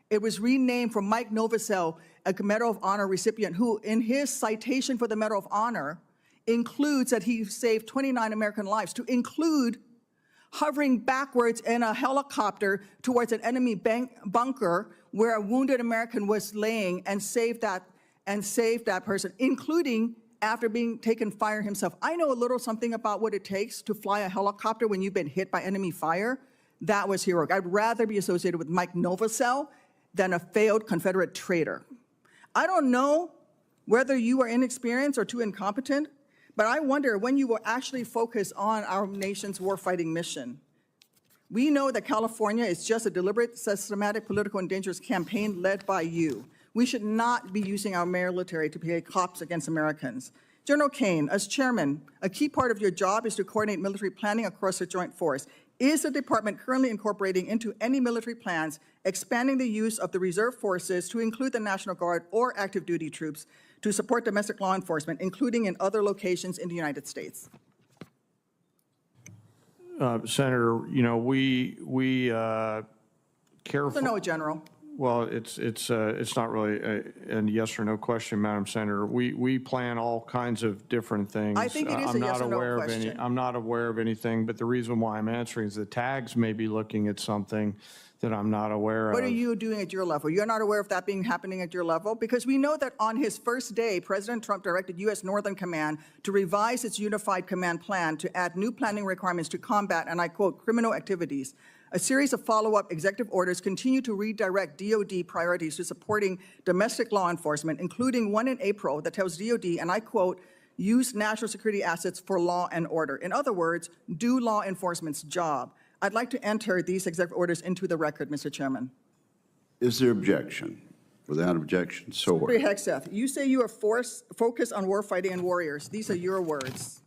It was renamed for Mike Novosel, a Medal of Honor recipient who, in his citation for the Medal of Honor, includes that he saved 29 American lives, to include hovering backwards in a helicopter towards an enemy bunker where a wounded American was laying and saved that person, including after being taken fire himself. I know a little something about what it takes to fly a helicopter when you've been hit by enemy fire. That was heroic. I'd rather be associated with Mike Novosel than a failed Confederate traitor. I don't know whether you are inexperienced or too incompetent, but I wonder when you will actually focus on our nation's warfighting mission. We know that California is just a deliberate, systematic, political and dangerous campaign led by you. We should not be using our military to play cops against Americans. General Kane, as chairman, a key part of your job is to coordinate military planning across the joint force. Is the department currently incorporating into any military plans expanding the use of the reserve forces to include the National Guard or active duty troops to support domestic law enforcement, including in other locations in the United States? Senator, you know, we careful. No, General. Well, it's not really a yes or no question, Madam Senator. We plan all kinds of different things. I think it is a yes or no question. I'm not aware of anything, but the reason why I'm answering is the tags may be looking at something that I'm not aware of. What are you doing at your level? You're not aware of that happening at your level? Because we know that on his first day, President Trump directed U.S. Northern Command to revise its unified command plan to add new planning requirements to combat, and I quote, criminal activities. A series of follow-up executive orders continue to redirect DOD priorities to supporting domestic law enforcement, including one in April that tells DOD, and I quote, use national security assets for law and order. In other words, do law enforcement's job. I'd like to enter these executive orders into the record, Mr. Chairman. Is there objection? Without objection, so ordered. Secretary Hegseth, you say you are focused on warfighting and warriors. These are your words.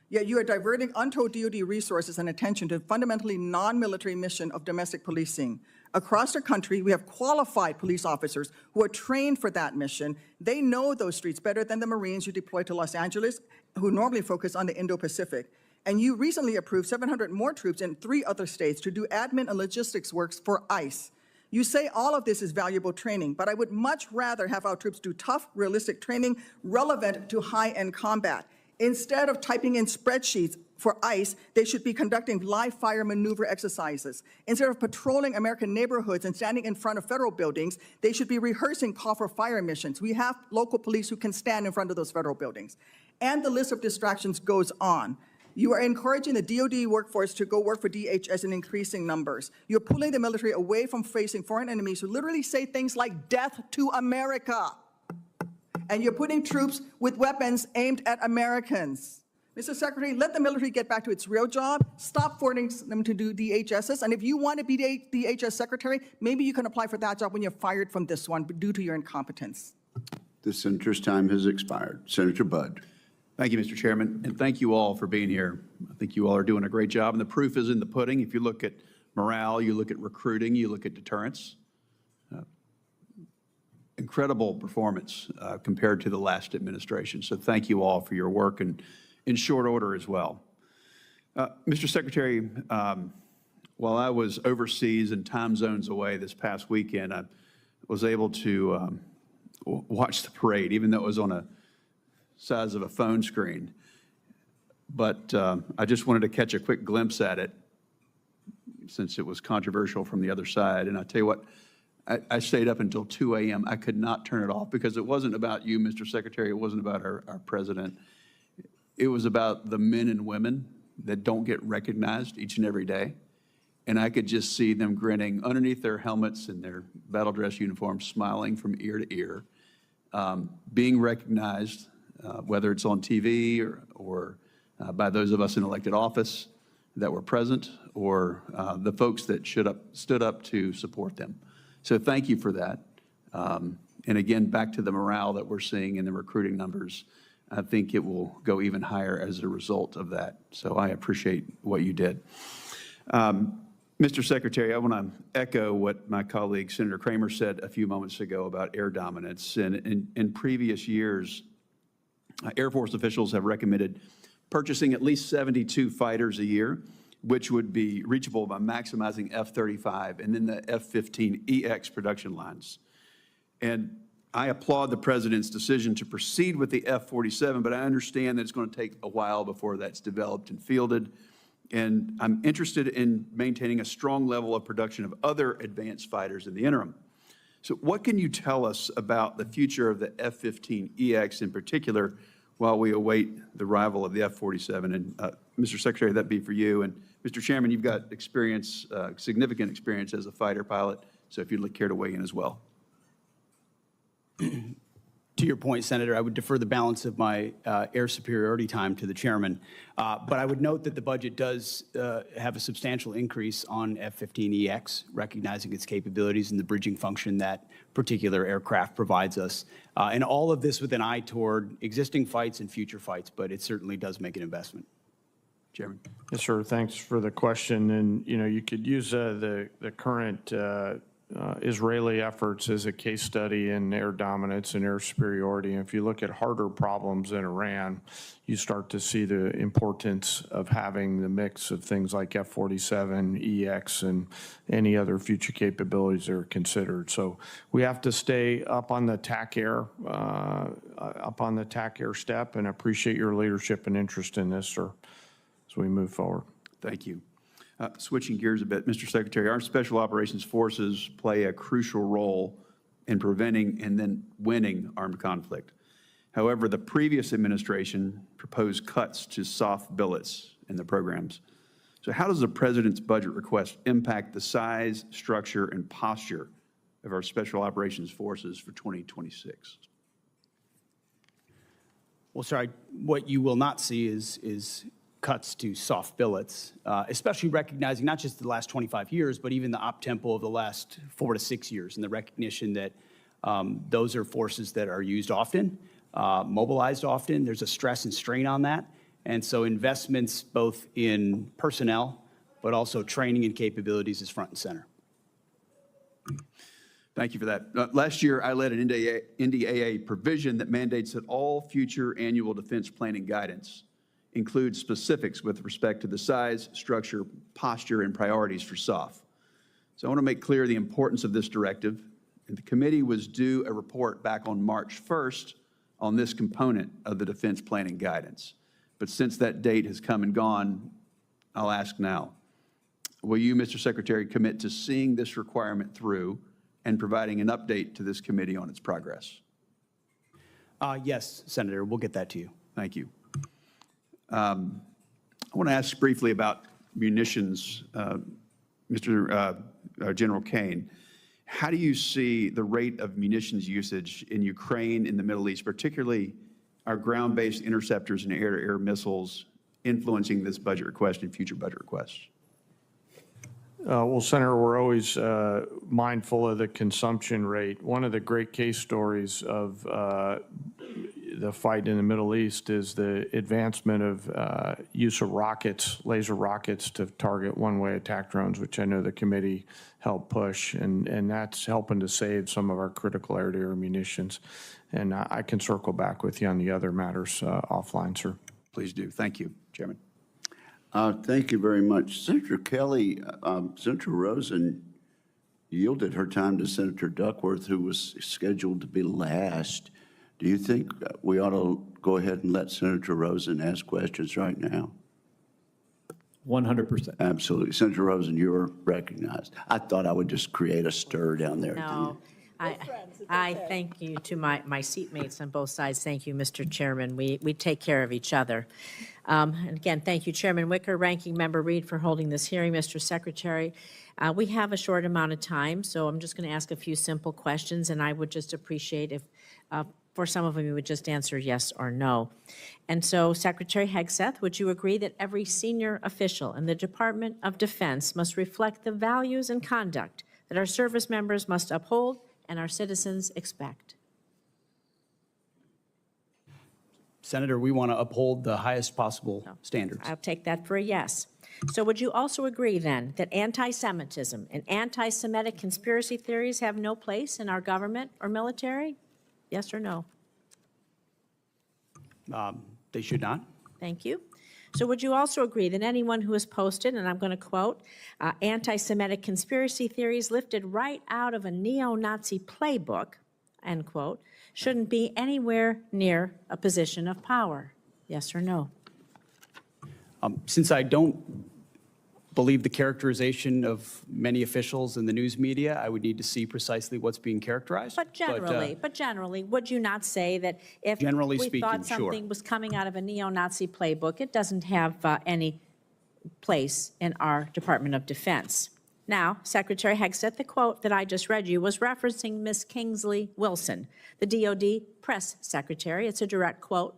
Yet you are diverting untold DOD resources and attention to a fundamentally non-military mission of domestic policing. Across the country, we have qualified police officers who are trained for that mission. They know those streets better than the Marines you deploy to Los Angeles, who normally focus on the Indo-Pacific. And you recently approved 700 more troops in 3 other states to do admin and logistics works for ICE. You say all of this is valuable training, but I would much rather have our troops do tough, realistic training relevant to high-end combat. Instead of typing in spreadsheets for ICE, they should be conducting live fire maneuver exercises. Instead of patrolling American neighborhoods and standing in front of federal buildings, they should be rehearsing call for fire missions. We have local police who can stand in front of those federal buildings. And the list of distractions goes on. You are encouraging the DOD workforce to go work for DHS in increasing numbers. You're pulling the military away from facing foreign enemies who literally say things like death to America. And you're putting troops with weapons aimed at Americans. Mr. Secretary, let the military get back to its real job. Stop forcing them to do DHSs. And if you want to be DHS Secretary, maybe you can apply for that job when you're fired from this one due to your incompetence. The senator's time has expired. Senator Budd. Thank you, Mr. Chairman, and thank you all for being here. I think you all are doing a great job, and the proof is in the pudding. If you look at morale, you look at recruiting, you look at deterrence. Incredible performance compared to the last administration. So thank you all for your work and in short order as well. Mr. Secretary, while I was overseas and time zones away this past weekend, I was able to watch the parade, even though it was on a size of a phone screen. But I just wanted to catch a quick glimpse at it since it was controversial from the other side. And I tell you what, I stayed up until 2 a.m. I could not turn it off because it wasn't about you, Mr. Secretary. It wasn't about our president. It was about the men and women that don't get recognized each and every day. and I could just see them grinning underneath their helmets and their battle dress uniforms, smiling from ear to ear, being recognized, whether it's on TV or by those of us in elected office that were present, or the folks that stood up to support them. So thank you for that. And again, back to the morale that we're seeing in the recruiting numbers, I think it will go even higher as a result of that. So I appreciate what you did. Mr. Secretary, I want to echo what my colleague Senator Kramer said a few moments ago about air dominance. And in previous years, Air Force officials have recommended purchasing at least 72 fighters a year, which would be reachable by maximizing F-35 and then the F-15EX production lines. And I applaud the President's decision to proceed with the F-47, but I understand that it's going to take a while before that's developed and fielded. And I'm interested in maintaining a strong level of production of other advanced fighters in the interim. So what can you tell us about the future of the F-15EX in particular while we await the arrival of the F-47? And Mr. Secretary, that'd be for you. And Mr. Chairman, you've got experience, significant experience as a fighter pilot, so if you'd care to weigh in as well. To your point, Senator, I would defer the balance of my air superiority time to the chairman. But I would note that the budget does have a substantial increase on F-15EX, recognizing its capabilities and the bridging function that particular aircraft provides us. And all of this with an eye toward existing fights and future fights, but it certainly does make an investment. Chairman. Yes, sir. Thanks for the question. And, you could use the current Israeli efforts as a case study in air dominance and air superiority. And if you look at harder problems in Iran, you start to see the importance of having the mix of things like F-47, EX, and any other future capabilities that are considered. So we have to stay up on the TAC air, step, and appreciate your leadership and interest in this, sir, as we move forward. Thank you. Switching gears a bit, Mr. Secretary, our Special Operations Forces play a crucial role in preventing and then winning armed conflict. However, the previous administration proposed cuts to soft billets in the programs. So how does the President's budget request impact the size, structure, and posture of our Special Operations Forces for 2026? Well, sir, what you will not see is cuts to soft billets, especially recognizing not just the last 25 years, but even the op tempo of the last 4 to 6 years, and the recognition that those are forces that are used often, mobilized often. There's a stress and strain on that. And so investments both in personnel, but also training and capabilities is front and center. Thank you for that. Last year, I led an NDAA provision that mandates that all future annual defense planning guidance includes specifics with respect to the size, structure, posture, and priorities for SOF. So I want to make clear the importance of this directive. And the committee was due a report back on March 1st on this component of the defense planning guidance. But since that date has come and gone, I'll ask now, will you, Mr. Secretary, commit to seeing this requirement through and providing an update to this committee on its progress? Yes, Senator, we'll get that to you. Thank you. I want to ask briefly about munitions, Mr. General Kane. How do you see the rate of munitions usage in Ukraine, in the Middle East, particularly our ground-based interceptors and air-to-air missiles influencing this budget request and future budget requests? Well, Senator, we're always mindful of the consumption rate. One of the great case stories of the fight in the Middle East is the advancement of use of rockets, laser rockets, to target one-way attack drones, which I know the committee helped push, and that's helping to save some of our critical air-to-air munitions. And I can circle back with you on the other matters offline, sir. Please do. Thank you, Chairman. Thank you very much. Senator Kelly, Senator Rosen yielded her time to Senator Duckworth, who was scheduled to be last. Do you think we ought to go ahead and let Senator Rosen ask questions right now? 100%. Absolutely. Senator Rosen, you're recognized. I thought I would just create a stir down there. No, I thank you to my seatmates on both sides. Thank you, Mr. Chairman. We take care of each other. And again, thank you, Chairman Wicker, Ranking Member Reed, for holding this hearing, Mr. Secretary. We have a short amount of time, so I'm just going to ask a few simple questions, and I would just appreciate if, for some of them, you would just answer yes or no. And so, Secretary Hegseth, would you agree that every senior official in the Department of Defense must reflect the values and conduct that our service members must uphold and our citizens expect? Senator, we want to uphold the highest possible standards. I'll take that for a yes. So would you also agree, then, that anti-Semitism and anti-Semitic conspiracy theories have no place in our government or military? Yes or no? They should not. Thank you. So would you also agree that anyone who has posted, and I'm going to quote, anti-Semitic conspiracy theories lifted right out of a neo-Nazi playbook, end quote, shouldn't be anywhere near a position of power? Yes or no? Since I don't believe the characterization of many officials in the news media, I would need to see precisely what's being characterized. But generally, would you not say that if Generally we speaking, thought something was coming out of a neo-Nazi playbook, it doesn't have any place in our Department of Defense? Now, Secretary Hegseth, the quote that I just read you was referencing Ms. Kingsley Wilson, the DOD press secretary. It's a direct quote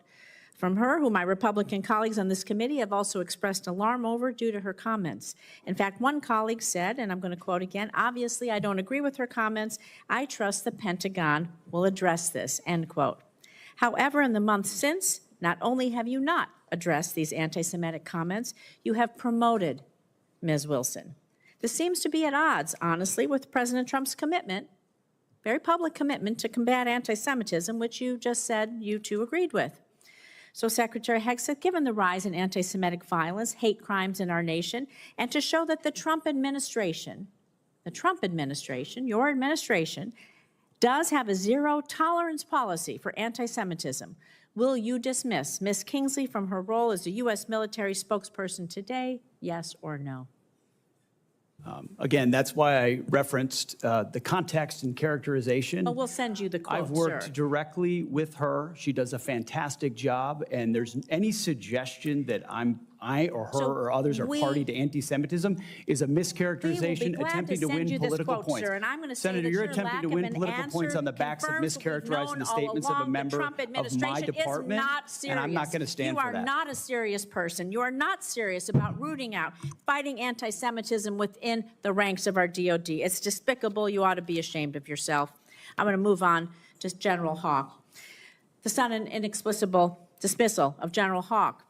from her, who my Republican colleagues on this committee have also expressed alarm over due to her comments. In fact, one colleague said, and I'm going to quote again, obviously I don't agree with her comments. I trust the Pentagon will address this, end quote. However, in the months since, not only have you not addressed these anti-Semitic comments, you have promoted Ms. Wilson. This seems to be at odds, honestly, with President Trump's commitment, very public commitment to combat anti-Semitism, which you just said you too agreed with. So, Secretary Hegseth, given the rise in anti-Semitic violence, hate crimes in our nation, and to show that the Trump administration, your administration, does have a zero-tolerance policy for anti-Semitism, will you dismiss Ms. Kingsley from her role as a U.S. military spokesperson today, yes or no? Again, that's why I referenced the context and characterization. Well, we'll send you the quote, I've worked sir. directly with her. She does a fantastic job, and there's any suggestion that I or her or others are party to anti-Semitism is a mischaracterization attempting to win political points. Sir, and I'm going to Senator, say that you're your attempting to lack win of an political points on the backs of mischaracterizing the statements of a member of my department, and I'm not going to stand for that. You are not a serious person. You are not serious about rooting out, fighting anti-Semitism within the ranks of our DOD. It's despicable. You ought to be ashamed of yourself. I'm going to move on to General Hawk. The sudden inexplicable dismissal of General Hawk.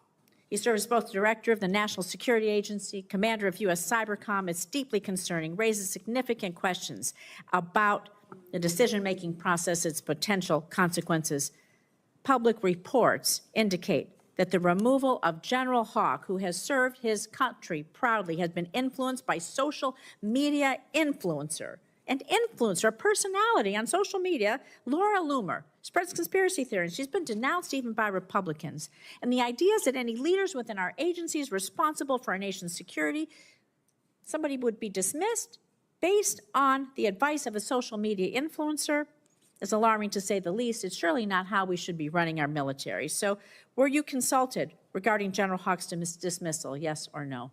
He serves both director of the National Security Agency, commander of U.S. Cybercom. It's deeply concerning, raises significant questions about the decision-making process, its potential consequences. Public reports indicate that the removal of General Hawk, who has served his country proudly, has been influenced by social media influencer, a personality on social media, Laura Loomer, spreads conspiracy theories. She's been denounced even by Republicans. And the idea is that any leaders within our agencies responsible for our nation's security, somebody would be dismissed based on the advice of a social media influencer is alarming, to say the least. It's surely not how we should be running our military. So were you consulted regarding General Hawk's dismissal, yes or no?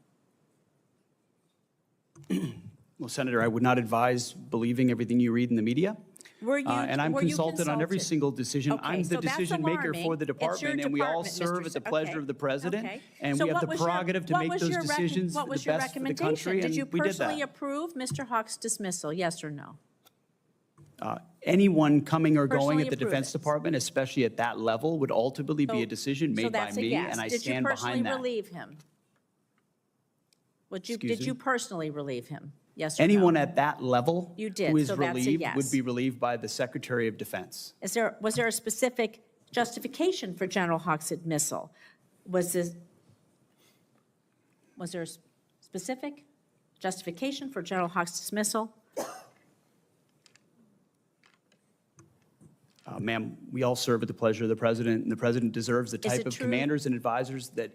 Well, Senator, I would not advise believing everything you read in the media. And I'm consulted on every single decision. Okay, I'm the so that's decision maker for the alarming. It's your department, and we all department, serve Mr. at the pleasure of the president. Okay. And So we have what the was your- prerogative to what make was those your decisions what the was your best for the recommendation? country, Did and you we did personally that. approve Mr. Hawk's dismissal, yes or no? Anyone coming or going Personally at the approve Defense it. Department, especially at that level, would ultimately be So- a decision so made by that's a me, yes. and I Did you stand personally behind that. relieve him? Excuse Did me? you personally relieve him? Yes or no? Anyone at that level You did, who is so that's a relieved yes. would be relieved by the Secretary of Defense. Was there a specific justification for General Hawk's dismissal? Was there a specific justification for General Hawk's dismissal? Ma'am, we all serve at the pleasure of the president, and the president deserves the Is type it of true? commanders and advisors that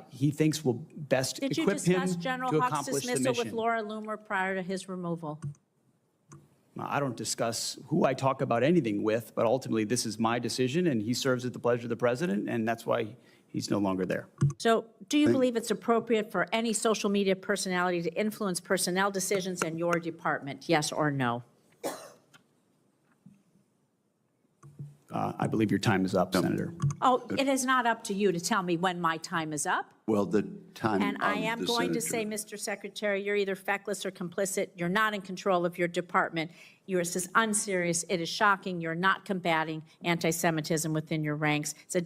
he thinks will best Did you equip him discuss General to Hawk's accomplish the dismissal with mission. Laura Loomer prior to his removal? I don't discuss who I talk about anything with, but ultimately this is my decision, and he serves at the pleasure of the president, and that's why he's no longer there. So do you believe it's appropriate for any social media personality to influence personnel decisions in your department? Yes or no? I believe your time is up, Senator. Oh, it is not up to you to tell me when my time is up. Well, the time And I of am the going to senator. say, Mr. Secretary, you're either feckless or complicit. You're not in control of your department. You're as unserious. It is shocking. You're not combating anti-Semitism within your ranks. It's a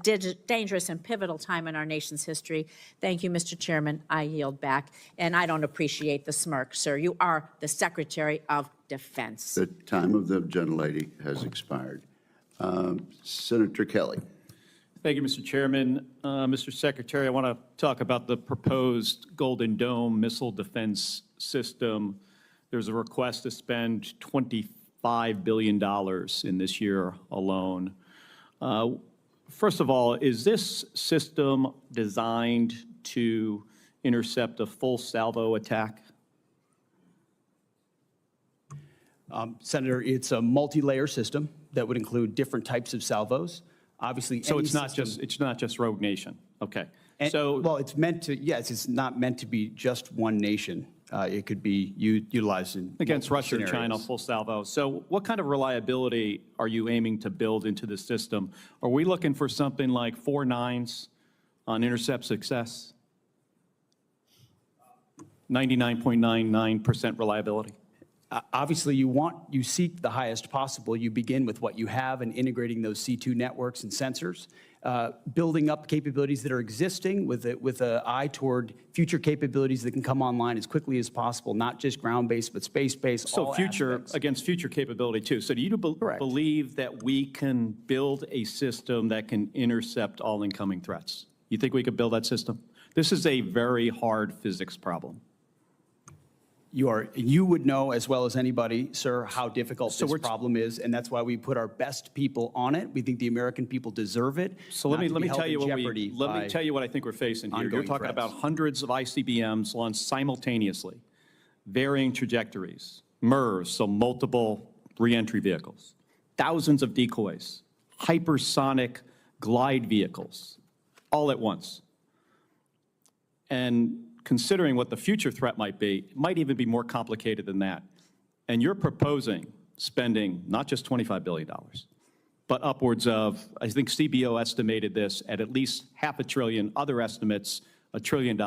dangerous and pivotal time in our nation's history. Thank you, Mr. Chairman. I yield back. And I don't appreciate the smirk, sir. You are the Secretary of Defense. The time of the gentlelady has expired. Senator Kelly. Thank you, Mr. Chairman. Mr. Secretary, I want to talk about the proposed Golden Dome missile defense system. There's a request to spend $25 billion in this year alone. First of all, is this system designed to intercept a full salvo attack? Senator, it's a multi-layer system that would include different types of salvos. Obviously, So any it's not system- just Rogue Nation. Okay. And, So well, it's meant to, yes, it's not meant to be just one nation. It could be utilized in against multiple Russia and China, scenarios. full salvo. So what kind of reliability are you aiming to build into the system? Are we looking for something like 4 nines on intercept success? 99.99% reliability? Obviously, you seek the highest possible. You begin with what you have and integrating those C2 networks and sensors, building up capabilities that are existing with an eye toward future capabilities that can come online as quickly as possible, not just ground-based, but space-based, So all future, aspects. against future capability too. So do you believe that we can build a system that can intercept all incoming threats? You think we could build that system? This is a very hard physics problem. You would know as well as anybody, sir, how difficult So this we're- problem is, and that's why we put our best people on it. We think the American people deserve it. So let me tell you what we let me tell you what I think we're facing here. You're ongoing talking threats. about hundreds of ICBMs launched simultaneously, varying trajectories, MIRVs, so multiple reentry vehicles, thousands of decoys, hypersonic glide vehicles, all at once. And considering what the future threat might be, it might even be more complicated than that. And you're proposing spending not just $25 billion, but upwards of, I think CBO estimated this at least $500 billion, other estimates, $1 trillion.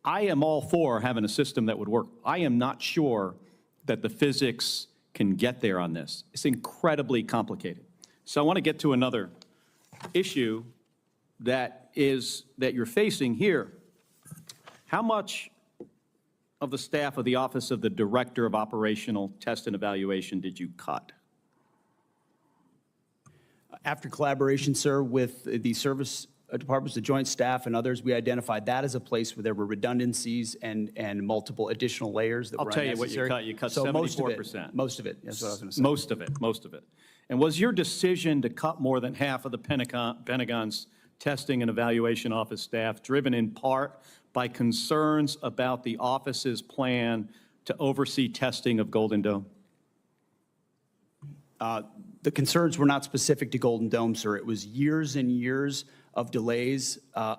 I am all for having a system that would work. I am not sure that the physics can get there on this. It's incredibly complicated. So I want to get to another issue that you're facing here. How much of the staff of the Office of the Director of Operational Test and Evaluation did you cut? After collaboration, sir, with the service departments, the joint staff and others, we identified that as a place where there were redundancies and multiple additional layers that I'll were tell you what you unnecessary. cut. You cut So 74%. Most of it, that's what I was going to say. Most of it. And was your decision to cut more than half of the Pentagon's testing and evaluation office staff driven in part by concerns about the office's plan to oversee testing of Golden Dome? The concerns were not specific to Golden Dome, sir. It was years and years of delays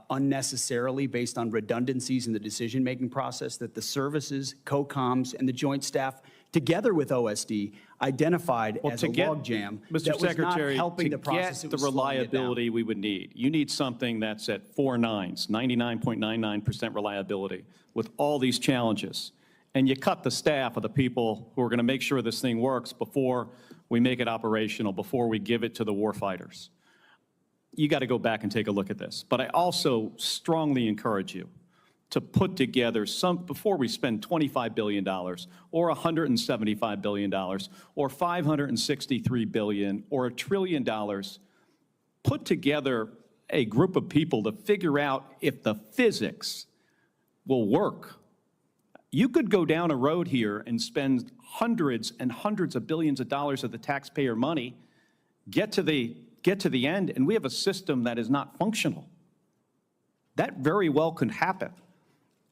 unnecessarily based on redundancies in the decision-making process that the services, COCOMs, and the joint staff, together with OSD, identified as a logjam Mr. that was not Secretary, helping to the process. get It the was slowing it down. reliability we would need, you need something that's at 4 nines, 99.99% reliability, with all these challenges. And you cut the staff of the people who are going to make sure this thing works before we make it operational, before we give it to the warfighters. You got to go back and take a look at this. But I also strongly encourage you to put together before we spend $25 billion or $175 billion or $563 billion or $1 trillion, put together a group of people to figure out if the physics will work. You could go down a road here and spend hundreds and hundreds of billions of dollars of the taxpayer money, get to the end, and we have a system that is not functional. That very well could happen.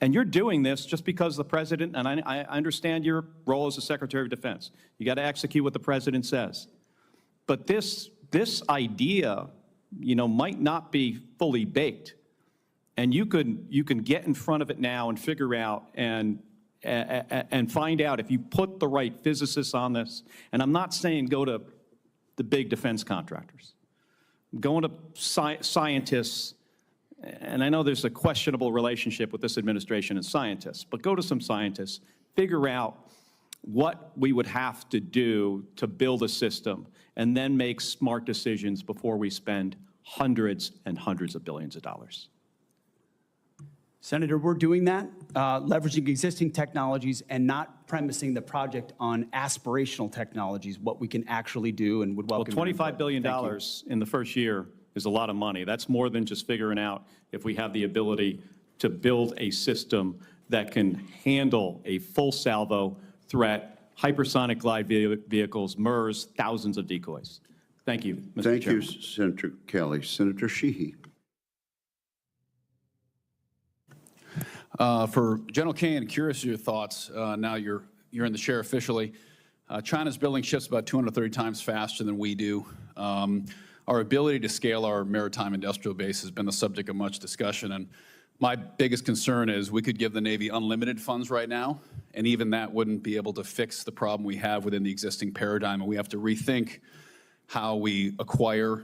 And you're doing this just because the president, and I understand your role as the Secretary of Defense. You got to execute what the president says. But this idea, might not be fully baked. And you can get in front of it now and figure out and find out if you put the right physicists on this. And I'm not saying go to the big defense contractors. I'm going to scientists, and I know there's a questionable relationship with this administration and scientists, but go to some scientists, figure out what we would have to do to build a system, and then make smart decisions before we spend hundreds and hundreds of billions of dollars. Senator, we're doing that, leveraging existing technologies and not premising the project on aspirational technologies, what we can actually do, and would welcome. Well, $25 billion in the first year is a lot of money. That's more than just figuring out if we have the ability to build a system that can handle a full salvo threat, hypersonic glide vehicles, MERS, thousands of decoys. Thank you, Mr. Thank you, Chairman. Senator Kelly. Senator Sheehy. For General Kane, curious of your thoughts. Now you're in the chair officially. China's building ships about 230 times faster than we do. Our ability to scale our maritime industrial base has been the subject of much discussion. And my biggest concern is we could give the Navy unlimited funds right now, and even that wouldn't be able to fix the problem we have within the existing paradigm. And we have to rethink how we acquire,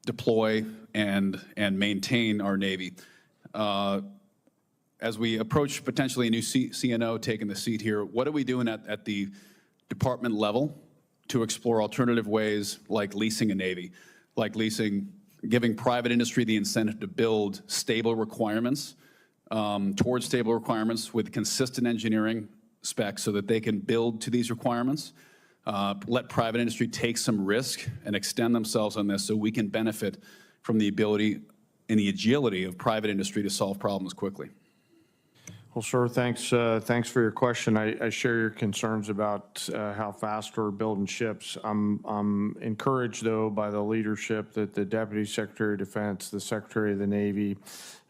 deploy, and maintain our Navy. As we approach potentially a new CNO taking the seat here, what are we doing at the department level to explore alternative ways like leasing a Navy, like giving private industry the incentive to build stable requirements, towards stable requirements with consistent engineering specs so that they can build to these requirements, let private industry take some risk and extend themselves on this so we can benefit from the ability and the agility of private industry to solve problems quickly. Well, sir, thanks for your question. I share your concerns about how fast we're building ships. I'm encouraged, though, by the leadership that the Deputy Secretary of Defense, the Secretary of the Navy,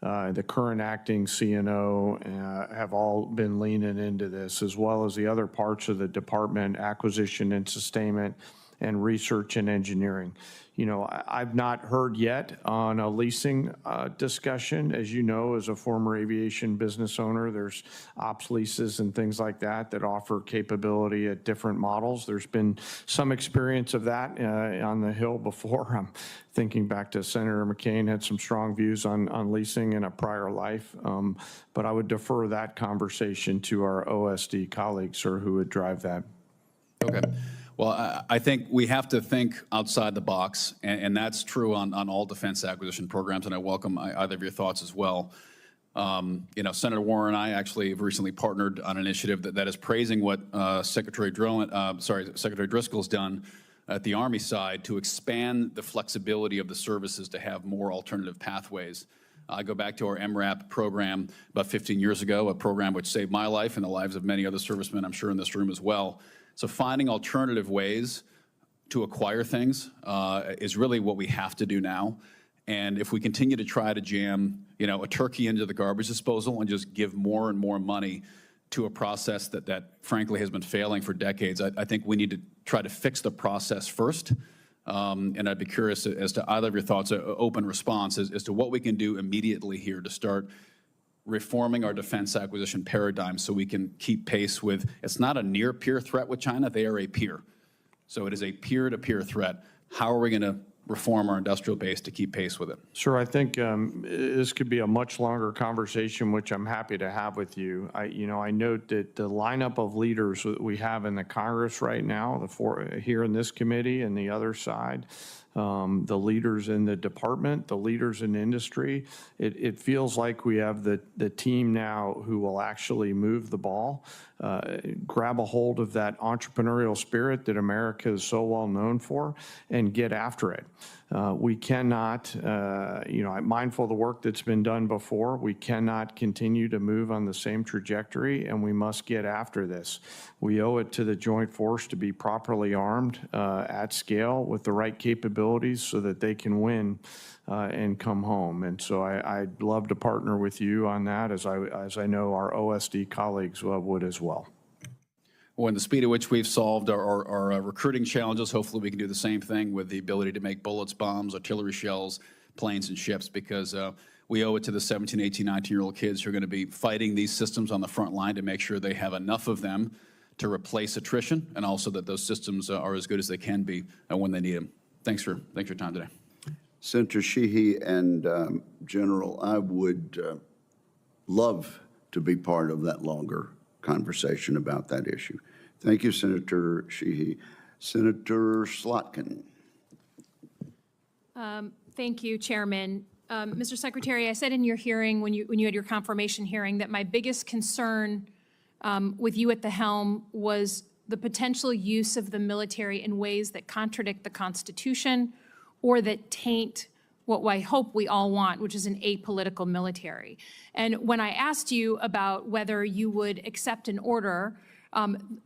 the current acting CNO have all been leaning into this, as well as the other parts of the department, acquisition and sustainment, and research and engineering. I've not heard yet on a leasing discussion. As you know, as a former aviation business owner, there's ops leases and things like that offer capability at different models. There's been some experience of that on the Hill before. I'm thinking back to Senator McCain had some strong views on leasing in a prior life, but I would defer that conversation to our OSD colleagues, sir, who would drive that. Okay. Well, I think we have to think outside the box, and that's true on all defense acquisition programs, and I welcome either of your thoughts as well. Senator Warren and I actually have recently partnered on an initiative that is praising what Secretary Driscoll's done at the Army side to expand the flexibility of the services to have more alternative pathways. I go back to our MRAP program about 15 years ago, a program which saved my life and the lives of many other servicemen, I'm sure in this room as well. So finding alternative ways to acquire things is really what we have to do now. And if we continue to try to jam, a turkey into the garbage disposal and just give more and more money to a process that frankly has been failing for decades, I think we need to try to fix the process first. And I'd be curious as to either of your thoughts, an open response as to what we can do immediately here to start reforming our defense acquisition paradigm so we can keep pace with, it's not a near-peer threat with China, they are a peer. So it is a peer-to-peer threat. How are we going to reform our industrial base to keep pace with it? Sir, I think this could be a much longer conversation, which I'm happy to have with you. I note that the lineup of leaders that we have in the Congress right now, here in this committee and the other side, the leaders in the department, the leaders in industry, it feels like we have the team now who will actually move the ball, grab a hold of that entrepreneurial spirit that America is so well known for, and get after it. We cannot, I'm mindful of the work that's been done before. We cannot continue to move on the same trajectory, and we must get after this. We owe it to the joint force to be properly armed at scale with the right capability capabilities so that they can win and come home. And so I'd love to partner with you on that, as I know our OSD colleagues would as well. Well, in the speed at which we've solved our recruiting challenges, hopefully we can do the same thing with the ability to make bullets, bombs, artillery shells, planes, and ships, because we owe it to the 17, 18, 19-year-old kids who are going to be fighting these systems on the front line to make sure they have enough of them to replace attrition, and also that those systems are as good as they can be when they need them. Thanks for your time today. Senator Sheehy and General, I would love to be part of that longer conversation about that issue. Thank you, Senator Sheehy. Senator Slotkin. Thank you, Chairman. Mr. Secretary, I said in your hearing, when you had your confirmation hearing, that my biggest concern with you at the helm was the potential use of the military in ways that contradict the Constitution or that taint what I hope we all want, which is an apolitical military. And when I asked you about whether you would accept an order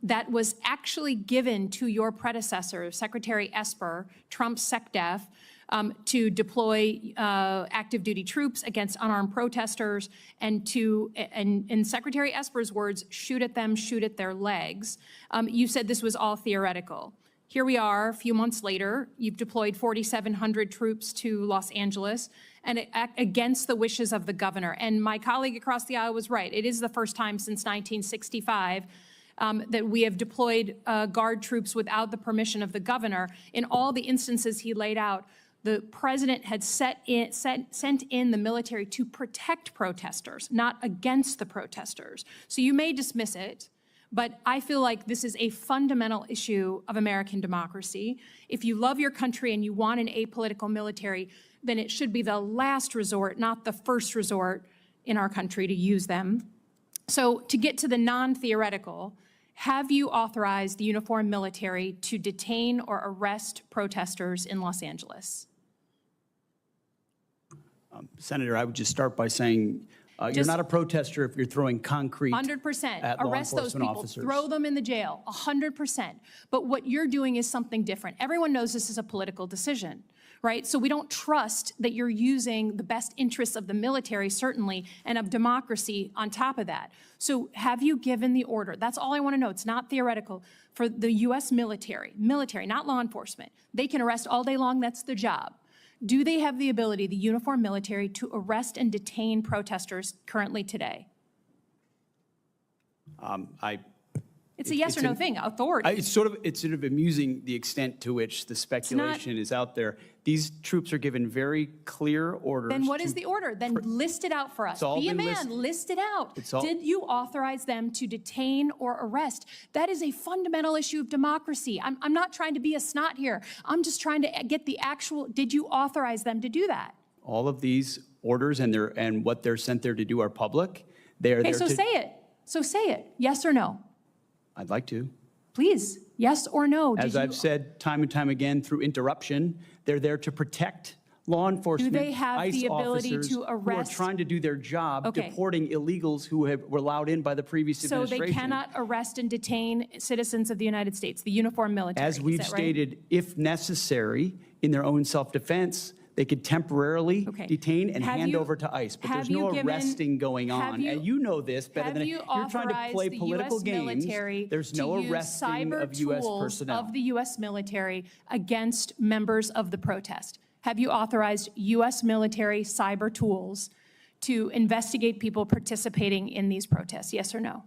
that was actually given to your predecessor, Secretary Esper, Trump's SecDef, to deploy active duty troops against unarmed protesters and to, in Secretary Esper's words, shoot at them, shoot at their legs. You said this was all theoretical. Here we are, a few months later, you've deployed 4,700 troops to Los Angeles and against the wishes of the governor. And my colleague across the aisle was right. It is the first time since 1965 that we have deployed Guard troops without the permission of the governor. In all the instances he laid out, the president had sent in the military to protect protesters, not against the protesters. So you may dismiss it, but I feel like this is a fundamental issue of American democracy. If you love your country and you want an apolitical military, then it should be the last resort, not the first resort in our country to use them. So to get to the non-theoretical, have you authorized the uniformed military to detain or arrest protesters in Los Angeles? Senator, I would just start by saying you're not a protester if you're throwing concrete 100%. at law Arrest those enforcement people. officers. Throw them in the jail. 100%. But what you're doing is something different. Everyone knows this is a political decision, right? So we don't trust that you're using the best interests of the military, certainly, and of democracy on top of that. So have you given the order? That's all I want to know. It's not theoretical. For the U.S. military, not law enforcement. They can arrest all day long. That's their job. Do they have the ability, the uniformed military, to arrest and detain protesters currently today? It's a yes or no thing, authority. It's sort of amusing the extent to which the speculation is out there. These troops are given very clear orders. Then what is the order? Then list it out for us. Be a man, list it out. Did you authorize them to detain or arrest? That is a fundamental issue of democracy. I'm not trying to be a snot here. I'm just trying to get the actual, did you authorize them to do that? All of these orders and what they're sent there to do are public. They are there so to... say it. So say it. Yes or no? I'd like to. Please, yes or no? As I've said time and time again through interruption, they're there to protect law enforcement, do they have ICE the ability officers to arrest? who are trying to do their job, deporting illegals who were allowed in by the previous administration. So they cannot arrest and detain citizens of the United States, the uniformed military. As we've stated, if necessary, in their own self-defense, they could temporarily detain and hand over to ICE. But there's no arresting going on. And you know this better than you're trying to play political games. There's no arresting of U.S. personnel. Of the U.S. military against members of the protest. Have you authorized U.S. military cyber tools to investigate people participating in these protests? Yes or no?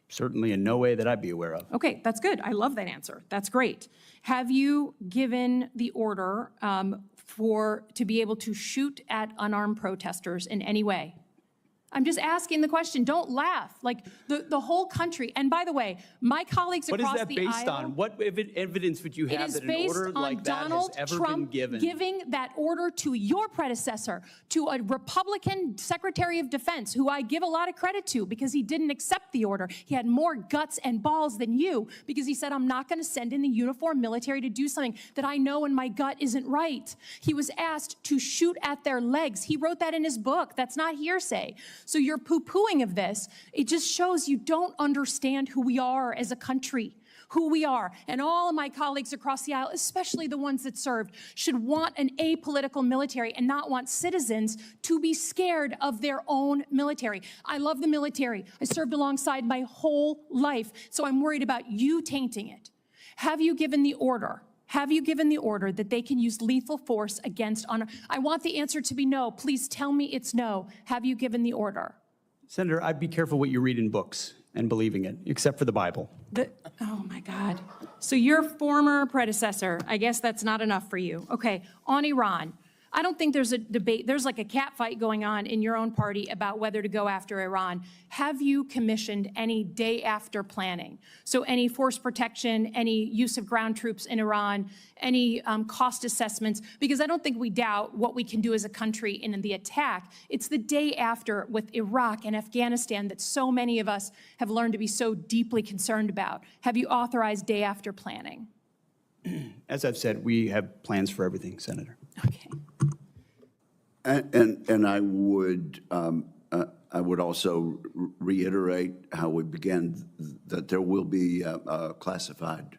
Certainly in no way that I'd be aware of. Okay, that's good. I love that answer. That's great. Have you given the order to be able to shoot at unarmed protesters in any way? I'm just asking the question. Don't laugh. Like the whole country. And by the way, my colleagues across the aisle. What is that based on? What evidence would you have that an order like that has ever been given? Giving that order to your predecessor, to a Republican Secretary of Defense, who I give a lot of credit to because he didn't accept the order. He had more guts and balls than you because he said, I'm not going to send in the uniformed military to do something that I know in my gut isn't right. He was asked to shoot at their legs. He wrote that in his book. That's not hearsay. So your poo-pooing of this, it just shows you don't understand who we are as a country. who we are. And all of my colleagues across the aisle, especially the ones that served, should want an apolitical military and not want citizens to be scared of their own military. I love the military. I served alongside my whole life, so I'm worried about you tainting it. Have you given the order? Have you given the order that they can use lethal force against honor? I want the answer to be no. Please tell me it's no. Have you given the order? Senator, I'd be careful what you read in books and believing it, except for the Bible. Oh my God. So your former predecessor, I guess that's not enough for you. Okay, on Iran. I don't think there's a debate. There's like a cat fight going on in your own party about whether to go after Iran. Have you commissioned any day after planning? So any force protection, any use of ground troops in Iran, any cost assessments? Because I don't think we doubt what we can do as a country in the attack. It's the day after with Iraq and Afghanistan that so many of us have learned to be so deeply concerned about. Have you authorized day after planning? As I've said, we have plans for everything, Senator. Okay. And I would also reiterate how we began, that there will be a classified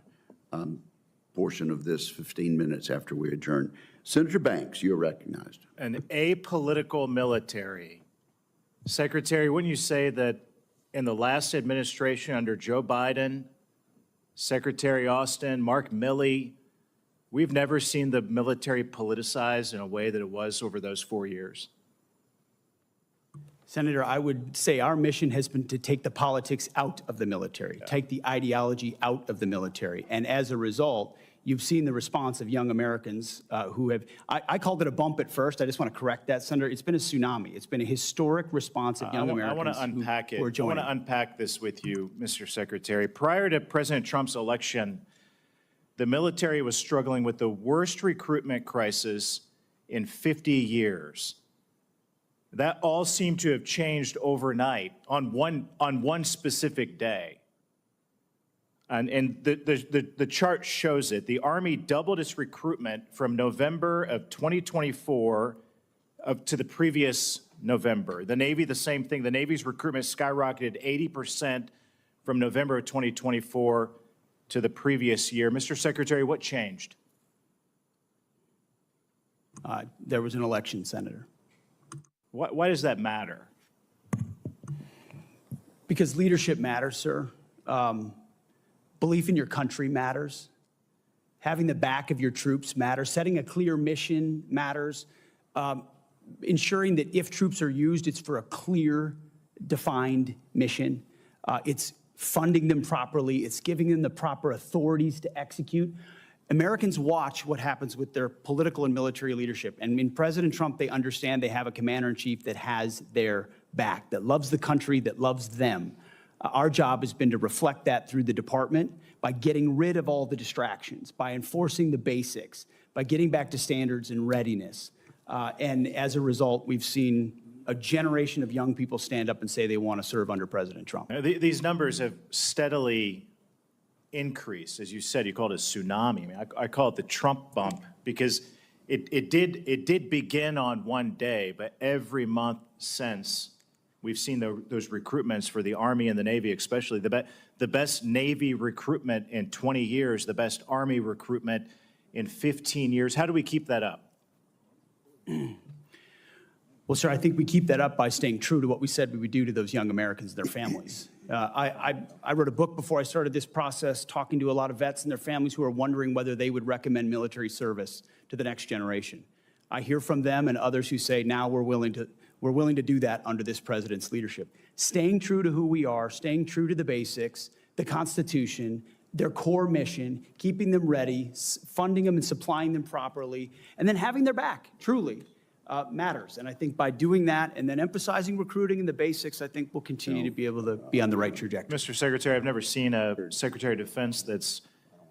portion of this 15 minutes after we adjourn. Senator Banks, you're recognized. An apolitical military. Secretary, wouldn't you say that in the last administration under Joe Biden, Secretary Austin, Mark Milley, we've never seen the military politicized in a way that it was over those 4 years? Senator, I would say our mission has been to take the politics out of the military, take the ideology out of the military. And as a result, you've seen the response of young Americans who have, I called it a bump at first. I just want to correct that, Senator. It's been a tsunami. It's been a historic response of young Americans I want to unpack it. who are I joining. want to unpack this with you, Mr. Secretary. Prior to President Trump's election, the military was struggling with the worst recruitment crisis in 50 years. That all seemed to have changed overnight on one specific day. And the chart shows it. The Army doubled its recruitment from November of 2024 to the previous November. The Navy, the same thing. The Navy's recruitment skyrocketed 80% from November of 2024 to the previous year. Mr. Secretary, what changed? There was an election, Senator. Why does that matter? Because leadership matters, sir. Belief in your country matters. Having the back of your troops matters. Setting a clear mission matters. Ensuring that if troops are used, it's for a clear, defined mission. It's funding them properly. It's giving them the proper authorities to execute. Americans watch what happens with their political and military leadership. And in President Trump, they understand they have a commander-in-chief that has their back, that loves the country, that loves them. Our job has been to reflect that through the department by getting rid of all the distractions, by enforcing the basics, by getting back to standards and readiness. And as a result, we've seen a generation of young people stand up and say they want to serve under President Trump. These numbers have steadily increased. As you said, you called it a tsunami. I mean, I call it the Trump bump because it did begin on one day, but every month since, we've seen those recruitments for the Army and the Navy, especially the best Navy recruitment in 20 years, the best Army recruitment in 15 years. How do we keep that up? Well, sir, I think we keep that up by staying true to what we said we would do to those young Americans and their families. I wrote a book before I started this process, talking to a lot of vets and their families who are wondering whether they would recommend military service to the next generation. I hear from them and others who say, now we're willing to do that under this president's leadership. Staying true to who we are, staying true to the basics, the Constitution, their core mission, keeping them ready, funding them and supplying them properly, and then having their back, truly, matters. And I think by doing that and then emphasizing recruiting and the basics, I think we'll continue to be able to be on the right trajectory. Mr. Secretary, I've never seen a Secretary of Defense that's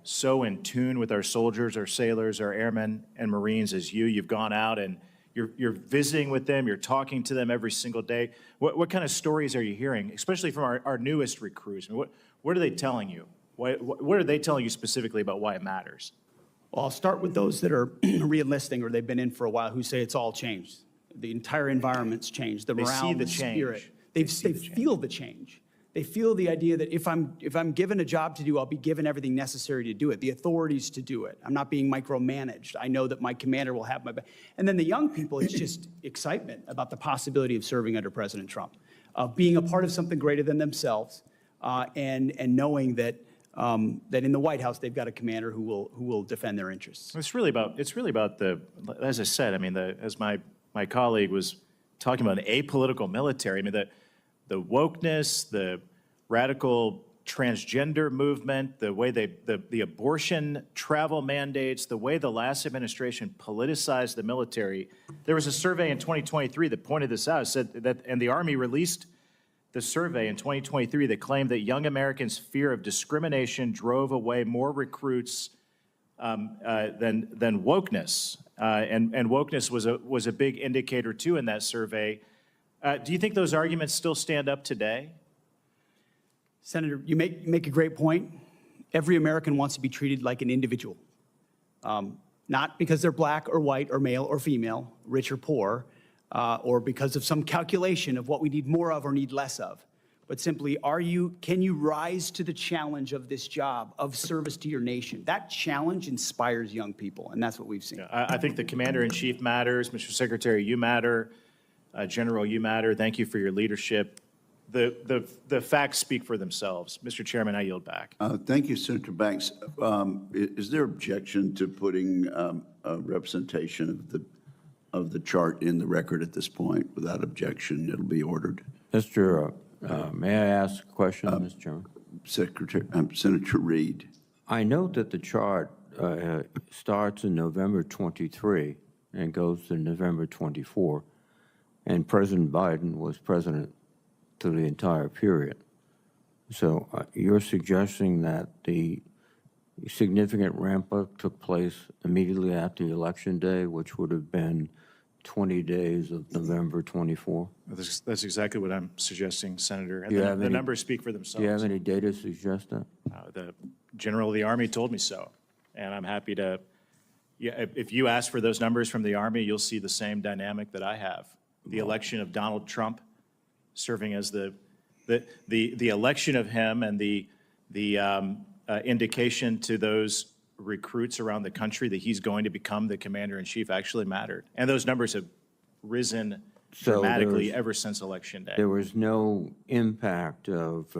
so in tune with our soldiers, our sailors, our airmen and Marines as you. You've gone out and you're visiting with them, you're talking to them every single day. What kind of stories are you hearing, especially from our newest recruits? I mean, what are they telling you? What are they telling you specifically about why it matters? Well, I'll start with those that are re-enlisting or they've been in for a while who say it's all changed. The entire environment's changed. The morale, the spirit. They feel the change. They feel the idea that if I'm given a job to do, I'll be given everything necessary to do it, the authorities to do it. I'm not being micromanaged. I know that my commander will have my back. And then the young people, it's just excitement about the possibility of serving under President Trump, of being a part of something greater than themselves, and knowing that that in the White House they've got a commander who will defend their interests. It's really about the, as I said, I mean, as my colleague was talking about, an apolitical military. I mean, the wokeness, the radical transgender movement, the way the abortion travel mandates, the way the last administration politicized the military. There was a survey in 2023 that pointed this out. It said that, and the Army released the survey in 2023 that claimed that young Americans' fear of discrimination drove away more recruits than wokeness. And wokeness was a big indicator too in that survey. Do you think those arguments still stand up today? Senator, you make a great point. Every American wants to be treated like an individual, not because they're black or white or male or female, rich or poor, or because of some calculation of what we need more of or need less of, but simply, can you rise to the challenge of this job of service to your nation? That challenge inspires young people, and that's what we've seen. I think the Commander-in-Chief matters. Mr. Secretary, you matter. General, you matter. Thank you for your leadership. The facts speak for themselves. Mr. Chairman, I yield back. Thank you, Senator Banks. Is there objection to putting a representation of the chart in the record at this point? Without objection, it'll be ordered. Mr. May I ask a question, Mr. Chairman? Senator Reid. I note that the chart starts in November 23 and goes to November 24, and President Biden was president through the entire period. So you're suggesting that the significant ramp-up took place immediately after the election day, which would have been 20 days of November 24? That's exactly what I'm suggesting, Senator. And the numbers speak for themselves. Do you have any data to suggest that? The General of the Army told me so, and I'm happy to, if you ask for those numbers from the Army, you'll see the same dynamic that I have. The election of Donald Trump serving as the election of him and the indication to those recruits around the country that he's going to become the commander-in-chief actually mattered. And those numbers have risen dramatically ever since Election Day. There was no impact of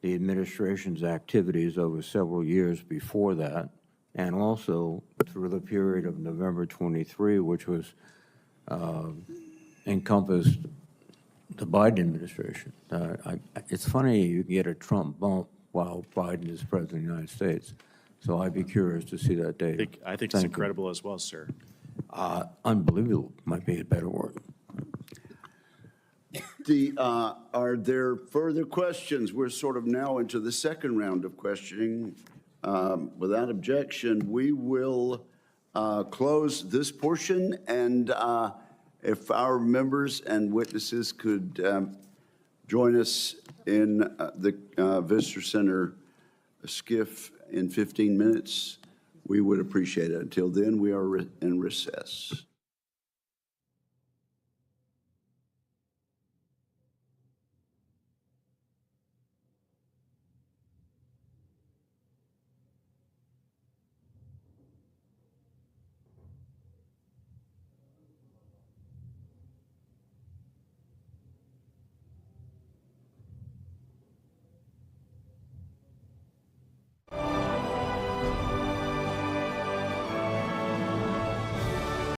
the administration's activities over several years before that, and also through the period of November 23, which was encompassed the Biden administration. It's funny you get a Trump bump while Biden is president of the United States. So I'd be curious to see that data. I think it's incredible as well, sir. Unbelievable might be a better word. Are there further questions? We're sort of now into the second round of questioning. Without objection, we will close this portion, and if our members and witnesses could join us in the Visitor Center skiff in 15 minutes, we would appreciate it. Until then, we are in recess.